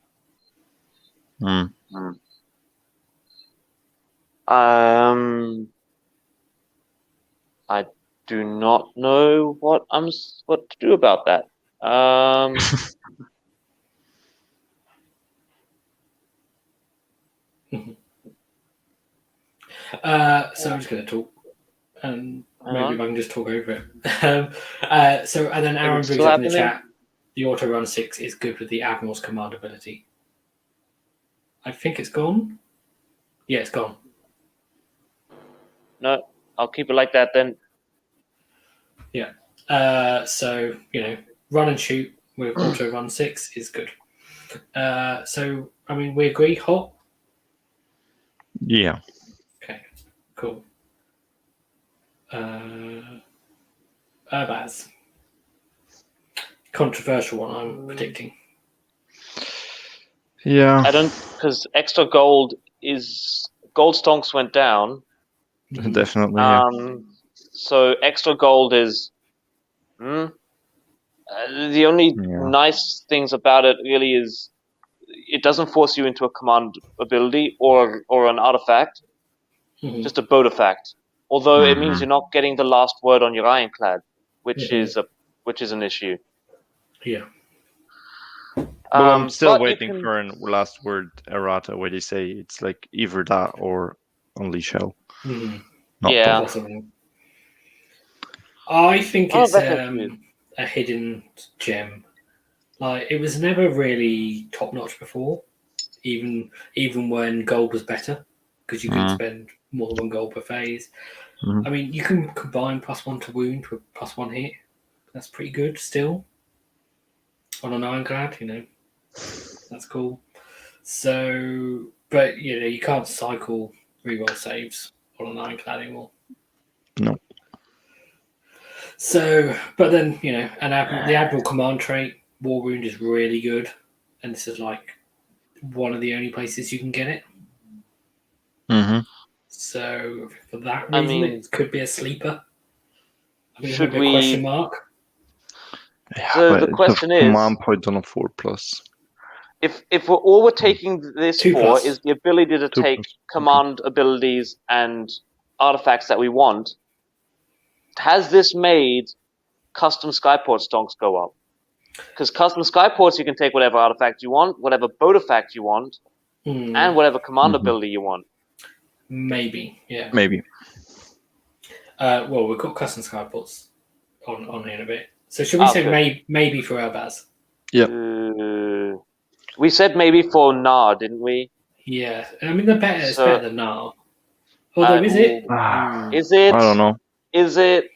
B: I do not know what to do about that.
A: So I'm just going to talk, and maybe I can just talk over it. And then Aaron brings up in the chat, the auto run 6 is good with the Admiral's command ability. I think it's gone. Yeah, it's gone.
B: No, I'll keep it like that then.
A: So run and shoot with auto run 6 is good. So I mean, we agree. Hot.
C: Yeah.
A: Okay. Cool. Urbaz. Controversial one, I'm predicting.
C: Yeah.
B: I don't, because extra gold stonks went down.
C: Definitely. Yeah.
B: So extra gold is. The only nice things about it really is it doesn't force you into a command ability or an artifact, just a bodefact. Although it means you're not getting the last word on your ironclad, which is an issue.
A: Yeah.
C: But I'm still waiting for a last word errata where they say it's like either that or only shell.
B: Yeah.
A: Possible. I think it's a hidden gem. Like, it was never really top notch before, even when gold was better, because you could spend more than 1 gold per phase. I mean, you can combine +1 to wound with +1 hit. That's pretty good still. On an ironclad, that's cool. So, but you can't cycle reroll saves on an ironclad anymore.
C: No.
A: So, but then the Admiral command trait, War Wound, is really good, and this is like one of the only places you can get it. So for that reason, it could be a sleeper.
B: Should we?
A: Question mark.
C: Yeah,
B: so the question is,
C: command point on a 4+.
B: If all we're taking this
A: 2+.
B: is the ability to take command abilities and artifacts that we want, has this made custom Skyport stonks go up? Because custom Skyports, you can take whatever artifact you want, whatever bodefact you want, and whatever command ability you want.
A: Maybe, yeah.
C: Maybe.
A: Well, we've got custom Skyports on here in a bit. So should we say maybe for Elbaz?
C: Yeah.
B: We said maybe for Nar, didn't we?
A: Yeah. I mean, it's better than Nar. Although, is it?
B: Is it?
C: I don't know.
B: Is it?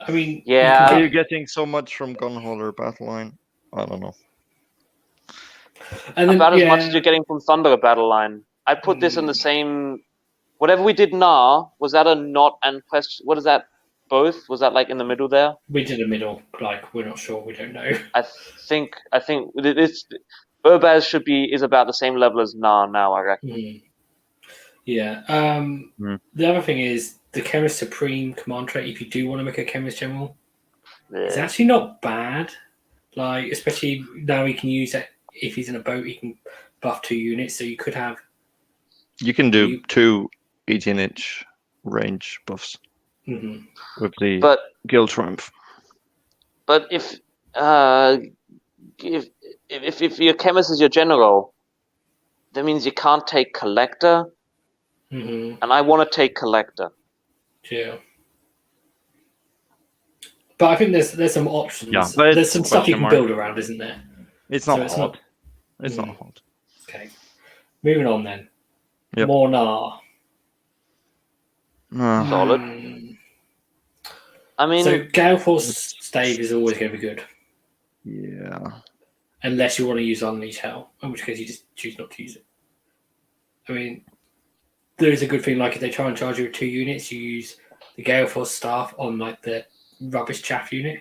A: I mean,
B: yeah.
C: Are you getting so much from Gunholder Battle Line? I don't know.
A: And then,
B: about as much as you're getting from Thunder Battle Line. I put this in the same. Whatever we did Nar, was that a not and question? What is that? Both? Was that like in the middle there?
A: We did a middle. Like, we're not sure. We don't know.
B: I think this Urbaz is about the same level as Nar now, I reckon.
A: Yeah. The other thing is the Chemist Supreme command trait. If you do want to make a Chemist General, it's actually not bad. Like, especially now he can use that. If he's in a boat, he can buff 2 units. So you could have.
C: You can do 2 18-inch range buffs with the Guild Triumph.
B: But if your Chemist is your general, that means you can't take Collector. And I want to take Collector.
A: Yeah. But I think there's some options.
C: Yeah,
A: there's some stuff you can build around, isn't there?
C: It's not hot. It's not hot.
A: Okay. Moving on then.
C: Yep.
A: More Nar.
B: Solid. I mean,
A: so Gale Force Stave is always going to be good.
C: Yeah.
A: Unless you want to use Unleash Hell, in which case you just choose not to use it. I mean, there is a good thing, like if they try and charge you with 2 units, you use the Gale Force staff on like the rubbish chaff unit,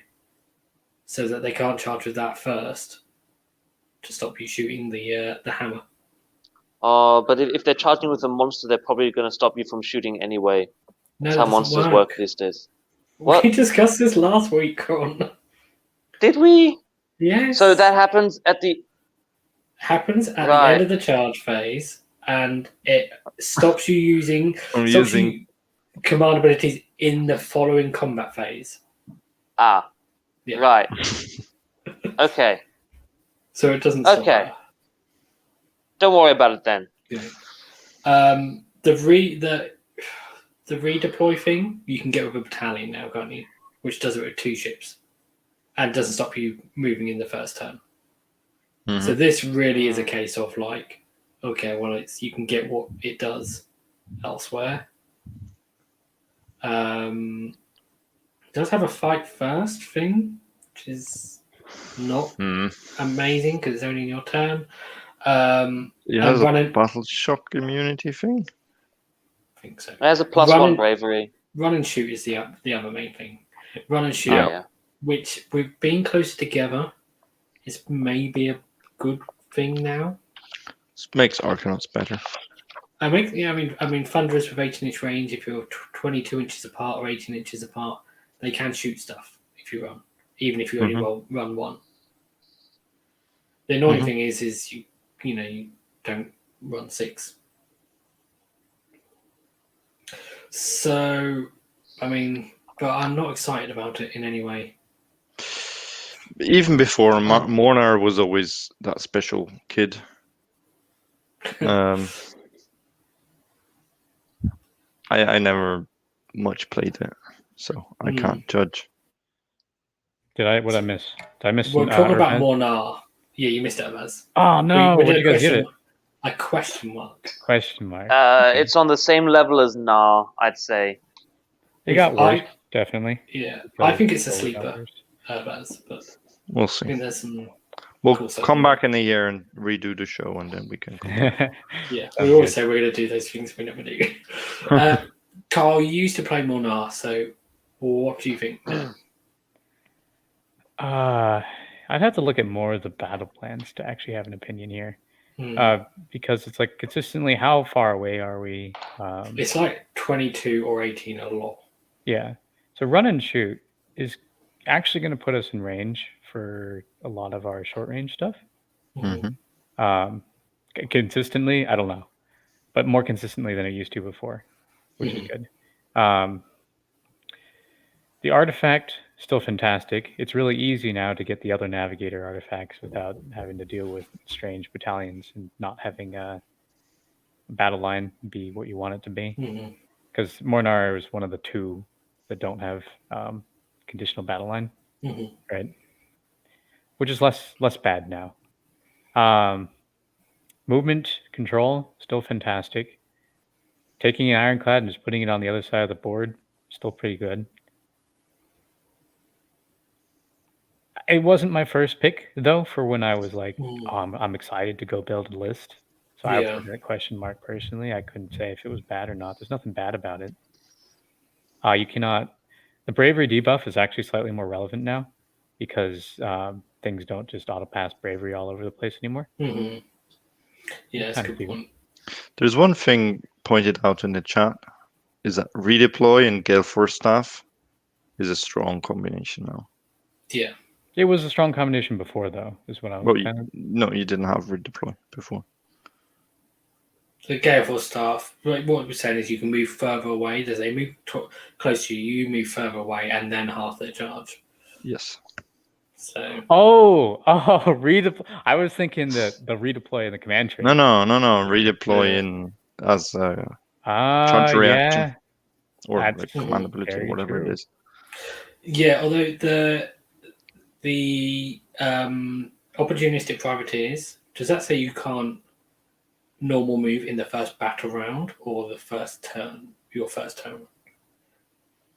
A: so that they can't charge with that first to stop you shooting the hammer.
B: But if they're charging with a monster, they're probably going to stop you from shooting anyway. That's how monsters work these days. What?
A: We discussed this last week, Ron.
B: Did we?
A: Yes.
B: So that happens at the
A: end of the charge phase, and it stops you using command abilities in the following combat phase.
B: Yeah. Right. Okay.
A: So it doesn't stop that.
B: Don't worry about it then.
A: Yeah. The redeploy thing you can get with a battalion now, can't you? Which does it with 2 ships, and doesn't stop you moving in the first turn. So this really is a case of like, okay, well, you can get what it does elsewhere. It does have a fight first thing, which is not amazing because it's only in your turn.
C: It has a battle shock immunity thing.
A: I think so.
B: It has a +1 bravery.
A: Run and shoot is the other main thing. Run and shoot, which with being closer together is maybe a good thing now.
C: This makes Arcanauts better.
A: I mean, Thunderers with 18-inch range. If you're 22 inches apart or 18 inches apart, they can shoot stuff if you run, even if you only run one. The annoying thing is you don't run 6. So, I mean, but I'm not excited about it in any way.
C: Even before, Mornar was always that special kid. I never much played it, so I can't judge.
D: What I miss? Did I miss?
A: We're talking about Mornar. Yeah, you missed it, Maz.
D: Oh no! Where did you guys get it?
A: A question mark.
D: Question mark.
B: It's on the same level as Nah, I'd say.
D: It got worse, definitely.
A: Yeah, I think it's a sleeper, Maz, but
C: we'll see.
A: I think there's some.
C: We'll come back in a year and redo the show, and then we can.
A: Yeah, we always say we're going to do those things, we never do. Carl, you used to play Mornar, so what do you think?
D: I'd have to look at more of the battle plans to actually have an opinion here, because it's like consistently, how far away are we?
A: It's like 22 or 18 a lot.
D: Yeah, so run and shoot is actually going to put us in range for a lot of our short range stuff. Consistently, I don't know, but more consistently than it used to before, which is good. The artifact, still fantastic. It's really easy now to get the other navigator artifacts without having to deal with strange battalions and not having a battle line be what you want it to be. Because Mornar is one of the 2 that don't have conditional battle line, right? Which is less bad now. Movement control, still fantastic. Taking an ironclad and just putting it on the other side of the board, still pretty good. It wasn't my first pick, though, for when I was like, I'm excited to go build a list. So I put that question mark personally. I couldn't say if it was bad or not. There's nothing bad about it. You cannot... The bravery debuff is actually slightly more relevant now because things don't just auto-pass bravery all over the place anymore.
A: Yeah, that's a good point.
C: There's one thing pointed out in the chat, is that redeploy and Gale Force staff is a strong combination now.
A: Yeah.
D: It was a strong combination before, though, is what I was
C: No, you didn't have redeploy before.
A: The Gale Force staff, what we're saying is you can move further away. As they move close to you, you move further away and then half their charge.
C: Yes.
A: So.
D: Redeploy. I was thinking the redeploy in the command tree.
C: No. Redeploy in as a charge reaction or like command ability or whatever it is.
A: Yeah, although the opportunistic privateers, does that say you can't normal move in the first battle round or the first turn, your first turn?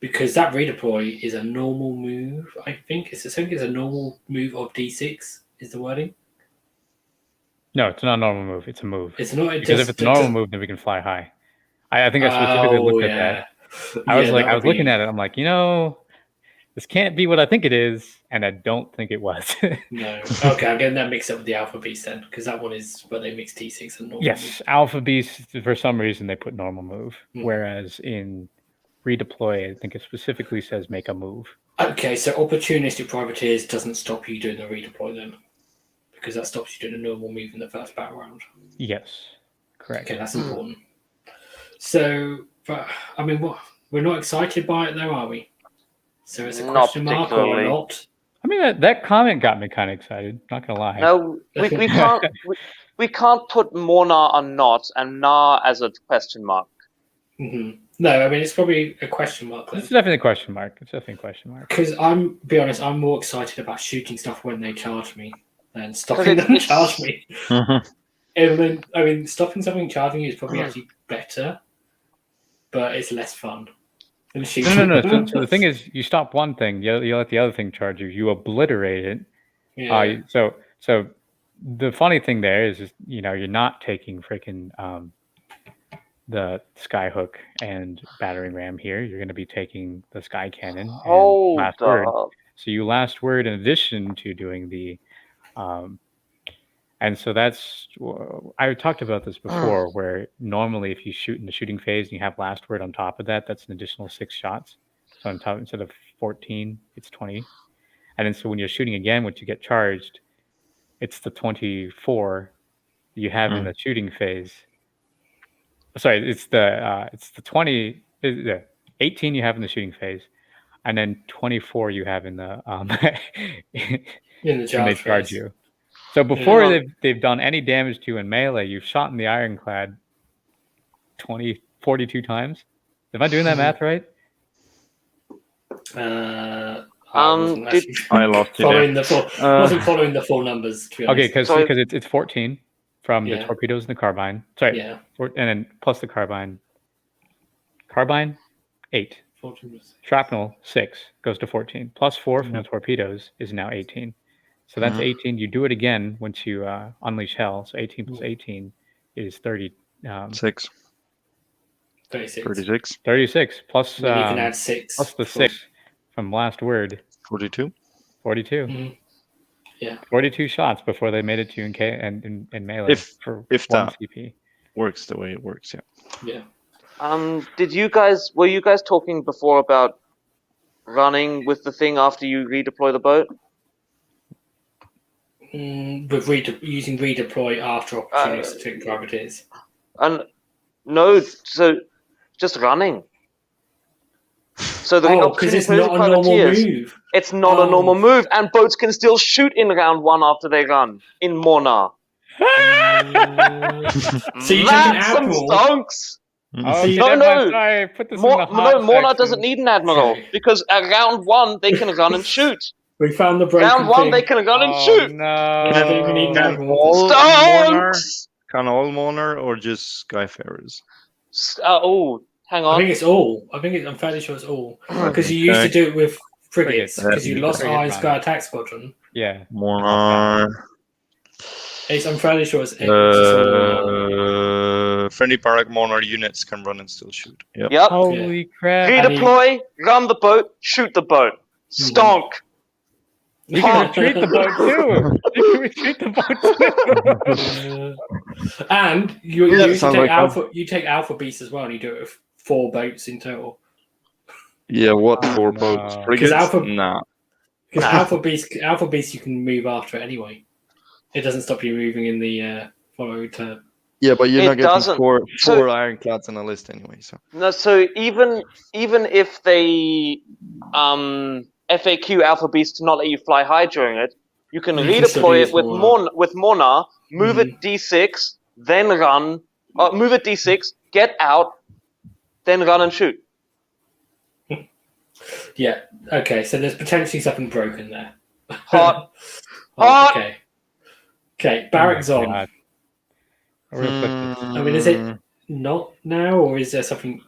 A: Because that redeploy is a normal move, I think. It's a normal move of D6, is the wording?
D: No, it's not a normal move. It's a move.
A: It's not.
D: Because if it's a normal move, then we can fly high. I think I specifically looked at that. I was looking at it. I'm like, this can't be what I think it is, and I don't think it was.
A: No. Okay, I'm getting that mixed up with the Alpha Beast then, because that one is where they mix D6 and normal.
D: Yes,
A: move.
D: Alpha Beast, for some reason, they put normal move, whereas in redeploy, I think it specifically says make a move.
A: Okay, so opportunistic privateers doesn't stop you doing the redeploy then, because that stops you doing a normal move in the first battle round.
D: Yes, correct.
A: Okay, that's important. So, but I mean, what? We're not excited by it, though, are we? So it's a question mark or not?
D: I mean, that comment got me kind of excited. Not gonna lie.
B: No, we can't. we can't put Mornar on not and Nah as a question mark.
A: No, I mean it's probably a question mark. Then.
D: It's definitely a question mark.
A: Because be honest, I'm more excited about shooting stuff when they charge me than stopping them charge me. And then, I mean, stopping something charging is probably actually better but it's less fun.
D: No. So the thing is, you stop one thing, you let the other thing charge you. You obliterate it.
A: Yeah.
D: So the funny thing there is you're not taking freaking the skyhook and battering ram here. You're going to be taking the sky cannon and last word. So you last word in addition to doing the and so that's I talked about this before, where normally if you shoot in the shooting phase and you have last word on top of that, that's an additional 6 shots. So on top, instead of 14, it's 20. And then so when you're shooting again, once you get charged, it's the 24 you have in the shooting phase. Sorry, it's the 20, the 18 you have in the shooting phase, and then 24 you have in the
A: in the charge
D: when they charge
A: phase.
D: you. So before they've done any damage to you in melee, you've shot in the ironclad 42 times. Am I doing that math right?
A: I
C: lost you
A: following
C: there.
A: wasn't following the full numbers, to be honest.
D: Okay, because it's 14 from the torpedoes and the carbine. Sorry,
A: Yeah.
D: And then plus the carbine. Carbine, 8.
A: 14.
D: Shrapnel, 6, goes to 14. Plus 4 from the torpedoes is now 18. So that's 18. You do it again once you unleash hell. So 18 plus 18 is 30.
C: 6.
A: 36.
D: 36 plus.
A: Then you can add 6.
D: Plus the 6 from last word.
C: 42.
D: 42.
A: Mm-hmm. Yeah.
D: 42 shots before they made it to you in melee
C: If
D: for 1
C: that
D: CP.
C: Works the way it works,
A: Yeah.
B: Were you guys talking before about running with the thing after you redeploy the boat?
A: With using redeploy after opportunistic privateers.
B: And no, so just running. So the
A: because it's not a normal move.
B: It's not a normal move, and boats can still shoot in round 1 after they run in Mornar.
A: So you take an
B: That's some
A: admiral.
B: stonks.
D: Okay,
B: No.
D: Sorry, put this in the hot
B: Mornar
D: section.
B: doesn't need an admiral because at round 1 they can run and shoot.
A: We found the broken
B: Round 1
A: thing.
B: they can run and shoot.
D: No.
A: I think we need an admiral.
B: Stonks.
C: Can all Monar or just Skyfarers?
B: Hang
A: I
B: on.
A: think it's all. I'm fairly sure it's all. Because you used to do it with frigates. Because you lost Iron Sky Attack Squadron.
D: Yeah.
C: Monar.
A: I'm fairly sure it's
C: Friendly Parak Monar units can run and still shoot. Yep.
D: Holy crap.
B: Redeploy, run the boat, shoot the boat. Stonk.
D: You can retreat the boat too. You can retreat the boat too.
A: And you take Alpha Beast as well, and you do it with 4 boats in total.
C: Yeah, what 4 boats? Frigates? Nah.
A: Because Alpha Beast, you can move after it anyway. It doesn't stop you moving in the following turn.
C: Yeah, but you're not getting 4 ironclads on a list anyway. So
B: no, so even if they FAQ Alpha Beast to not let you fly high during it, you can redeploy it with Mornar, move it D6, then run, move it D6, get out, then run and shoot.
A: Yeah. Okay. So there's potentially something broken there.
B: Hot.
A: Okay. Barracks on.
D: God.
A: I mean, is it not now, or is there something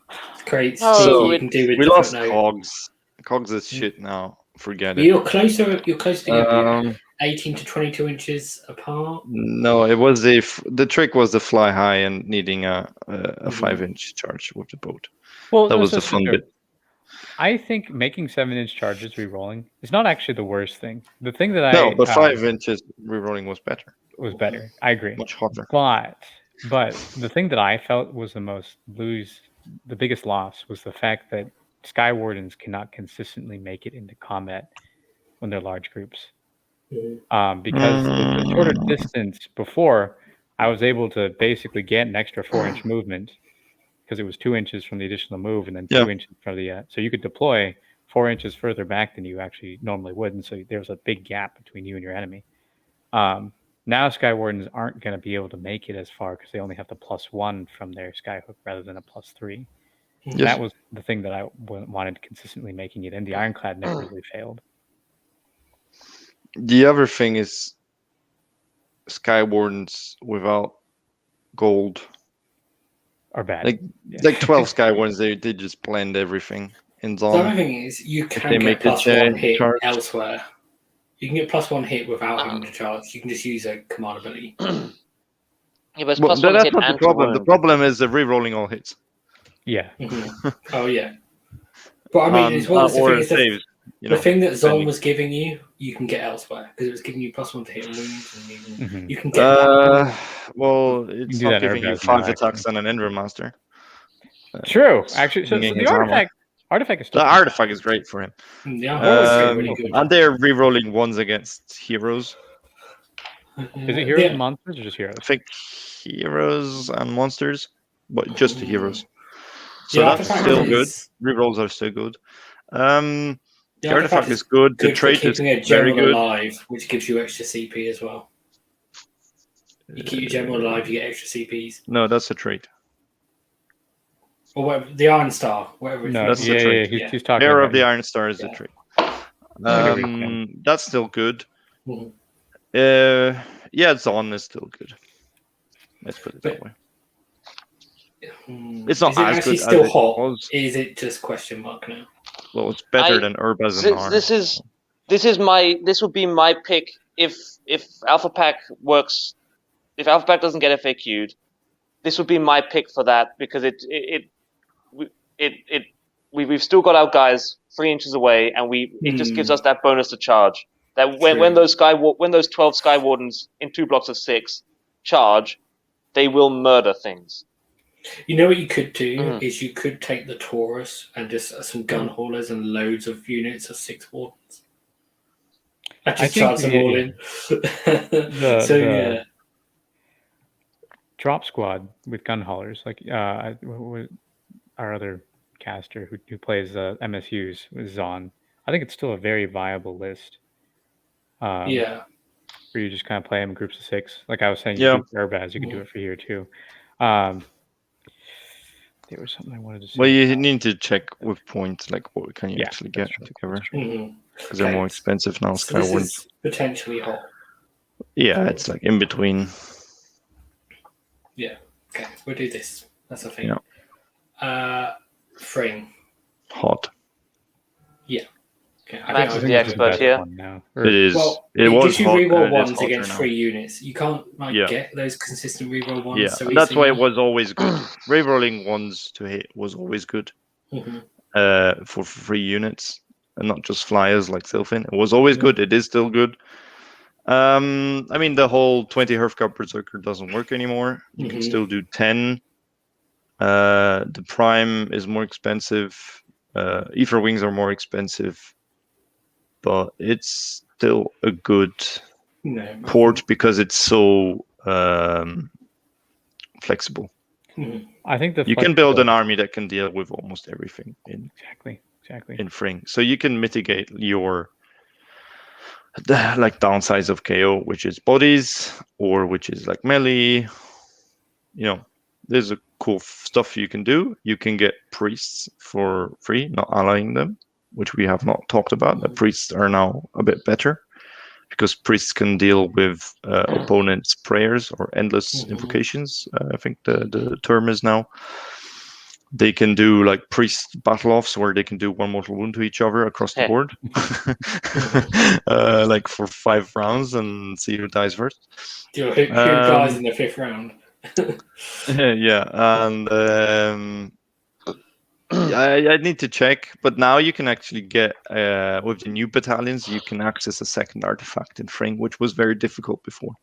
A: great
B: So
A: you can do with
C: we
A: the
C: lost
A: footnote?
C: Cogs. Cogs is shit now. Forget it.
A: You're closer to 18 to 22 inches apart.
C: No, it was the trick was to fly high and needing a 5-inch charge with the boat.
D: Well,
C: that was the fun bit.
D: I think making 7-inch charges re-rolling is not actually the worst thing. The thing that
C: but 5 inches re-rolling was better.
D: I agree.
C: Much hotter.
D: But the thing that I felt was the biggest loss was the fact that Sky Wardens cannot consistently make it into combat when they're large groups. Because the shorter distance before, I was able to basically get an extra 4-inch movement because it was 2 inches from the additional move and then 2 inches from the so you could deploy 4 inches further back than you actually normally would, and so there was a big gap between you and your enemy. Now Sky Wardens aren't going to be able to make it as far because they only have the +1 from their Skyhook rather than a +3. Yes. That was the thing that I wanted consistently making it, and the Ironclad never really failed.
C: The other thing is Sky Wardens without gold
D: are bad.
C: Like 12 Sky ones, they just blend everything in
A: The
C: zone.
A: other thing is you
C: they
A: can
C: make
A: get
C: a
A: +1 hit
C: charge.
A: elsewhere. You can get +1 hit without having to charge. You can just use a command ability.
B: Yeah, but it's
C: Well,
B: +1
C: that's
B: hit
C: not the
B: and to
C: problem. The
B: wound.
C: problem is the re-rolling all hits.
D: Yeah.
A: Oh yeah. But I mean, it's what the
C: or
A: thing is
C: saves.
A: the thing that Zon
C: depending.
A: was giving you can get elsewhere because it was giving you +1 to hit and wounds, and you can get.
C: Well, it's
D: do
C: not
D: that in
C: giving you
D: Urbaz
C: 5
D: now,
C: attacks and an Enver Master.
D: True. Actually, so
C: swinging
D: the
C: his armor.
D: artifact is still
C: The artifact is great for him.
A: The armor is really good.
C: And they're re-rolling ones against heroes.
D: Is it heroes and monsters or just heroes?
C: I think heroes and monsters, but just the heroes. So that's still good. Rerolls are still good. The artifact is good. The trait is very good.
A: Alive, which gives you extra CP as well. You keep your general alive, you get extra CPs.
C: No, that's a trait.
A: Or whatever, the Iron Star, whatever.
D: No,
C: that's the trait.
D: He's talking
C: Bearer
D: about
C: of the Iron Star is the trait. That's still good. Zon is still good. Let's put it that way. It's not as good
A: still
C: as
A: hot?
C: It was.
A: Is it just question mark now?
C: Well, it's better than Urbaz and R.
B: This would be my pick if Alpha Pack works. If Alpha Pack doesn't get FAQ'd, this would be my pick for that because we've still got our guys 3 inches away, and it just gives us that bonus to charge. That when those 12 Sky Wardens in 2 blocks of 6 charge, they will murder things.
A: You know what you could do is you could take the Taurus and just some gun haulers and loads of units of 6 Wardens. I just charge them all in.
D: Yeah. Drop squad with gun haulers, like our other caster who plays MSUs with Zon. I think it's still a very viable list. Where you just kind of play them in groups of 6. Like I was saying, you do it for Urbaz, you can do it for here too. There was something I wanted to say.
C: Well, you need to check with points, like what can you actually get together. Because they're more expensive now, Sky Wardens.
A: Potentially hot.
C: Yeah, it's like in between.
A: Yeah, okay, we'll do this. That's the thing. Yeah. Fring.
C: Hot.
A: Yeah. Okay,
B: Max is the expert here.
C: It is.
A: Well,
C: it was
A: gives you
C: hot,
A: reroll ones against
C: now.
A: 3 units. You can't get those consistent reroll ones.
C: Yeah,
A: so
C: that's why it was always good. Rerolling ones to hit was always good for 3 units, and not just flyers like Sylphin. It was always good. It is still good. I mean, the whole 20 Hearthguard Berserker doesn't work anymore. You can still do 10. The Prime is more expensive. Ether Wings are more expensive. But it's still a good port because it's so flexible.
D: I think
C: you can build an army that can deal with almost everything
D: exactly
C: in Fring. So you can mitigate your downsides of KO, which is bodies or which is like melee. There's a cool stuff you can do. You can get priests for free, not allying them, which we have not talked about. The priests are now a bit better because priests can deal with opponents' prayers or endless invocations. I think the term is now. They can do like priest battle-offs where they can do 1 mortal wound to each other across the board, like for 5 rounds and see who dies first.
A: Who dies in the 5th round?
C: And I need to check, but now you can actually get with the new battalions, you can access a second artifact in Fring, which was very difficult before.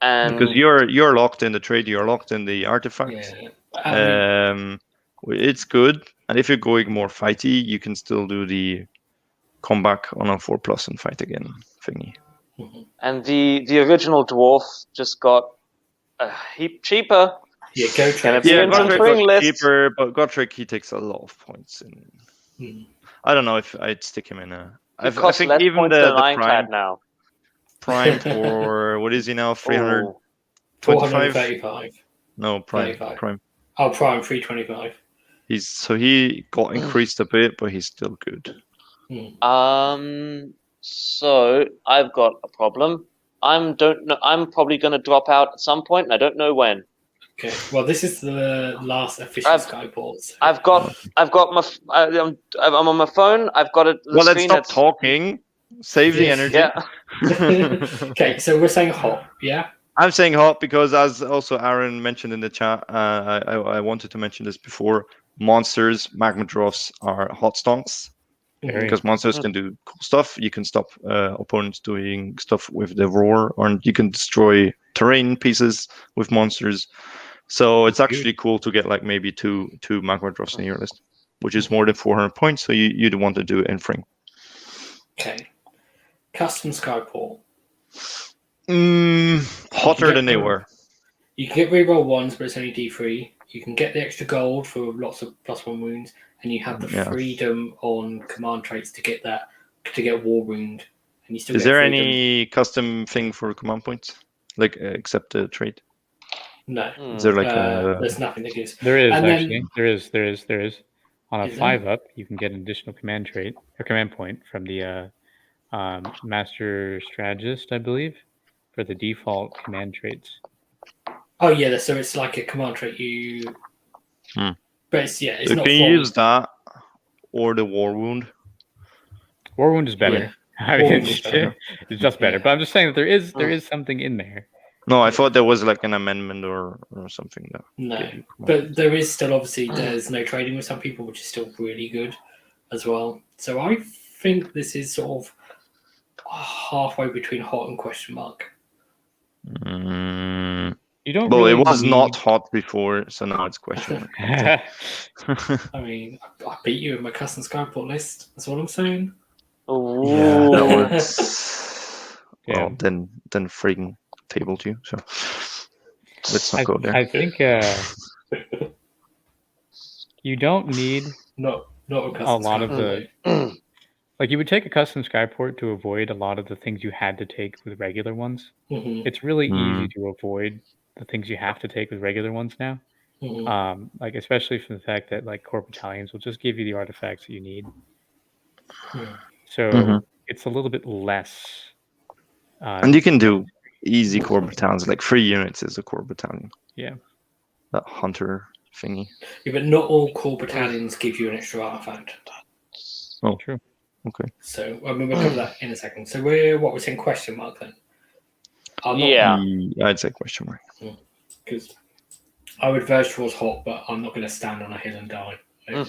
C: Because you're locked in the trade, you're locked in the artifact. It's good, and if you're going more fighty, you can still do the come back on a 4+ and fight again thingy.
B: And the original dwarf just got a heap cheaper.
A: Yeah, Gotrek.
C: Gotrek cheaper, but Gotrek he takes a lot of points. I don't know if I'd stick him in a. I think
B: less
C: even
B: points
C: the
B: than
C: prime
B: now.
C: Prime for what is he now?
A: 435.
C: No, Prime.
A: 35.
C: Prime.
A: Oh, Prime 325.
C: He got increased a bit, but he's still good.
B: So I've got a problem. I'm probably going to drop out at some point, and I don't know when.
A: Okay. Well, this is the last official Skyports.
B: I've got my. I'm on my phone. I've got it.
C: Well, let's stop talking. Save the
A: Yes.
C: energy.
B: Yeah.
A: Okay, so we're saying hot, yeah?
C: I'm saying hot because, as also Aaron mentioned in the chat, I wanted to mention this before. Monsters, magma dwarfs are hot stonks because monsters can do cool stuff. You can stop opponents doing stuff with the roar, or you can destroy terrain pieces with monsters. So it's actually cool to get like maybe two magma dwarfs in your list, which is more than 400 points. So you'd want to do it in Fring.
A: Okay. Custom Skyport.
C: Hotter than they were.
A: You can get reroll ones, but it's only D3. You can get the extra gold for lots of +1 wounds, and you have the freedom on command traits to get that to get war wound. And you still
C: Is
A: get
C: there
A: freedom.
C: any custom thing for command points, like except the trait?
A: No.
C: Is there like
A: there's nothing that gives.
D: There is
A: And
D: actually.
A: then,
D: There is. On a 5-up, you can get an additional command trait or command point from the Master Strategist, I believe, for the default command traits.
A: Oh yeah, so it's like a command trait you. But it's
C: so
A: not.
C: Can you use that or the war wound?
D: War wound is better.
A: Yeah.
D: I mean, it's just better. But I'm just saying that there is something in there.
C: No, I thought there was like an amendment or something. That
A: No, but there is still obviously there's no trading with some people, which is still really good as well. So I think this is sort of halfway between hot and question mark.
D: You don't.
C: Well,
D: really
C: it was
D: need...
C: not hot before, so now it's question mark.
A: I mean, I beat you in my custom Skyport list. That's what I'm saying.
C: Yeah, that was. Well, then freaking tabled you. So let's not go there.
D: I think you don't need
A: not
D: a lot of the. Like you would take a custom Skyport to avoid a lot of the things you had to take with regular ones. It's really easy to avoid the things you have to take with regular ones now. Like especially from the fact that like core battalions will just give you the artifacts that you need. So it's a little bit less.
C: And you can do easy core battalions, like 3 units is a core battalion.
D: Yeah.
C: That hunter thingy.
A: Yeah, but not all core battalions give you an extra artifact.
C: Oh,
D: true.
C: Okay.
A: So I mean, we'll cover that in a second. So we're saying question mark then.
C: I'd say question mark.
A: Because I would verge towards hot, but I'm not going to stand on a hill and die. So,
D: I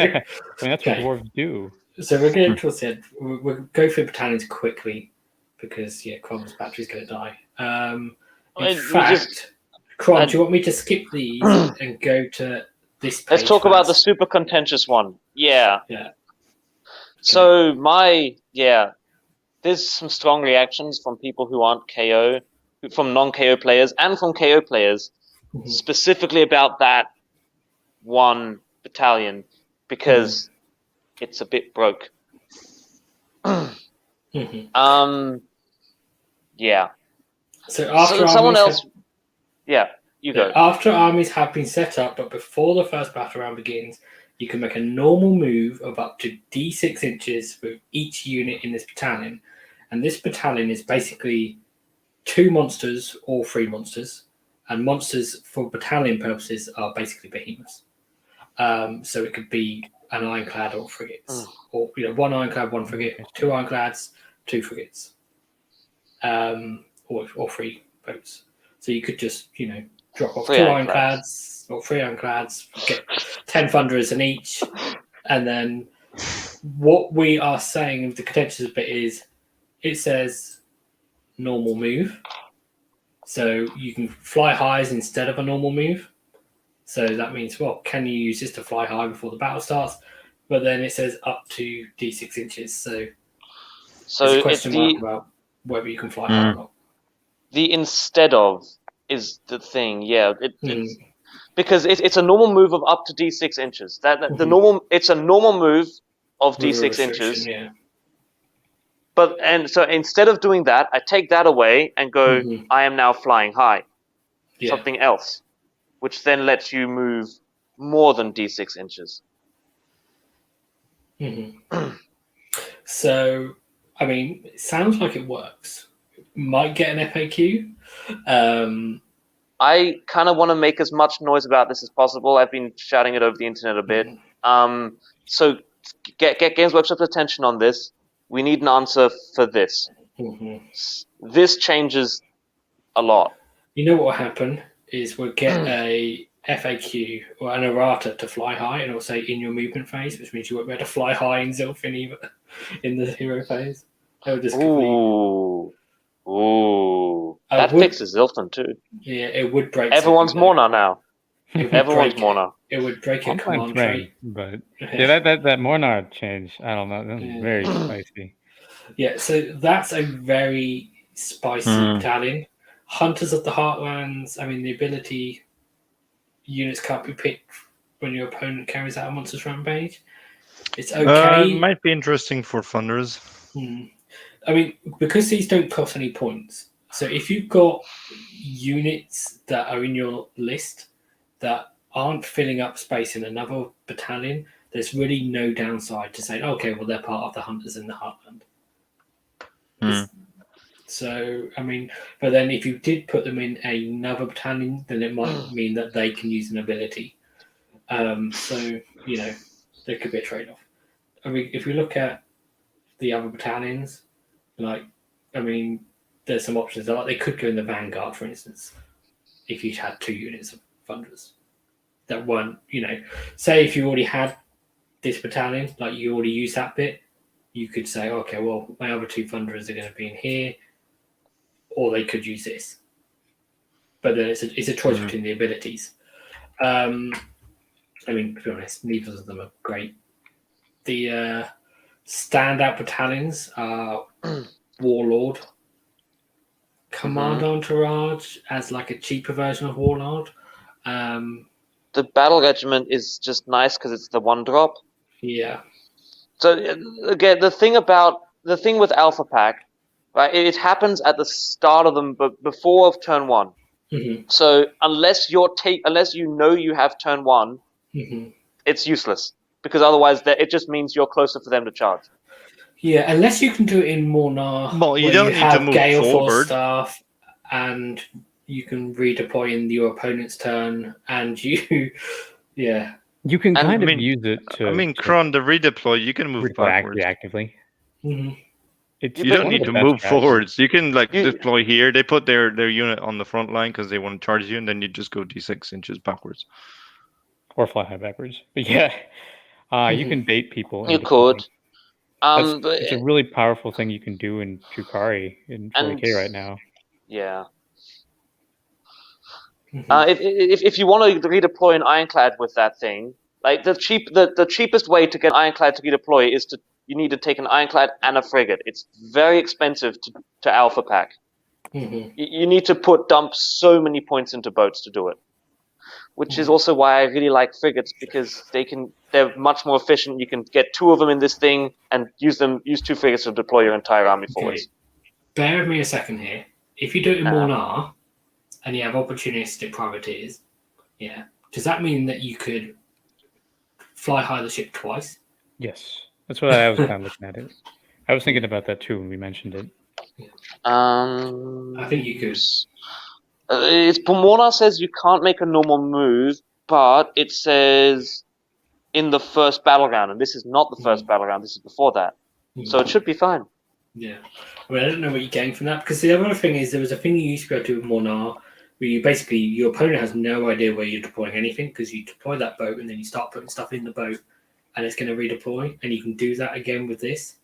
D: mean, that's what dwarves do.
A: So we're getting towards the end. We'll go through battalions quickly because Crom's battery's going to die. In fact, Crom, do you want me to skip these and go to this page?
B: Let's talk about the super contentious one. Yeah.
A: Yeah.
B: So there's some strong reactions from people who aren't KO, from non-KO players and from KO players, specifically about that one battalion because it's a bit broke. Yeah.
A: So after
B: someone else, you go.
A: After armies have been set up, but before the first battle round begins, you can make a normal move of up to D6 inches with each unit in this battalion. And this battalion is basically 2 monsters or 3 monsters. And monsters for battalion purposes are basically behemoths. So it could be an ironclad or frigates. Or 1 ironclad, 1 frigate, 2 ironclads, 2 frigates. Or 3 boats. So you could just, drop off 2 ironclads or 3 ironclads, get 10 thunderers in each, and then what we are saying with the contentious bit is it says normal move, so you can fly highs instead of a normal move. So that means, can you use this to fly high before the battle starts? But then it says up to D6 inches, so there's a question mark about whether you can fly high or not.
B: The instead of is the thing, because it's a normal move of up to D6 inches. It's a normal move of D6 inches.
A: Yeah.
B: So instead of doing that, I take that away and go, I am now flying high. Yeah. Something else, which then lets you move more than D6 inches.
A: So, I mean, it sounds like it works. Might get an FAQ.
B: I kind of want to make as much noise about this as possible. I've been shouting it over the internet a bit. So get Games Workshop's attention on this. We need an answer for this. This changes a lot.
A: You know what will happen is we'll get a FAQ or an errata to fly high, and it'll say in your movement phase, which means you won't be able to fly high in Zilfin either in the hero phase. It'll just
B: That fixes Zilfin too.
A: Yeah, it would break.
B: Everyone's Mornar now.
A: Everyone's
B: Mornar.
A: It would break a command trait.
D: But that Mornar change, I don't know, that's very spicy.
A: Yeah, so that's a very spicy battalion. Hunters of the Heartlands, I mean, the ability units can't be picked when your opponent carries out a monster's rampage. It's okay.
C: Might be interesting for funders.
A: I mean, because these don't cost any points. So if you've got units that are in your list that aren't filling up space in another battalion, there's really no downside to saying, okay, well, they're part of the Hunters in the Heartland. So, I mean, but then if you did put them in another battalion, then it might mean that they can use an ability. So, you know, there could be a trade-off. I mean, if we look at the other battalions, like, I mean, there's some options. Like they could go in the Vanguard, for instance, if you had 2 units of Thunderers that weren't, you know, say if you already had this battalion, like you already used that bit, you could say, okay, well, my other 2 Thunderers are going to be in here, or they could use this. But then it's a choice between the abilities. I mean, to be honest, neither of them are great. The standout battalions are Warlord, Command Entourage as like a cheaper version of Warlord.
B: The Battle Regiment is just nice because it's the 1-drop.
A: Yeah.
B: So again, the thing with Alpha Pack, right? It happens at the start of them, but before turn 1. So unless you know you have turn 1, it's useless because otherwise it just means you're closer for them to charge.
A: Yeah, unless you can do it in Mornar.
C: Well, you don't need to move
A: Gale
C: forward.
A: Force staff, and you can redeploy in your opponent's turn, and you, yeah.
D: You can kind of use it to.
C: I mean, Kron, the redeploy, you can move backwards.
D: Reactively.
C: You don't need to move forwards. You can deploy here. They put their unit on the front line because they want to charge you, and then you just go d6 inches backwards.
D: Or fly high backwards. But yeah, you can bait people.
B: You could.
D: It's a really powerful thing you can do in Chukari in 40k right now.
B: Yeah. If you want to redeploy an Ironclad with that thing, like the cheapest way to get Ironclad to redeploy is you need to take an Ironclad and a frigate. It's very expensive to Alpha Pack. You need to dump so many points into boats to do it. Which is also why I really like frigates, because they're much more efficient. You can get 2 of them in this thing and use 2 frigates to deploy your entire army forwards.
A: Bear with me a second here. If you do it in Mornar and you have opportunistic privateers, does that mean that you could fly high the ship twice?
D: Yes, that's what I was kind of looking at it. I was thinking about that too when we mentioned it.
A: I think you could.
B: Mornar says you can't make a normal move, but it says in the first battle round, and this is not the first battle round, this is before that. So it should be fine.
A: Yeah. I mean, I don't know what you're getting from that, because the other thing is there was a thing you used to be able to do with Mornar, where your opponent has no idea where you're deploying anything, because you deploy that boat and then you start putting stuff in the boat and it's going to redeploy, and you can do that again with this,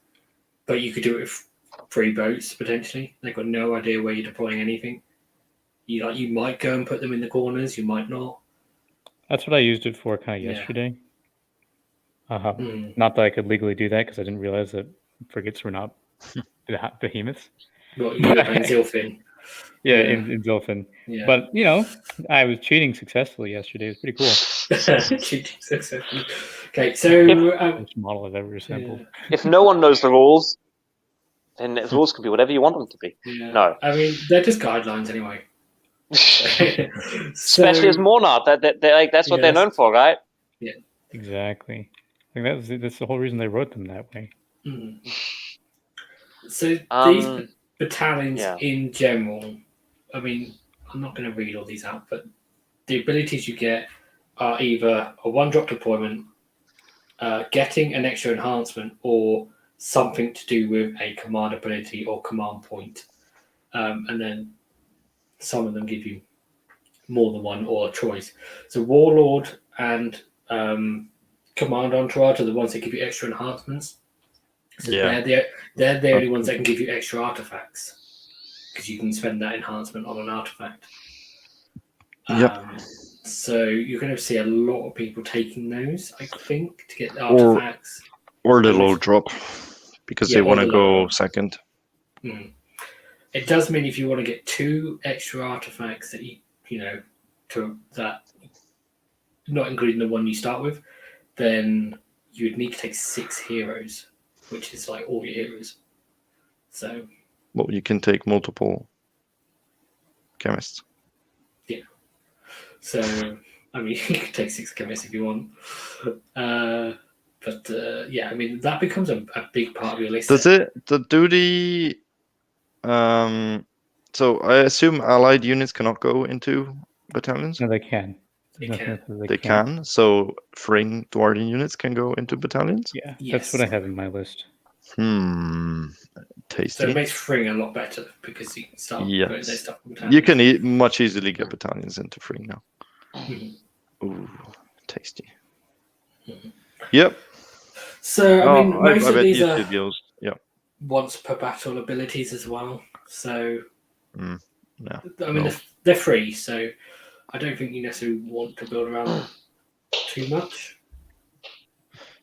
A: but you could do it with 3 boats potentially. They've got no idea where you're deploying anything. You might go and put them in the corners, you might not.
D: That's what I used it for kind of yesterday. Not that I could legally do that because I didn't realize that frigates were not behemoths.
A: Well, you were playing Zilfin.
D: In Zilfin. Yeah. But, I was cheating successfully yesterday. It was pretty cool.
A: Cheating successfully. Okay, so...
D: Which model I've ever assembled.
B: If no one knows the rules, then the rules can be whatever you want them to be.
A: Yeah.
B: No.
A: I mean, they're just guidelines anyway.
B: Especially as Mornar, that's what they're known for, right?
A: Yeah,
D: exactly. I think that's the whole reason they wrote them that way.
A: So these battalions in general, I mean, I'm not going to read all these out, but the abilities you get are either a one-drop deployment, getting an extra enhancement, or something to do with a command ability or command point. And then some of them give you more than one or a choice. So Warlord and Command Entourage are the ones that give you extra enhancements. So they're the only ones that can give you extra artifacts, because you can spend that enhancement on an artifact. So you're going to see a lot of people taking those, I think, to get the artifacts.
C: Or the low drop, because they want to go second.
A: It does mean if you want to get 2 extra artifacts that that not including the one you start with, then you would need to take 6 heroes, which is like all your heroes. So,
C: well, you can take multiple chemists.
A: Yeah. So, I mean, you can take 6 chemists if you want. But I mean, that becomes a big part of your list.
C: Does it? Do the so I assume allied units cannot go into battalions?
D: No, they can.
A: They
C: can. So Fring Dwardian units can go into battalions?
D: Yeah,
A: Yes.
D: that's what I have in my list.
C: Tasty.
A: So it makes Fring a lot better because you can start putting their stuff in battalions.
C: You can much easily get battalions into Fring now. Ooh, tasty. Yep.
A: So, I mean, most
C: I
A: of
C: bet
A: these
C: you
A: are
C: should use,
A: once per battle abilities as well. So,
C: no.
A: I mean, they're free, so I don't think you necessarily want to build around them too much.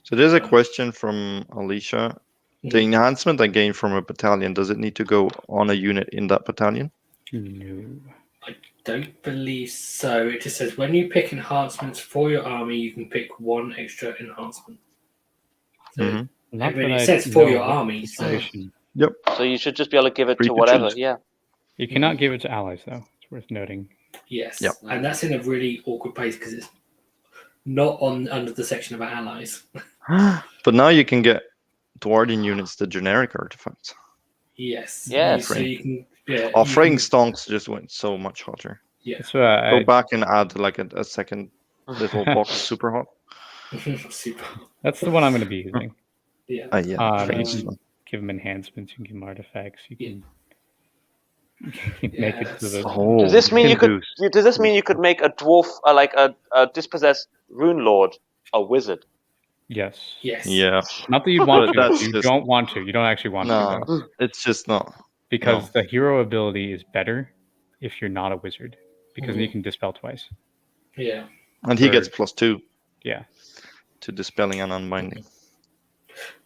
C: So there's a question from Alicia. The enhancement I gain from a battalion, does it need to go on a unit in that battalion?
D: No.
A: I don't believe so. It just says when you pick enhancements for your army, you can pick 1 extra enhancement. So it says for your army. So.
C: Yep.
B: So you should just be able to give it to whatever. Yeah.
D: You cannot give it to allies, though. It's worth noting.
A: Yes.
C: Yep.
A: And that's in a really awkward place because it's not under the section about allies.
C: But now you can get Dwardian units, the generic artifacts.
A: Yes.
B: Yeah.
A: So you can. Yeah.
C: Offering stonks just went so much hotter.
A: Yeah.
D: So,
C: Go back and add like a second little box of super hot.
A: Super.
D: That's the one I'm going to be using.
A: Yeah.
D: Give them enhancements. You can give them artifacts. You can
A: Yeah.
D: make it to the.
C: Oh,
B: Does this mean you could? Does this mean you could make a dwarf, like a dispossessed rune lord, a wizard?
D: Yes.
A: Yes.
C: Yeah.
D: Not that you want
C: But
D: to.
C: that's
D: You
C: just-
D: don't want to. You don't actually want to.
C: No,
D: Though.
C: it's just not.
D: Because the hero ability is better if you're not a wizard. Because you can dispel twice.
A: Yeah.
C: And he gets +2
D: Yeah.
C: to dispelling and unbinding.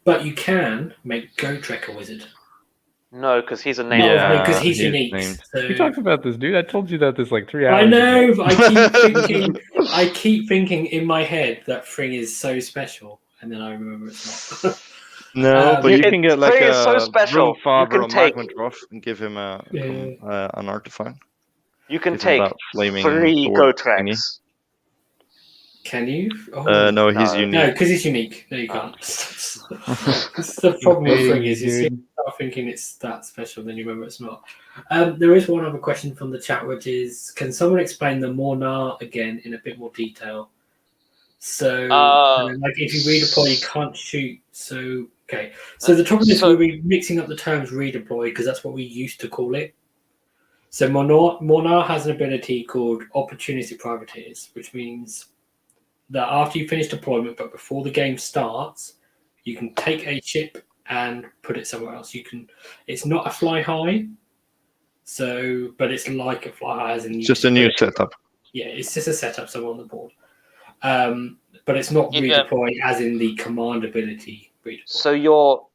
A: But you can make Gotrek a wizard.
B: No, because he's a name.
C: Yeah.
A: because he's
C: he's
A: unique.
C: named.
A: So...
D: We talked about this, dude. I told you that this like 3 hours
A: I know,
D: ago.
A: but I keep thinking in my head that Fring is so special, and then I remember it's not.
C: No, but you can get like
B: Fring
C: a
B: is so special.
C: Faber
B: You can
C: or
B: take-
C: Magmadroth and give him an artifact.
B: You can
C: Give him
B: take
C: that flaming
B: 3
C: sword
B: Gotreks.
A: Can you? Oh.
C: No, he's
B: No.
C: unique.
A: No, because he's unique. No, you can't. That's the problem with Fring is you start thinking it's that special, then you remember it's not. There is one other question from the chat, which is, can someone explain the Mornar again in a bit more detail? So, like if you redeploy, you can't shoot. So, okay. So the trouble is we're mixing up the terms redeploy because that's what we used to call it. So Mornar has an ability called Opportunistic Privateers, which means that after you finish deployment, but before the game starts, you can take a ship and put it somewhere else. It's not a fly high, but it's like a fly high as in
C: Just a new setup.
A: Yeah, it's just a setup somewhere on the board. But it's not redeploy as in the command ability redeploy.
B: So your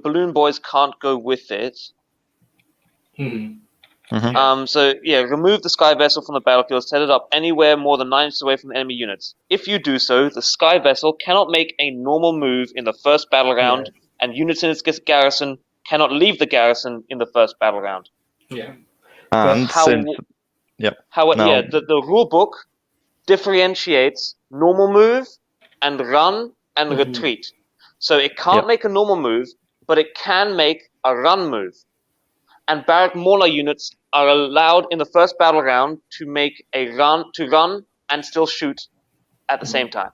B: balloon boys can't go with it. So remove the sky vessel from the battlefield, set it up anywhere more than 9 inches away from the enemy units. If you do so, the sky vessel cannot make a normal move in the first battle round, and units in its garrison cannot leave the garrison in the first battle round.
A: Yeah.
C: And
B: the rule book differentiates normal move and run and retreat. So it can't make a normal move, but it can make a run move. And Barrack Mornar units are allowed in the first battle round to make a run and still shoot at the same time.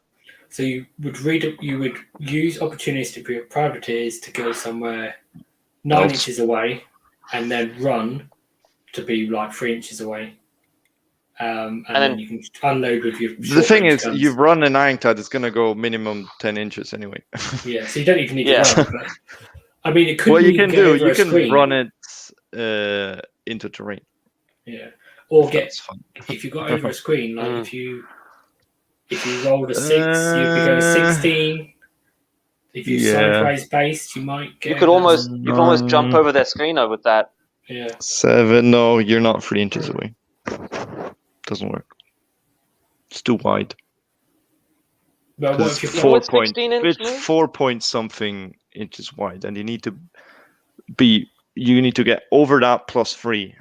A: So you would use opportunistic privateers to go somewhere 9 inches away, and then run to be like 3 inches away. And then you can unload with your.
C: The thing is,
A: guns.
C: you run an ironclad, it's going to go minimum 10 inches anyway.
A: Yeah, so you don't even need to run. But, I mean, it could.
C: What you can do, you can
A: screen.
C: run it into terrain.
A: Yeah, or
C: Fun.
A: if you got over a screen, like if you rolled a 6, you'd be going 16. If you sideways based, you might get.
B: You could almost jump over their screen with that.
A: Yeah.
C: 7. No, you're not 3 inches away. Doesn't work. It's too wide.
A: But what if you're
C: 4 point something inches wide, and you need to get over that plus 3.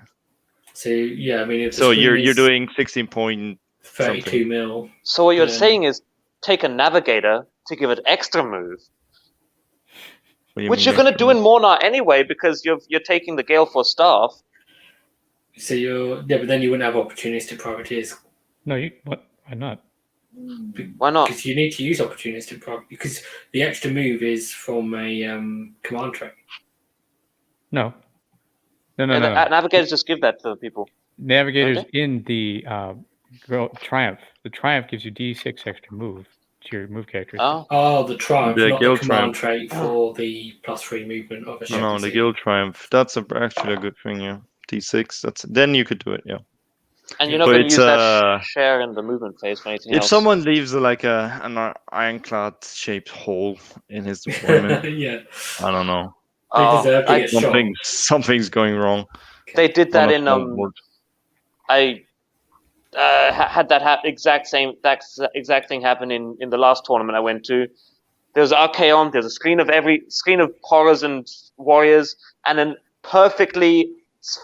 A: So yeah, I mean, if
C: you're doing 16.32
A: mil.
B: So what you're saying is take a navigator to give it extra move, which you're going to do in Mornar anyway because you're taking the Gale Force staff.
A: So but then you wouldn't have opportunistic privateers.
D: No, what? Why not?
B: Why not?
A: Because you need to use opportunistic privateers because the extra move is from a command trait.
D: No.
B: Navigators just give that to the people.
D: Navigators in the Triumph. The Triumph gives you D6 extra move to your move characters.
A: Oh, the Triumph,
C: the
A: not
C: Guild
A: the command
C: Triumph.
A: trait for the +3 movement of a ship.
C: No, the Guild Triumph. That's actually a good thing, yeah. D6. Then you could do it, yeah.
B: And you're not going to use that share in the movement phase for anything else.
C: If someone leaves like an ironclad shaped hole in his deployment,
A: yeah,
C: I don't know.
A: They deserve to get shot.
C: Something's going wrong.
B: They did that in I had that exact thing happen in the last tournament I went to. There's Archaon. There's a screen of horrors and warriors, and then perfectly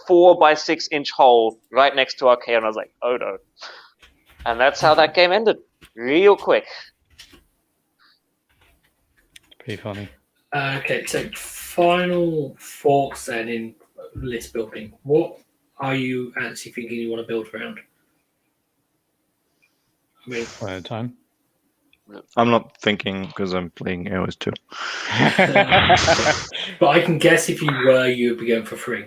B: 4x6 inch hole right next to Archaon. I was like, oh no. And that's how that game ended. Real quick.
D: Pretty funny.
A: Okay, so final thoughts then in list building. What are you actually thinking you want to build around? I mean,
D: one at a time.
C: I'm not thinking because I'm playing AOS 2.
A: But I can guess if you were, you would be going for 3.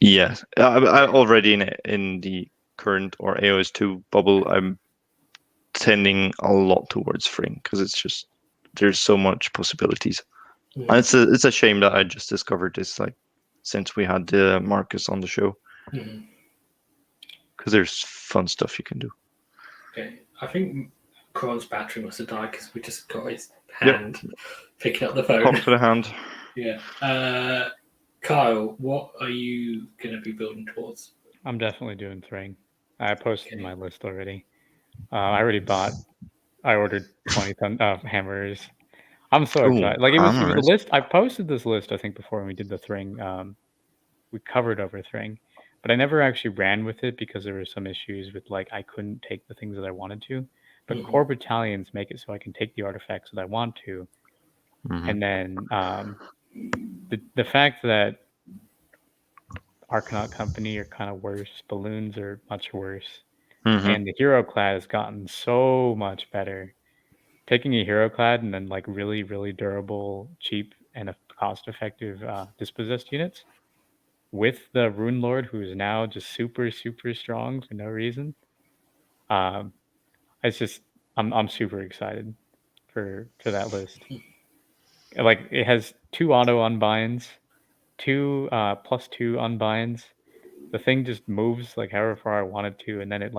C: Yes, I already in the current or AOS 2 bubble, I'm tending a lot towards Fring because it's just there's so much possibilities. And it's a shame that I just discovered this since we had Marcus on the show because there's fun stuff you can do.
A: Okay, I think Kron's battery must have died because we just got his hand picking up the phone.
C: Pop to the hand.
A: Yeah. Kyle, what are you going to be building towards?
D: I'm definitely doing Thring. I posted my list already. I ordered 20 hammers. I'm so excited. Like it was the list. I posted this list, I think, before when we did the Thring. We covered over Thring, but I never actually ran with it because there were some issues with I couldn't take the things that I wanted to. But core battalions make it so I can take the artifacts that I want to, and then the fact that Arcanaut Company are kind of worse, balloons are much worse, and the hero clad has gotten so much better. Taking a hero clad and then really, really durable, cheap, and cost-effective dispossessed units with the Rune Lord, who is now just super, super strong for no reason. It's just I'm super excited for that list. It has 2 auto unbinds, 2 +2 unbinds. The thing just moves however far I want it to, and then it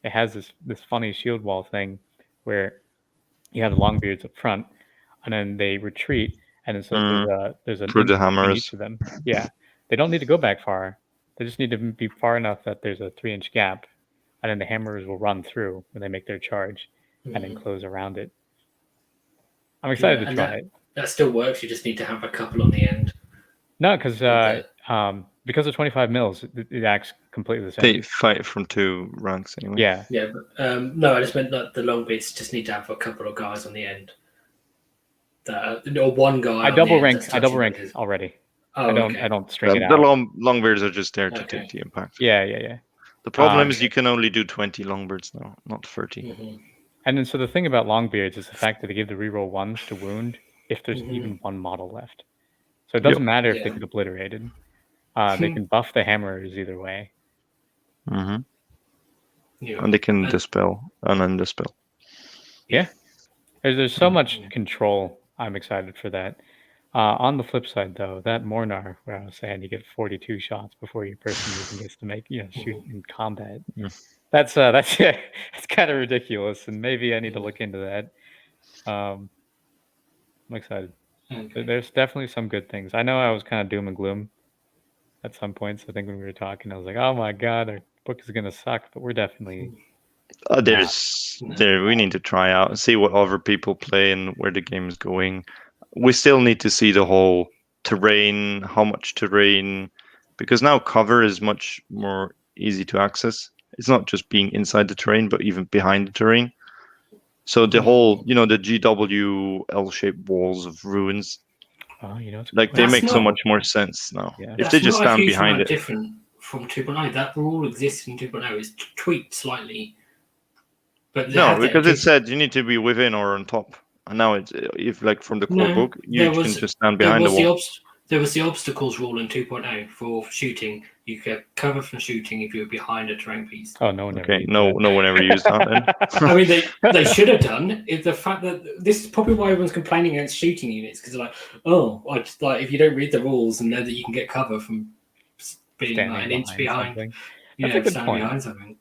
D: has this funny shield wall thing where you have the Longbeards up front, and then they retreat, and then so there's a
C: through the hammers
D: each of them. Yeah, they don't need to go back far. They just need to be far enough that there's a 3-inch gap, and then the hammers will run through when they make their charge, and then close around it. I'm excited to try it.
A: That still works. You just need to have a couple on the end.
D: No, because of 25 mils, it acts completely the same.
C: They fight from 2 ranks anyway.
D: Yeah.
A: Yeah, but no, I just meant that the long beats just need to have a couple of guys on the end. Or one guy.
D: I double rank already.
A: Oh,
D: I don't string it
C: The
D: out.
C: longbeards are just there to
A: Okay.
C: take the impact.
D: Yeah.
C: The problem is
A: okay.
C: you can only do 20 longbeards now, not 30.
A: Mhm.
D: And then so the thing about Longbeards is the fact that they give the reroll 1s to wound if there's
A: Mhm.
D: even one model left. So it doesn't matter if they
A: Yeah.
D: get obliterated. They can buff the hammerers either way.
C: Hmm
A: Yeah.
C: And they can dispel and undispel.
D: Yeah. There's so much control. I'm excited for that. On the flip side, though, that Mornar, where I was saying you get 42 shots before your person even gets to make shoot in combat.
C: Yeah.
D: That's that's kind of ridiculous, and maybe I need to look into that. I'm excited.
A: Okay.
D: There's definitely some good things. I know I was kind of doom and gloom at some points. I think when we were talking, I was like, "Oh my god, our book is gonna suck," but we're definitely
C: We need to try out and see what other people play and where the game is going. We still need to see the whole terrain, how much terrain, because now cover is much more easy to access. It's not just being inside the terrain, but even behind the terrain. So the whole, the GW L-shaped walls of ruins,
D: it's
C: like they
A: That's
C: make so
A: not-
C: much more sense now.
D: Yeah.
C: If they just stand behind it.
A: Different from 2.0. That rule exists in 2.0. It's tweaked slightly. But
C: No, because it said you need to be within or on top. And now it's if like from the core book, you can just stand behind the wall.
A: There was the obstacles rule in 2.0 for shooting. You could cover from shooting if you were behind a terrain piece.
D: Oh, no one ever
C: Okay,
D: used
C: no
D: that.
C: one ever used that then.
A: I mean, they should have done. Is the fact that this is probably why everyone's complaining against shooting units, because they're like, oh, I just like if you don't read the rules and know that you can get cover from being
D: Standing
A: like an inch behind,
D: something.
A: yeah,
D: That's a good
A: standing
D: point.
A: behind something.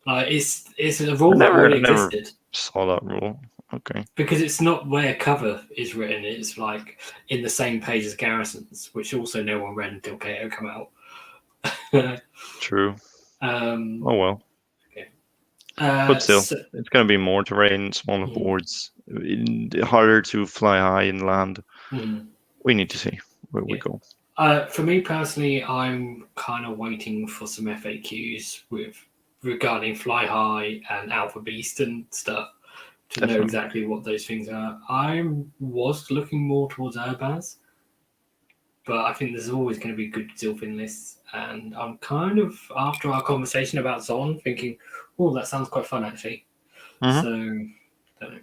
A: Like it's a rule that
C: Never
A: already existed.
C: saw that rule. Okay.
A: Because it's not where cover is written. It's like in the same page as garrisons, which also no one read until KO come out.
C: True. Oh well.
A: Okay.
C: But still, it's going to be more terrain, smaller boards, harder to fly high and land. We need to see where we go.
A: For me personally, I'm kind of waiting for some FAQs regarding Fly High and Alpha Beast and stuff to know exactly what those things are. I was looking more towards Urbaz, but I think there's always going to be good Zilfin lists. And I'm kind of, after our conversation about Zon, thinking, oh, that sounds quite fun actually. So, I don't know.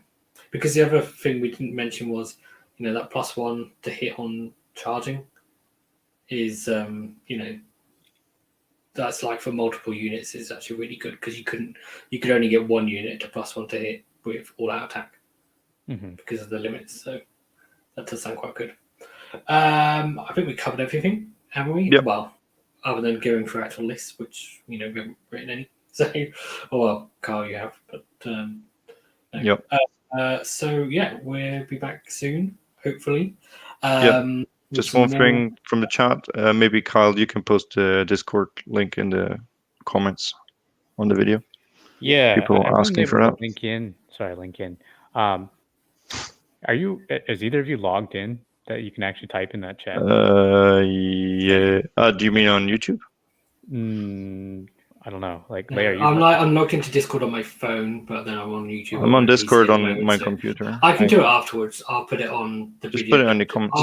A: Because the other thing we didn't mention was, that +1 to hit on charging is, that's like for multiple units is actually really good because you could only get one unit to +1 to hit with all-out attack because of the limits. So that does sound quite good. I think we covered everything, haven't we?
C: Yep.
A: Well, other than going through actual lists, which we haven't written any. So, Carl, you have, but no.
C: Yep.
A: So yeah, we'll be back soon, hopefully.
C: Just one thing from the chat. Maybe Kyle, you can post the Discord link in the comments on the video.
D: Yeah,
C: people
D: I
C: asking for that.
D: Link in. Is either of you logged in that you can actually type in that chat?
C: Yeah. Do you mean on YouTube?
D: I don't know. Like,
A: I'm logged into Discord on my phone, but then I'm on YouTube.
C: I'm on Discord on my computer.
A: I can do it afterwards. I'll put it on the video.
C: Just put it on the comments.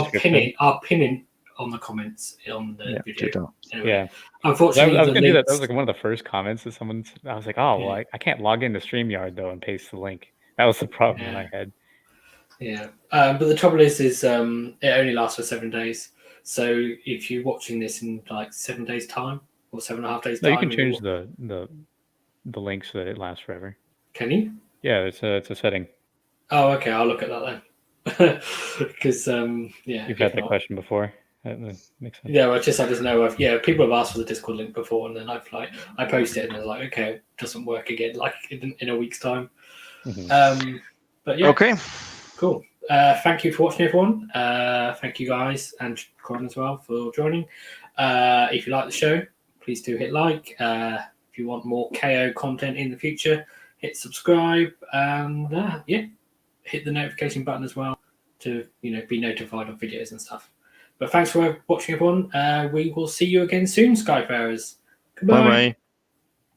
A: I'll pin it on the comments on the video. Anyway,
D: yeah.
A: Unfortunately,
D: I was going to do that. That was like one of the first comments that someone. I was like, oh, well, I can't log into StreamYard though and paste the link. That was the problem that I had.
A: Yeah, but the trouble is it only lasts for 7 days. So if you're watching this in like 7 days' time or 7.5 days' time,
D: you can change the link so that it lasts forever.
A: Can you?
D: Yeah, it's a setting.
A: Oh, okay. I'll look at that then. Because
D: you've had that question before. That makes sense.
A: Yeah, well, I just know people have asked for the Discord link before, and then I posted it, and I was like, okay, it doesn't work again, like in a week's time. But yeah,
C: okay,
A: cool. Thank you for watching, everyone. Thank you guys and Corin as well for joining. If you like the show, please do hit like. If you want more KO content in the future, hit subscribe and hit the notification button as well to be notified of videos and stuff. But thanks for watching, everyone. We will see you again soon, Skyfarers. Goodbye.
C: Bye-bye.